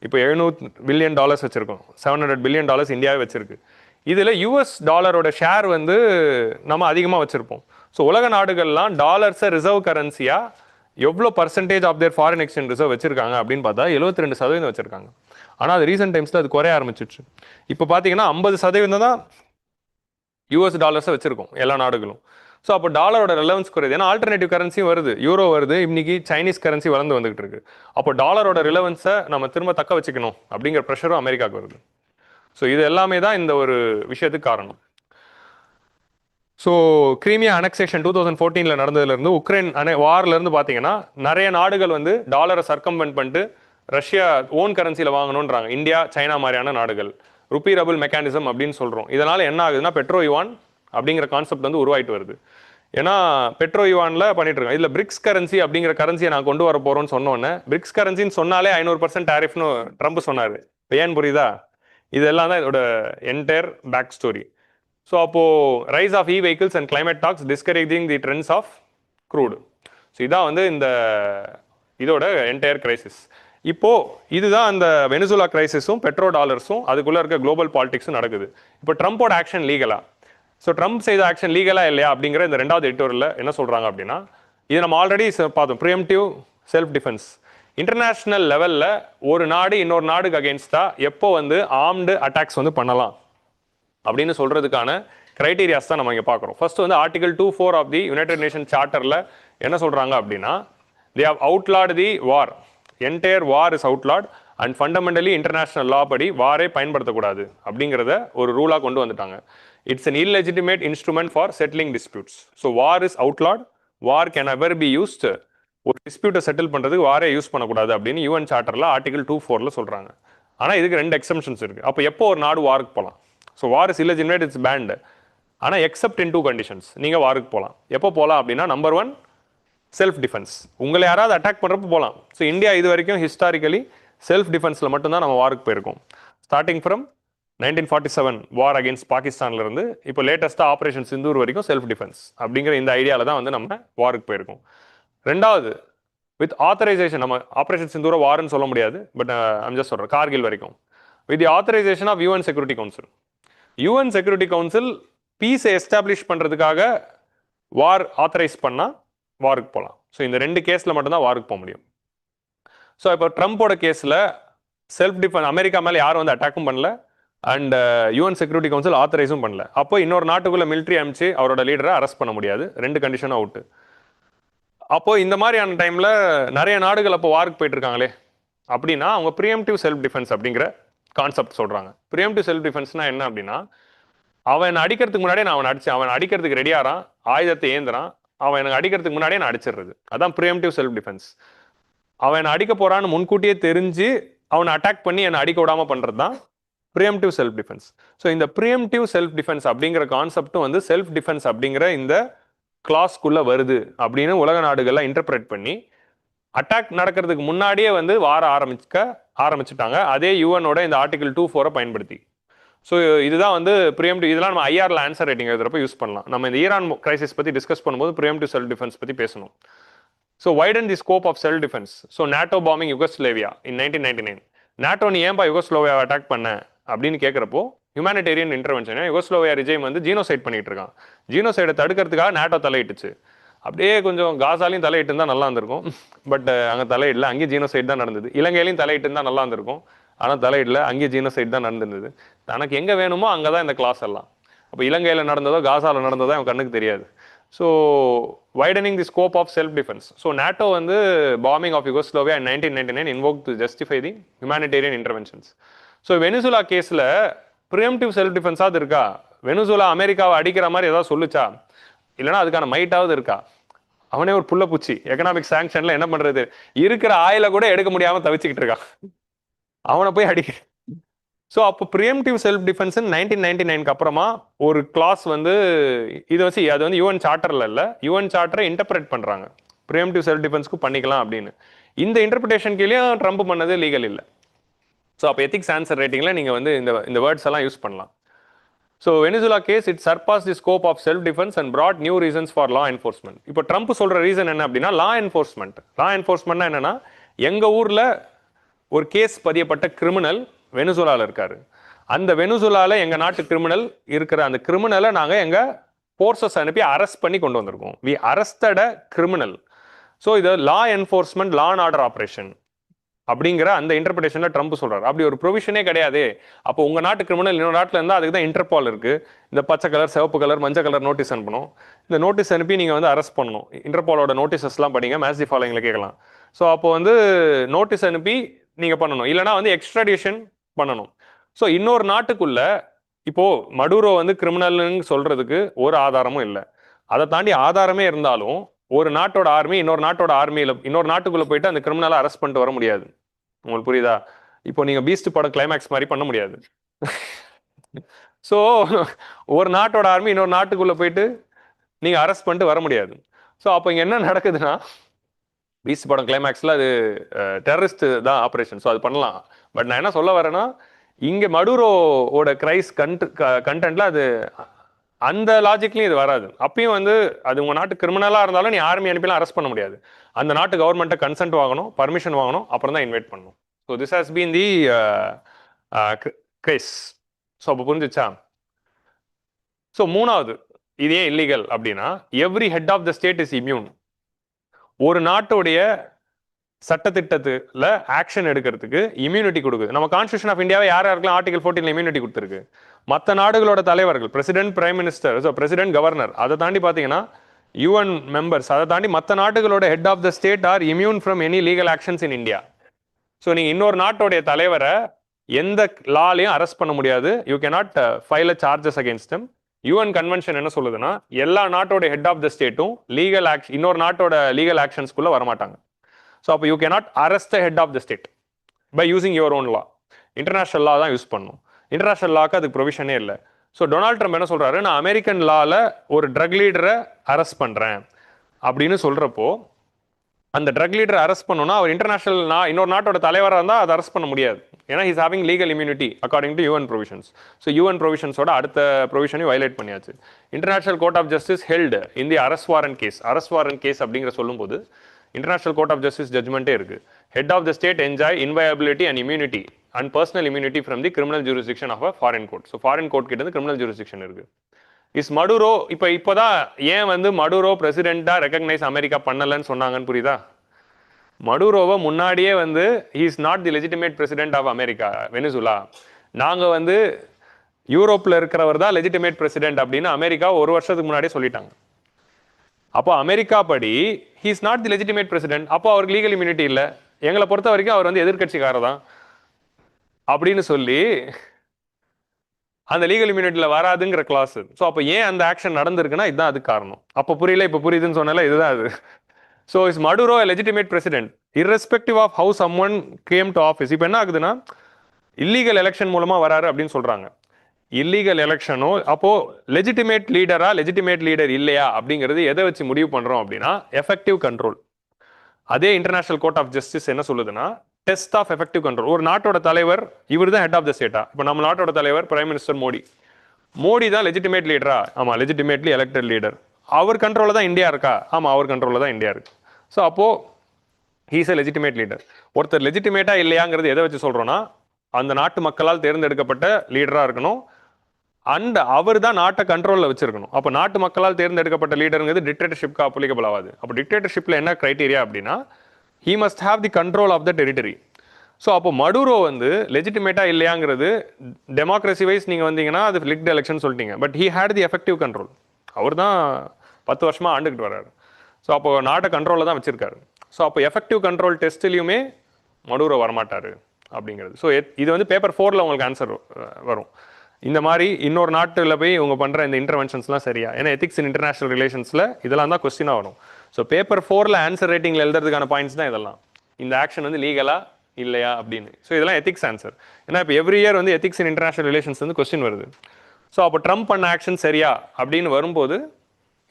இப்போ $700 பில்லியன் வச்சிருக்கோம், $700 பில்லியன் இந்தியாவே வச்சிருக்கு. இதில் யூஎஸ் டாலரோட ஷேர் வந்து நம்ம அதிகமாக வச்சிருப்போம். ஸோ உலக நாடுகள்லாம் டாலர்ஸை ரிசர்வ் கரன்சியாக எவ்வளோ percentage of their foreign exchange reserve வச்சிருக்காங்க அப்படின்னு பார்த்தா 72% வச்சிருக்காங்க. ஆனால் அது ரீசெண்ட் டைம்ஸில் அது குறைய ஆரம்பிச்சிருச்சு. இப்போ பார்த்தீங்கன்னா 50% தான் யூஎஸ் டாலர்ஸை வச்சிருக்கோம் எல்லா நாடுகளும். ஸோ அப்போ டாலரோட ரிலவன்ஸ் குறையுது. ஏன்னா ஆல்டர்னேட்டிவ் கரன்சியும் வருது, யூரோ வருது, இன்னைக்கு சைனீஸ் கரன்சி வளர்ந்து வந்துகிட்டு இருக்கு. அப்போ டாலரோட ரிலவன்ஸை நம்ம திரும்ப தக்க வச்சுக்கணும் அப்படிங்கிற ப்ரெஷரும் அமெரிக்காவுக்கு வருது. ஸோ இது எல்லாமே தான் இந்த ஒரு விஷயத்துக்கு காரணம். ஸோ கிரீமியா அனெக்சேஷன் 2014 நடந்ததுலேருந்து உக்ரைன் வார்லேருந்து பார்த்தீங்கன்னா நிறைய நாடுகள் வந்து டாலரை சர்க்கம்வென்ட் பண்ணிட்டு ரஷ்யா ஓன் கரன்சியில் வாங்கணுன்றாங்க. இந்தியா, சைனா மாதிரியான நாடுகள் ருப்பி ரபிள் மெக்கானிசம் அப்படின்னு சொல்கிறோம். இதனால் என்ன ஆகுதுன்னா பெட்ரோ யுவான் அப்படிங்கிற கான்செப்ட் வந்து உருவாயிட்டு வருது. ஏன்னா பெட்ரோ யுவானில் பண்ணிட்டு இருக்கோம். இதில் பிரிக்ஸ் கரன்சி அப்படிங்கிற கரன்சியை நான் கொண்டு வர போகிறோன்னு சொன்னோன்னே, பிரிக்ஸ் கரன்சின்னு சொன்னாலே 500% டேரிஃப்னு ட்ரம்ப் சொன்னார். ஏன் புரியுதா? இதெல்லாம் தான் இதோட என்டையர் பேக் ஸ்டோரி. ஸோ அப்போது rise of e vehicles and climate talks discouraging the trends of crude. So இதான் வந்து இந்த இதோட என்டையர் கிரைசிஸ். இப்போ இதுதான் அந்த வெனிசுலா கிரைசிஸும் பெட்ரோ டாலர்ஸும் அதுக்குள்ள இருக்க குளோபல் பாலிடிக்ஸும் நடக்குது. இப்போ ட்ரம்ப்போட ஆக்ஷன் லீகலா? ஸோ ட்ரம்ப் செய்த ஆக்ஷன் லீகலா இல்லையா அப்படிங்கிற இந்த 2வது எடிட்டோரியல்ல என்ன சொல்றாங்க அப்படின்னா, இது நம்ம ஆல்ரெடி பார்த்தோம், ப்ரிஎம்டிவ் செல்ஃப் டிஃபென்ஸ். இன்டர்நேஷனல் லெவலில் ஒரு நாடு இன்னொரு நாடுக்கு அகேன்ஸ்டா எப்போ வந்து ஆர்ம்டு அட்டாக்ஸ் வந்து பண்ணலாம் அப்படின்னு சொல்றதுக்கான கிரைட்டீரியாஸ் தான் நம்ம இங்கே பார்க்குறோம். ஃபர்ஸ்ட் வந்து article 2.4 of the united nation சார்ட்டரில் என்ன சொல்றாங்க அப்படின்னா, they have outlawed the war, entire war is outlawed and fundamentally international law படி வாரே பயன்படுத்தக்கூடாது அப்படிங்கிறத ஒரு ரூலாக கொண்டு வந்துட்டாங்க. It's an illegitimate instrument for settling disputes. So war is outlawed, war can ever be used, ஒரு டிஸ்பியூட்டை செட்டில் பண்ணுறதுக்கு வாரே யூஸ் பண்ணக்கூடாது அப்படின்னு யூஎன் சார்ட்டரில் ஆர்டிகல் 2.4 சொல்கிறாங்க. ஆனால் இதுக்கு 2 எக்ஸம்ஷன்ஸ் இருக்குது. அப்போ எப்போ ஒரு நாடு வாருக்கு போகலாம்? So war is illegitimate, it's banned. ஆனால் எக்ஸப்ட் இன் 2 கண்டிஷன்ஸ் நீங்கள் வாருக்கு போகலாம். எப்போ போகலாம் அப்படின்னா, நம்பர் 1 செல்ஃப் டிஃபென்ஸ். உங்களை யாராவது அட்டாக் பண்ணுறப்ப போகலாம். ஸோ இந்தியா இது வரைக்கும் ஹிஸ்டாரிக்கலி செல்ஃப் டிஃபென்ஸில் மட்டும்தான் நம்ம வாருக்கு போயிருக்கோம். ஸ்டார்டிங் ஃப்ரம் 1947 வார் அகேன்ஸ்ட் பாகிஸ்தான்ல இருந்து இப்போ லேட்டஸ்ட்டாக ஆப்ரேஷன் சிந்தூர் வரைக்கும் செல்ஃப் டிஃபென்ஸ் அப்படிங்கிற இந்த ஐடியாவில் தான் வந்து நம்ம வாருக்கு போயிருக்கோம். 2வது வித் ஆத்தரைசேஷன், நம்ம ஆப்ரேஷன் சிந்தூரை வார்னு சொல்ல முடியாது, பட் ஐம் ஜஸ்ட் சொல்கிறேன், கார்கில் வரைக்கும் with the authorization of UN security council. UN security council பீஸை எஸ்டாப்ளிஷ் பண்ணுறதுக்காக வார் ஆத்தரைஸ் பண்ணால் வாருக்கு போகலாம். ஸோ இந்த 2 கேஸில் மட்டும்தான் வாருக்கு போக முடியும். ஸோ இப்போ ட்ரம்ப்போட கேஸில் செல்ஃப் டிஃபென்ஸ், அமெரிக்கா மேலே யாரும் வந்து அட்டாக்கும் பண்ணல அண்ட் யூஎன் செக்யூரிட்டி கவுன்சில் ஆத்தரைஸும் பண்ணல. அப்போ இன்னொரு நாட்டுக்குள்ள மிலிட்ரி அனுப்பிச்சு அவரோட லீடரை அரெஸ்ட் பண்ண முடியாது. 2 கண்டிஷனும் அவுட்டு. அப்போ இந்த மாதிரியான டைமில் நிறைய நாடுகள் அப்போ வாருக்கு போயிட்டு இருக்காங்களே அப்படின்னா அவங்க ப்ரீஎம்டிவ் செல்ஃப் டிஃபென்ஸ் அப்படிங்கிற கான்செப்ட் சொல்கிறாங்க. ப்ரீஎம்டிவ் செல்ஃப் டிஃபென்ஸ்னா என்ன அப்படின்னா, அவன் அடிக்கிறதுக்கு முன்னாடியே நான் அவன் அடிக்கிறதுக்கு ரெடியாகிறான், ஆயுதத்தை ஏந்துறான், அவன் எனக்கு அடிக்கிறதுக்கு முன்னாடியே நான் அடிச்சிடுறது. அதான் ப்ரீஎம்டிவ் செல்ஃப் டிஃபென்ஸ். அவன் அடிக்க போறான்னு முன்கூட்டியே தெரிஞ்சு அவனை அட்டாக் பண்ணி என்னை அடிக்க விடாம பண்றது தான் ப்ரீஎம்டிவ் செல்ஃப் டிஃபென்ஸ். ஸோ இந்த ப்ரீஎம்டிவ் செல்ஃப் டிஃபென்ஸ் அப்படிங்கிற கான்செப்டும் வந்து செல்ஃப் டிஃபென்ஸ் அப்படிங்கிற இந்த கிளாஸ்க்குள்ள வருது அப்படின்னு உலக நாடுகள்லாம் இன்டர்பிரேட் பண்ணி அட்டாக் நடக்கிறதுக்கு முன்னாடியே வந்து வார ஆரம்பிச்சுட்டாங்க. அதே யூஎனோட இந்த ஆர்டிகல் 2.4 பயன்படுத்தி. ஸோ இதுதான் வந்து ப்ரீஎம்டிவ். இதெல்லாம் நம்ம ஐஆர்ல ஆன்சர் ரைட்டிங் எழுதுறப்ப யூஸ் பண்ணலாம். நம்ம இந்த ஈரான் கிரைசிஸ் பத்தி டிஸ்கஸ் பண்ணும்போது ப்ரீஎம்டிவ் செல்ஃப் டிஃபென்ஸ் பத்தி பேசணும். So widen the scope of self defence. So NATO bombing Yugoslavia in 1999. NATO நீ ஏன்பா யுகோஸ்லோவியாவை அட்டாக் பண்ண அப்படின்னு கேட்குறப்போ ஹியூமானிட்டேரியன் இன்டர்வென்ஷன். யுகோஸ்லோவியா ரிஜைம் வந்து ஜீனோசைட் பண்ணிட்டு இருக்கான். ஜீனோசைடை தடுக்கிறதுக்காக நாட்டோ தலையிட்டுச்சு. அப்படியே கொஞ்சம் காசாலையும் தலையிட்டு இருந்தால் நல்லா இருந்திருக்கும். பட் அங்கே தலையிடல, அங்கேயும் ஜீனோசைட் தான் நடந்தது. இலங்கையிலையும் தலையிட்டு இருந்தால் நல்லா இருந்திருக்கும், ஆனால் தலையிடல, அங்கேயும் ஜீனோசைட் தான் நடந்திருந்தது. தனக்கு எங்கே வேணுமோ அங்கே தான் இந்த கிளாஸ் எல்லாம். அப்போ இலங்கையில் நடந்ததோ காசாவில் நடந்ததோ அவன் கண்ணுக்கு தெரியாது. So widening the scope of self defence. So NATO வந்து bombing of Yugoslavia in 1999 invoke to justify the humanitarian interventions. So Venezuela கேஸில் ப்ரிஎம்டிவ் செல்ஃப் டிஃபென்ஸாவது இருக்கா? வெனிசுலா அமெரிக்காவை அடிக்கிற மாதிரி ஏதாவது சொல்லுச்சா? இல்லைனா அதுக்கான மைட்டாவது இருக்கா? அவனே ஒரு புள்ள பூச்சி, எக்கனாமிக் சாங்ஷன்ல என்ன பண்றது, இருக்கிற ஆயில கூட எடுக்க முடியாம தவிச்சுக்கிட்டு இருக்கான், அவனை போய் அடிக்க. ஸோ அப்போ ப்ரிஎம்டிவ் செல்ஃப் டிஃபென்ஸ் 1999 அப்புறமா ஒரு கிளாஸ் வந்து இது வச்சு அது வந்து யூஎன் சார்ட்டர்ல இல்லை, யூஎன் சார்ட்டரை இன்டர்பிரேட் பண்றாங்க, ப்ரிஎம்டிவ் செல்ஃப் டிஃபென்ஸ்க்கு பண்ணிக்கலாம் அப்படின்னு. இந்த இன்டர்பிரேஷன் கீழேயும் ட்ரம்ப் பண்ணது லீகல் இல்லை. ஸோ அப்போ எத்திக்ஸ் ஆன்சர் ரேட்டிங்ல நீங்க வந்து இந்த வேர்ட்ஸ் எல்லாம் யூஸ் பண்ணலாம். So Venezuela case it surpass the scope of self defence and broad new reasons for law enforcement. இப்போ ட்ரம்ப் சொல்ற ரீசன் என்ன அப்படின்னா லா என்ஃபோர்ஸ்மெண்ட்னா என்னன்னா, எங்க ஊர்ல ஒரு கேஸ் பதியப்பட்ட கிரிமினல் வெனிசுலால இருக்காரு, அந்த வெனிசுலால எங்க நாட்டு கிரிமினல் இருக்கிற அந்த கிரிமினலை நாங்க எங்க போர்சஸ் அனுப்பி அரெஸ்ட் பண்ணி கொண்டு வந்திருக்கோம். We arrested a criminal. So இது law enforcement, law and order operation அப்படிங்கிற அந்த இன்டர்பிரேஷன்ல ட்ரம்ப் சொல்றாரு. அப்படி ஒரு ப்ரொவிஷனே கிடையாது. அப்போ உங்க நாட்டு கிரிமினல் இன்னொரு நாட்டில் இருந்தால் அதுக்கு தான் இன்டர்பால் இருக்கு. இந்த பச்சை கலர், சிவப்பு கலர், மஞ்சள் கலர் நோட்டீஸ் அனுப்பணும். இந்த நோட்டீஸ் அனுப்பி நீங்க வந்து அரெஸ்ட் பண்ணணும். இன்டர்பாலோட நோட்டீஸஸ்லாம் படிங்க, மேட்ச் தி ஃபாலோயிங்ல கேட்கலாம். ஸோ அப்போ வந்து நோட்டீஸ் அனுப்பி நீங்க பண்ணணும், இல்லைனா வந்து எக்ஸ்ட்ராடிஷன் பண்ணணும். ஸோ இன்னொரு நாட்டுக்குள்ள இப்போ மடுரோ வந்து கிரிமினல்னு சொல்றதுக்கு ஒரு ஆதாரமும் இல்லை. அதை தாண்டி ஆதாரமே இருந்தாலும் ஒரு நாட்டோட ஆர்மி இன்னொரு நாட்டோட ஆர்மியில இன்னொரு நாட்டுக்குள்ள போயிட்டு அந்த கிரிமினலை அரெஸ்ட் பண்ணிட்டு வர முடியாது. உங்களுக்கு புரியுதா? இப்போ நீங்க பீஸ்ட் படம் கிளைமேக்ஸ் மாதிரி பண்ண முடியாது. ஸோ ஒரு நாட்டோட ஆர்மி இன்னொரு நாட்டுக்குள்ள போயிட்டு நீங்க அரெஸ்ட் பண்ணிட்டு வர முடியாது. ஸோ அப்போ இங்க என்ன நடக்குதுன்னா, பீஸ்ட் படம் கிளைமேக்ஸ்ல அது டெரரிஸ்ட் தான் ஆப்ரேஷன், ஸோ அது பண்ணலாம். பட் நான் என்ன சொல்ல வரேன்னா, இங்க மடுரோவோட கிரைஸ் கண்டென்ட்ல அது அந்த லாஜிக்லையும் இது வராது. அப்பயும் வந்து அது உங்க நாட்டு கிரிமினலா இருந்தாலும் நீ ஆர்மி அனுப்பிலாம் அரெஸ்ட் பண்ண முடியாது. அந்த நாட்டு கவர்மெண்ட்டை கன்சென்ட் வாங்கணும், பர்மிஷன் வாங்கணும், அப்புறம் தான் இன்வைட் பண்ணணும். So this has been the case. So அப்போ புரிஞ்சிச்சா? ஸோ மூணாவது, இது ஏன் இல்லீகல் அப்படின்னா, every head of the state is immune. ஒரு நாட்டுடைய சட்டத்திட்டத்துல ஆக்ஷன் எடுக்கிறதுக்கு இம்யூனிட்டி கொடுக்குது. நம்ம கான்ஸ்டியூஷன் ஆஃப் இந்தியாவை யார் யாருக்கெல்லாம் ஆர்டிகல் 14 இம்யூனிட்டி கொடுத்துருக்கு. மற்ற நாடுகளோட தலைவர்கள், president, prime minister, so president, governor, அதை தாண்டி பார்த்தீங்கன்னா யூஎன் மெம்பர்ஸ், அதை தாண்டி மற்ற நாடுகளோட head of the state are immune from any legal actions in India. So நீங்கள் இன்னொரு நாட்டோடைய தலைவரை எந்த லாலையும் அரெஸ்ட் பண்ண முடியாது. You cannot file a charges against them. UN convention என்ன சொல்லுதுன்னா, எல்லா நாட்டோட ஹெட் ஆஃப் த ஸ்டேட்டும் லீகல் ஆக்ஷன், இன்னொரு நாட்டோட லீகல் ஆக்ஷன்ஸ்குள்ள வரமாட்டாங்க. ஸோ அப்போ you cannot arrest the head of the state by using your own law. International law தான் யூஸ் பண்ணணும். இன்டர்நேஷனல் லாக்கு அதுக்கு ப்ரொவிஷனே இல்லை. ஸோ டொனால்ட் ட்ரம்ப் என்ன சொல்றாரு, நான் அமெரிக்கன் லால ஒரு ட்ரக் லீடரை அரெஸ்ட் பண்றேன் அப்படின்னு சொல்றப்போ, அந்த ட்ரக் லீடரை அரெஸ்ட் பண்ணணும்னா அவர் இன்டர்நேஷனல் இன்னொரு நாட்டோட தலைவராக இருந்தால் அதை அரெஸ்ட் பண்ண முடியாது. ஏன்னா he's having legal immunity according to UN provisions. So UN ப்ரொவிஷன்ஸோட அடுத்த ப்ரொவிஷனையும் வயலேட் பண்ணியாச்சு. International court of justice held in the arrest warrant case அப்படிங்கிற சொல்லும்போது இன்டர்நேஷனல் கோர்ட் ஆஃப் ஜஸ்டிஸ் ஜட்மெண்ட்டே இருக்கு. Head of the state enjoy inviolability and immunity and personal immunity from the criminal jurisdiction of a foreign court. So foreign court கிட்ட இருந்து criminal jurisdiction இருக்கு. Is Maduro இப்போதான் ஏன் வந்து மடுரோ பிரசிடென்ட்டா ரெகக்னைஸ் அமெரிக்கா பண்ணலன்னு சொன்னாங்கன்னு புரியுதா? மடுரோவை முன்னாடியே வந்து he is not the legitimate president of America Venezuela, நாங்கள் வந்து யூரோப்பில் இருக்கிறவர் தான் லெஜிட்டிமேட் பிரசிடென்ட் அப்படின்னு அமெரிக்கா ஒரு வருஷத்துக்கு முன்னாடியே சொல்லிட்டாங்க. அப்போ அமெரிக்கா படி he is not the legitimate president. அப்போ அவருக்கு லீகல் இம்யூனிட்டி இல்லை, எங்களை பொறுத்த வரைக்கும் அவர் வந்து எதிர்கட்சிக்காரர் தான் அப்படின்னு சொல்லி அந்த லீகல் இம்யூனிட்டியில் வராதுங்கிற கிளாஸ். ஸோ அப்போ ஏன் அந்த ஆக்ஷன் நடந்திருக்குன்னா இதுதான் அதுக்கு காரணம். அப்போ புரியல, இப்போ புரியுதுன்னு சொன்னால இதுதான் அது. So is Maduro a legitimate president irrespective of how someone came to office? இப்போ என்ன ஆகுதுன்னா, இல்லீகல் எலெக்ஷன் மூலமா வராரு அப்படின்னு சொல்றாங்க. இல்லீகல் எலெக்ஷனோ அப்போ லெஜிட்டிமேட் லீடர் இல்லையா அப்படிங்கிறது எதை வச்சு முடிவு பண்றோம் அப்படின்னா எஃபெக்டிவ் கண்ட்ரோல். அதே இன்டர்நேஷனல் கோர்ட் ஆஃப் ஜஸ்டிஸ் என்ன சொல்லுதுன்னா, டெஸ்ட் ஆஃப் எஃபெக்டிவ் கண்ட்ரோல். ஒரு நாட்டோட தலைவர் இவர் தான் ஹெட் ஆஃப் த ஸ்டேட்டா? இப்போ நம்ம நாட்டோட தலைவர் பிரைம் மினிஸ்டர் மோடி தான் லெஜிட்டிமேட் லீடரா? ஆமா, லெஜிட்டிமேட்லி எலெக்டட் லீடர். அவர் கண்ட்ரோல தான் இந்தியா இருக்கா? ஆமா, அவர் கண்ட்ரோல தான் இந்தியா இருக்கு. ஸோ அப்போ ஹீஸ் எ லெஜிட்டிமேட் லீடர். ஒருத்தர் லெஜிட்டிமேட்டா இல்லையாங்கிறது எதை வச்சு சொல்றோம்னா, அந்த நாட்டு மக்களால் தேர்ந்தெடுக்கப்பட்ட லீடரா இருக்கணும், அண்ட் அவர் தான் நாட்டை கண்ட்ரோலில் வச்சிருக்கணும். அப்போ நாட்டு மக்களால் தேர்ந்தெடுக்கப்பட்ட லீடருங்கிறது டிக்டேட்டர்ஷிப்க்கு அப்ளிகபிள் ஆகாது. அப்போ டிக்டேட்டர்ஷிப்பில் என்ன கிரைட்டீரியா அப்படின்னா he must have the control of the territory. So அப்போ மடுரோ வந்து லெஜிட்டிமேட்டாக இல்லையாங்கிறது டெமோக்ரஸி வைஸ் நீங்கள் வந்தீங்கன்னா அது லிக்ட் எலெக்ஷன் சொல்லிட்டீங்க. But he had the effective control. அவர் தான் 10 வருஷமாக ஆண்டுகிட்டு வர்றாரு. ஸோ அப்போ நாட்டை கண்ட்ரோலில் தான் வச்சிருக்காரு. ஸோ அப்போ எஃபெக்டிவ் கண்ட்ரோல் டெஸ்ட்லையுமே மடுரோ வரமாட்டார் அப்படிங்கிறது. ஸோ இது வந்து பேப்பர் 4ல் உங்களுக்கு ஆன்சர் வரும். இந்த மாதிரி இன்னொரு நாட்டில் போய் இவங்க பண்ணுற இந்த இன்டர்வென்ஷன்ஸ்லாம் சரியா, ஏன்னா எத்திக்ஸ் இன் இன்டர்நேஷனல் ரிலேஷன்ஸில் இதெல்லாம் தான் கொஸ்டினாக வரும். ஸோ பேப்பர் 4ல் ஆன்சர் ரேட்டிங்கில் எழுதுறதுக்கான பாயிண்ட்ஸ் தான் இதெல்லாம். இந்த ஆக்ஷன் வந்து லீகலா இல்லையா அப்படின்னு. ஸோ இதெல்லாம் எத்திக்ஸ் ஆன்சர். ஏன்னா இப்போ எவ்ரி இயர் வந்து எத்திக்ஸ் இன் இன்டர்நேஷனல் ரிலேஷன்ஸ் வந்து கொஸ்டின் வருது. ஸோ அப்போ ட்ரம்ப் பண்ண ஆக்ஷன் சரியா அப்படின்னு வரும்போது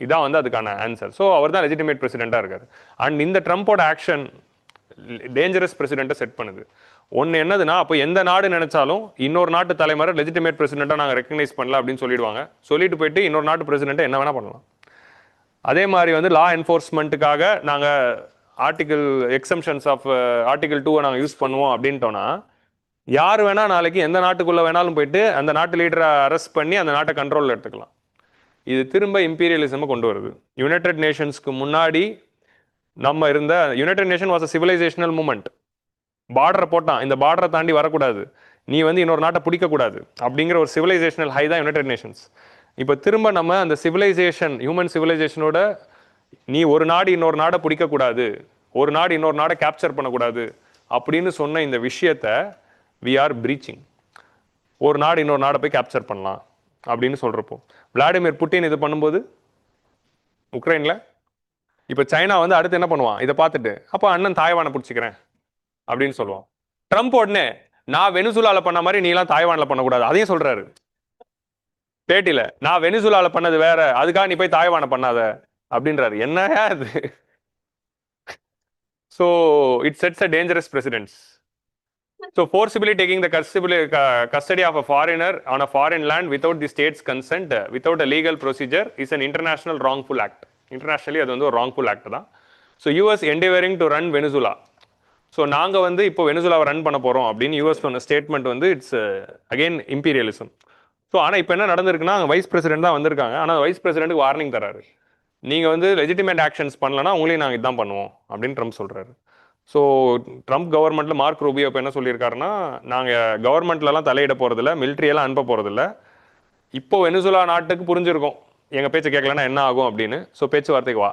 இதான் வந்து அதுக்கான ஆன்சர். ஸோ அவர் தான் லெஜிட்டிமேட் பிரசிடென்ட்டாக இருக்கார். அண்ட் இந்த ட்ரம்ப்போட ஆக்ஷன் டேஞ்சரஸ் பிரசிடென்ட்டை செட் பண்ணுது. ஒன்று என்னதுன்னா, அப்போ எந்த நாடு நினைச்சாலும் இன்னொரு நாட்டு தலைமறை லெஜிட்டிமேட் பிரசிடென்ட்டாக நாங்கள் ரெக்கக்னைஸ் பண்ணல அப்படின்னு சொல்லிடுவாங்க. சொல்லிட்டு போயிட்டு இன்னொரு நாட்டு பிரசிடென்ட்டை என்ன வேணால் பண்ணலாம். அதே மாதிரி வந்து லா என்ஃபோர்ஸ்மெண்ட்டுக்காக நாங்கள் ஆர்டிகல் எக்ஸம்ஷன்ஸ் ஆஃப் ஆர்டிகல் 2 நாங்கள் யுஸ் பண்ணுவோம் அப்படின்ட்டோன்னா யார் வேணால் நாளைக்கு எந்த நாட்டுக்குள்ளே வேணாலும் போயிட்டு அந்த நாட்டு லீடரை அரெஸ்ட் பண்ணி அந்த நாட்டை கண்ட்ரோலில் எடுத்துக்கலாம். இது திரும்ப இம்பீரியலிசமை கொண்டு வருது. யுனைடெட் நேஷன்ஸ்க்கு முன்னாடி நம்ம இருந்த united nation was a civilisational moment. பார்டரை போட்டான், இந்த பார்டரை தாண்டி வரக்கூடாது, நீ வந்து இன்னொரு நாட்டை பிடிக்கக்கூடாது அப்படிங்கிற ஒரு சிவிலைசேஷனல் ஹை தான் யுனைடெட் நேஷன்ஸ். இப்போ திரும்ப நம்ம அந்த சிவிலைசேஷன், ஹியூமன் சிவிலைசேஷனோட நீ ஒரு நாடு இன்னொரு நாடை பிடிக்கக்கூடாது, ஒரு நாடு இன்னொரு நாடை கேப்சர் பண்ணக்கூடாது அப்படின்னு சொன்ன இந்த விஷயத்தை வி ஆர் பிரீச்சிங். ஒரு நாடு இன்னொரு நாடை போய் கேப்சர் பண்ணலாம் அப்படின்னு சொல்கிறப்போ விளாடிமிர் புட்டின் இது பண்ணும்போது உக்ரைனில், இப்போ சைனா வந்து அடுத்து என்ன பண்ணுவான் இதை பார்த்துட்டு, அப்போ அண்ணன் தாய்வானை பிடிச்சிக்கிறேன் அப்படின்னு சொல்லுவான். ட்ரம்ப் உடனே நான் வெனிசுலால பண்ண மாதிரி நீ எல்லாம் தாய்வான்ல பண்ணக்கூடாது அதையும் சொல்றாரு பேட்டியில. நான் வெனிசுலால பண்ணது வேற, அதுக்காக நீ போய் தாய்வானை பண்ணாத அப்படின்றாரு. என்ன அது? So it sets a dangerous president's. So forcibly taking the custody of a foreigner on a foreign land without the state's consent, without a legal procedure, is an international wrongful act. Internationally அது வந்து ஒரு wrongful act தான். So US endeavoring to run Venezuela. So நாங்கள் வந்து இப்போ வெனிசுலாவை run பண்ண போகிறோம் அப்படின்னு யூஎஸ் சொன்ன ஸ்டேட்மெண்ட் வந்து இட்ஸ் அகெயின் இம்பீரியலிசம். ஸோ ஆனால் இப்போ என்ன நடந்திருக்குன்னா அங்கே வைஸ் பிரசிடென்ட் தான் வந்திருக்காங்க. ஆனால் வைஸ் பிரசிடென்ட்டுக்கு வார்னிங் தராரு, நீங்கள் வந்து லெஜிட்டிமேட் ஆக்ஷன்ஸ் பண்ணலன்னா உங்களையும் நாங்கள் இதுதான் பண்ணுவோம் அப்படின்னு ட்ரம்ப் சொல்கிறாரு. ஸோ ட்ரம்ப் கவர்மெண்ட்டில் மார்க் ரூபியோ இப்போ என்ன சொல்லியிருக்காருன்னா, நாங்கள் கவர்மெண்ட்லலாம் தலையிட போகிறதில்ல, மிலிட்ரியெல்லாம் அனுப்ப போகிறதில்ல, இப்போ வெனிசுலா நாட்டுக்கு புரிஞ்சிருக்கும் எங்கள் பேச்சை கேட்கலன்னா என்ன ஆகும் அப்படின்னு. ஸோ பேச்சுவார்த்தைக்கு வா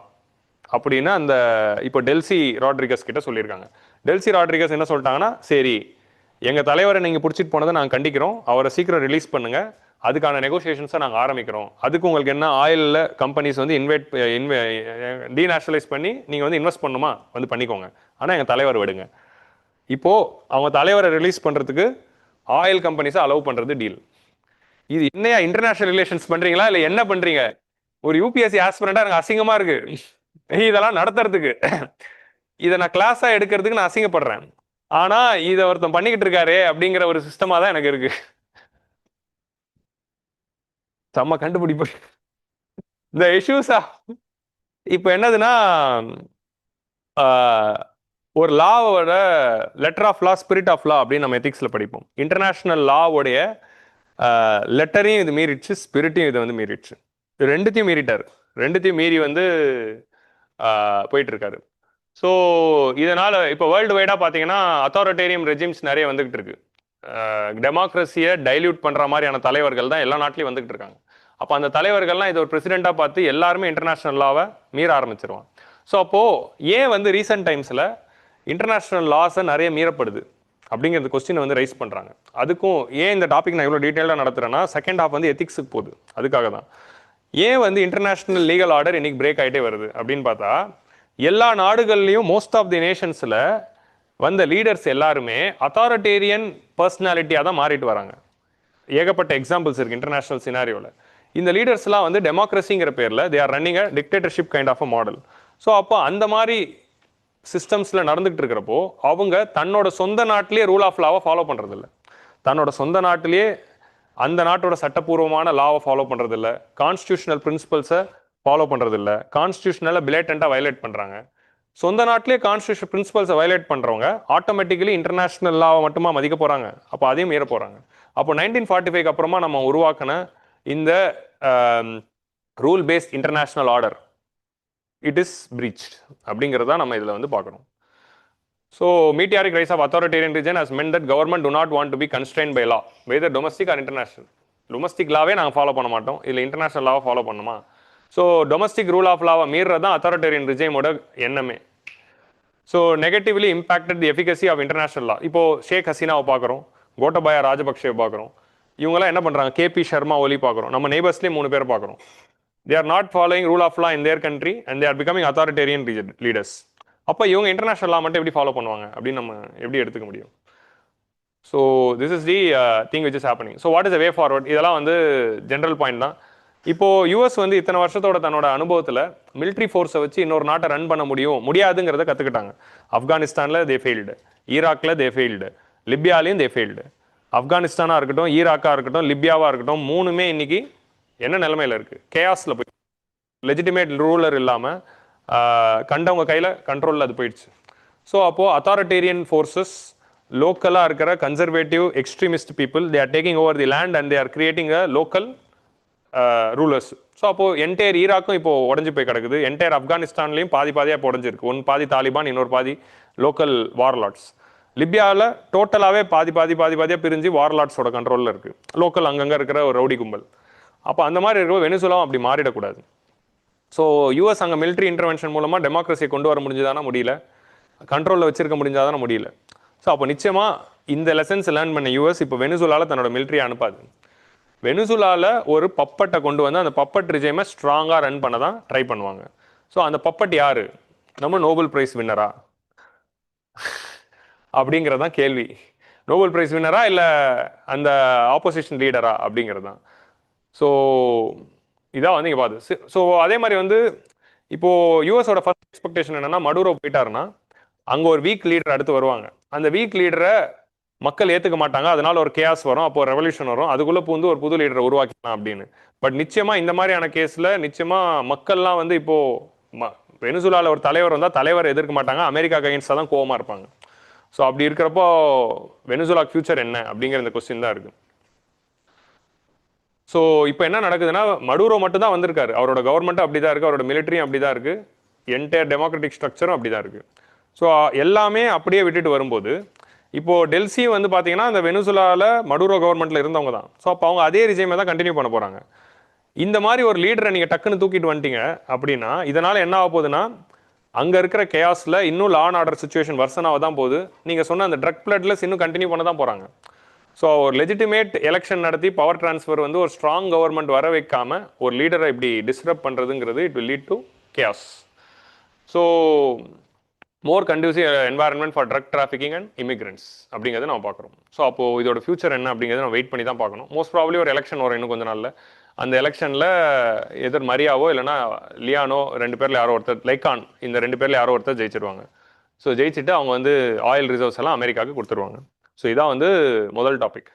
அப்படின்னு அந்த இப்போ டெல்சி ராட்ரிகஸ் கிட்ட சொல்லியிருக்காங்க. டெல்சி ராட்ரிகஸ் என்ன சொல்லிட்டாங்கன்னா, சரி எங்கள் தலைவரை நீங்கள் பிடிச்சிட்டு போனதை நாங்கள் கண்டிக்கிறோம், அவரை சீக்கிரம் ரிலீஸ் பண்ணுங்க, அதுக்கான நெகோசியேஷன்ஸை நாங்கள் ஆரம்பிக்கிறோம், அதுக்கு உங்களுக்கு என்ன ஆயிலில் கம்பெனிஸ் வந்து டீநேஷனலைஸ் பண்ணி நீங்கள் வந்து இன்வெஸ்ட் பண்ணுமா வந்து பண்ணிக்கோங்க, ஆனால் எங்கள் தலைவர் விடுங்க. இப்போது அவங்க தலைவரை ரிலீஸ் பண்ணுறதுக்கு ஆயில் கம்பெனிஸை அலோவ் பண்ணுறது டீல். இது என்னையா இன்டர்நேஷனல் ரிலேஷன்ஸ் பண்ணுறீங்களா இல்லை என்ன பண்ணுறீங்க? ஒரு யூபிஎஸ்சி ஆஸ்பிரண்டாக எனக்கு அசிங்கமாக இருக்குது இதெல்லாம் நடத்துறதுக்கு. இதை நான் கிளாஸா எடுக்கிறதுக்கு நான் அசிங்கப்படுறேன். ஆனா இதை ஒருத்தன் பண்ணிக்கிட்டு இருக்காரு அப்படிங்கிற ஒரு சிஸ்டமா தான் எனக்கு இருக்கு. செம்ம கண்டுபிடிப்பு இந்த இஷ்யூஸா. இப்போ என்னதுன்னா, ஒரு லாவோட letter of law, spirit of law அப்படின்னு நம்ம எத்திக்ஸ்ல படிப்போம். இன்டர்நேஷனல் லாவோடைய லெட்டரையும் இது மீறிடுச்சு, ஸ்பிரிட்டையும் இது வந்து மீறிடுச்சு. ரெண்டுத்தையும் மீறிட்டாரு, ரெண்டுத்தையும் மீறி வந்து போயிட்டு இருக்காரு. ஸோ இதனால் இப்போ வேர்ல்டு வைடாக பார்த்தீங்கன்னா அத்தாரிட்டேரியன் ரெஜிம்ஸ் நிறைய வந்துகிட்டு இருக்கு. டெமோக்ரஸியை டைல்யூட் பண்ணுற மாதிரியான தலைவர்கள் தான் எல்லா நாட்டிலையும் வந்துகிட்டு இருக்காங்க. அப்போ அந்த தலைவர்கள்லாம் இதை ஒரு பிரசிடெண்ட்டாக பார்த்து எல்லாருமே இன்டர்நேஷ்னல் லாவை மீற ஆரம்பிச்சிருவான். ஸோ அப்போது ஏன் வந்து ரீசெண்ட் டைம்ஸில் இன்டர்நேஷ்னல் லாஸை நிறைய மீறப்படுது அப்படிங்கிறது கொஸ்டினை வந்து ரைஸ் பண்ணுறாங்க. அதுக்கும் ஏன் இந்த டாபிக் நான் இவ்வளோ டீட்டெயிலாக நடத்துகிறேன்னா, செகண்ட் ஹாஃப் வந்து எத்திக்ஸுக்கு போகுது. அதுக்காக தான் ஏன் வந்து இன்டர்நேஷ்னல் லீகல் ஆர்டர் இன்னைக்கு பிரேக் ஆகிட்டே வருது அப்படின்னு பார்த்தா, எல்லா நாடுகள்லையும் மோஸ்ட் ஆஃப் தி நேஷன்ஸில் வந்த லீடர்ஸ் எல்லாருமே அத்தாரிட்டேரியன் பர்சனாலிட்டியாக தான் மாறிட்டு வராங்க. ஏகப்பட்ட எக்ஸாம்பிள்ஸ் இருக்குது இன்டர்நேஷ்னல் சினாரியோவில். இந்த லீடர்ஸ்லாம் வந்து டெமோக்ரஸிங்கிற பேரில் they are running a dictatorship kind of a model. So அப்போ அந்த மாதிரி சிஸ்டம்ஸில் நடந்துகிட்டு இருக்கிறப்போ அவங்க தன்னோட சொந்த நாட்டிலேயே ரூல் ஆஃப் லாவை ஃபாலோ பண்ணுறதில்ல, தன்னோட சொந்த நாட்டிலேயே அந்த நாட்டோட சட்டப்பூர்வமான லாவை ஃபாலோ பண்ணுறதில்ல, கான்ஸ்டியூஷனல் பிரின்சிபல்ஸை ஃபாலோ பண்ணுறதில்ல, கான்ஸ்டியூஷனலை பிளேட்டண்டாக வயலேட் பண்ணுறாங்க. சொந்த நாட்டிலே கான்ஸ்டியூஷன் பிரின்சிபல்ஸை வயலேட் பண்ணுறவங்க ஆட்டோமேட்டிக்கலி இன்டர்நேஷ்னல் லாவை மட்டுமா மதிக்க போகிறாங்க? அப்போ அதையும் மீற போகிறாங்க. அப்போ 1945 அப்புறமா நம்ம உருவாக்கின இந்த rule based international order it is breached அப்படிங்கிறத நம்ம இதில் வந்து பார்க்குறோம். So meteoric rise of authoritarian regime has meant that government to not want to be constrained by law, whether domestic or international. Domestic லாவே நாங்கள் ஃபாலோ பண்ண மாட்டோம், இல்லை இன்டர்நேஷனல் லாவை ஃபாலோ பண்ணுமா? ஸோ டொமஸ்டிக் ரூல் ஆஃப் லாவை மீறது தான் அத்தாரிட்டேரியன் ரிஜைமோட எண்ணமே. So negatively impacted the efficacy of international law. இப்போ ஷேக் ஹசீனாவை பார்க்குறோம், கோட்டபாயா ராஜபக்சேவை பார்க்குறோம், இவங்கெல்லாம் என்ன பண்ணுறாங்க? கேபி சர்மா ஒலி பார்க்குறோம், நம்ம நெய்பர்ஸ்லேயே 3 பேர் பார்க்குறோம். They are not following rule of law in their country and they are becoming authoritarian leaders. அப்போ இவங்க இன்டர்நேஷனல் லா மட்டும் எப்படி ஃபாலோ பண்ணுவாங்க அப்படின்னு நம்ம எப்படி எடுத்துக்க முடியும்? So this is the thing which is happening. So what is way forward? இதெல்லாம் வந்து ஜென்ரல் பாயிண்ட் தான். இப்போ யூஎஸ் வந்து இத்தனை வருஷத்தோட தன்னோட அனுபவத்தில் மிலிட்ரி ஃபோர்ஸை வச்சு இன்னொரு நாட்டை ரன் பண்ண முடியாதுங்கிறத கற்றுக்கிட்டாங்க. ஆப்கானிஸ்தானில் தே ஃபெயில்டு, ஈராக்கில் தே ஃபெயில்டு, லிபியாலையும் தே ஃபெயில்டு. ஆப்கானிஸ்தானாக இருக்கட்டும், ஈராக்காக இருக்கட்டும், லிபியாவாக இருக்கட்டும், 3மே இன்னைக்கு என்ன நிலைமையில் இருக்குது? கேயாஸில் போய் லெஜிட்டிமேட் ரூலர் இல்லாமல் கண்டவங்க கையில் கண்ட்ரோலில் அது போயிடுச்சு. ஸோ அப்போது அத்தாரிட்டேரியன் ஃபோர்ஸஸ், லோக்கலாக இருக்கிற conservative extremist people, they are taking over the land and they are creating a local rulers. So அப்போது என்டையர் ஈராக்கும் இப்போது உடஞ்சி போய் கிடக்குது. என்டையர் ஆப்கானிஸ்தான்லேயும் பாதியாக இப்போ உடஞ்சிருக்கு. ஒன்று பாதி தாலிபான், இன்னொரு பாதி லோக்கல் வார்லாட்ஸ். லிபியாவில் டோட்டலாகவே பாதியாக பிரிஞ்சு வார்லாட்ஸோட கண்ட்ரோலில் இருக்குது, லோக்கல் அங்கங்கே இருக்கிற ஒரு ரவுடி கும்பல். அப்போ அந்த மாதிரி இருக்கிற வெனிசுலாவும் அப்படி மாறிடக்கூடாது. ஸோ யூஎஸ் அங்கே மிலிட்ரி இன்டர்வென்ஷன் மூலமாக டெமோக்ரஸியை கொண்டு வர முடிஞ்சதானா முடியல, கண்ட்ரோலில் வச்சிருக்க முடிஞ்சாதானே முடியல. ஸோ அப்போ நிச்சயமாக இந்த லெசன்ஸ் லேர்ன் பண்ண யூஎஸ் இப்போ வெனிசுலாவில் தன்னோட மிலிட்ரியை அனுப்பாது. வெனிசுலாவில் ஒரு பப்பட்டை கொண்டு வந்து அந்த பப்பட் ரிஜைமை ஸ்ட்ராங்காக ரன் பண்ண தான் ட்ரை பண்ணுவாங்க. ஸோ அந்த பப்பட் யார்? நம்ம நோபல் பிரைஸ் வின்னரா அப்படிங்கிறதான் கேள்வி. நோபல் பிரைஸ் வின்னரா இல்லை அந்த ஆப்போசிஷன் லீடரா அப்படிங்கிறது தான். ஸோ இதான் வந்து இங்கே பார்த்து. ஸோ அதே மாதிரி வந்து இப்போது யூஎஸோட ஃபர்ஸ்ட் எக்ஸ்பெக்டேஷன் என்னென்னா, மடுரோ போயிட்டாருன்னா அங்கே ஒரு வீக் லீடர் அடுத்து வருவாங்க. அந்த வீக் லீடரை மக்கள் ஏற்றுக்க மாட்டாங்க, அதனால ஒரு கேஸ் வரும், அப்போ ரெவல்யூஷன் வரும், அதுக்குள்ளே பூந்து ஒரு புது லீடரை உருவாக்கலாம் அப்படின்னு. பட் நிச்சயமாக இந்த மாதிரியான கேஸில் நிச்சயமாக மக்கள்லாம் வந்து இப்போது வெனிசுலாவில் ஒரு தலைவர் வந்தால் தலைவரை எதிர்க்க மாட்டாங்க, அமெரிக்காவுக்கு அகைன்ஸ்டாக தான் கோவமாக இருப்பாங்க. ஸோ அப்படி இருக்கிறப்போ வெனிசுலா ஃபியூச்சர் என்ன அப்படிங்கிற இந்த கொஸ்டின் தான் இருக்குது. ஸோ இப்போ என்ன நடக்குதுன்னா, மடுரோ மட்டும் தான் வந்திருக்காரு, அவரோட கவர்மெண்ட்டும் அப்படி தான் இருக்குது, அவரோட மிலிட்ரியும் அப்படி தான் இருக்குது, என்டையர் டெமோக்ராட்டிக் ஸ்ட்ரக்சரும் அப்படி தான் இருக்குது. ஸோ எல்லாமே அப்படியே விட்டுட்டு வரும்போது இப்போது டெல்சியும் வந்து பார்த்தீங்கன்னா அந்த வெனிசுலாவில் மடுரோ கவர்மெண்ட்டில் இருந்தவங்க தான். ஸோ அப்போ அவங்க அதே ரிஜைமை தான் கண்டினியூ பண்ண போகிறாங்க. இந்த மாதிரி ஒரு லீடரை நீங்கள் டக்குன்னு தூக்கிட்டு வந்துட்டீங்க அப்படின்னா இதனால் என்ன ஆக போகுதுன்னா, அங்கே இருக்கிற கேயாஸில் இன்னும் லா அண்ட் ஆர்டர் சுச்சுவேஷன் வர்சனாக தான் போகுது. நீங்கள் சொன்ன அந்த ட்ரக் பிளட்லெஸ் இன்னும் கண்டினியூ பண்ண தான் போகிறாங்க. ஸோ ஒரு லெஜிட்டிமேட் எலெக்ஷன் நடத்தி பவர் டிரான்ஸ்ஃபர் வந்து ஒரு ஸ்ட்ராங் கவர்மெண்ட் வர வைக்காம ஒரு லீடரை இப்படி டிஸ்டர்ப் பண்ணுறதுங்கிறது it will lead to chaos. So more conducive environment for drug trafficking and immigrants அப்படிங்கிறத நம்ம பார்க்குறோம். ஸோ அப்போது இதோட ஃபியூச்சர் என்ன அப்படிங்கிறத நம்ம வெயிட் பண்ணி தான் பார்க்கணும். மோஸ்ட் ப்ராபப்லி ஒரு எலெக்ஷன் வரும் இன்னும் கொஞ்சம் நாளில். அந்த எலெக்ஷனில் எதிர் மரியாவோ இல்லைனா லியானோ 2 பேரில் யாரோ ஒருத்தர், லைக்கான், இந்த 2 பேரில் யாரோ ஒருத்தர் ஜெயிச்சிருவாங்க. ஸோ ஜெயிச்சுட்டு அவங்க வந்து ஆயில் ரிசர்வ்ஸ் எல்லாம் அமெரிக்காவுக்கு கொடுத்துருவாங்க. ஸோ இதான் வந்து முதல் டாபிக்.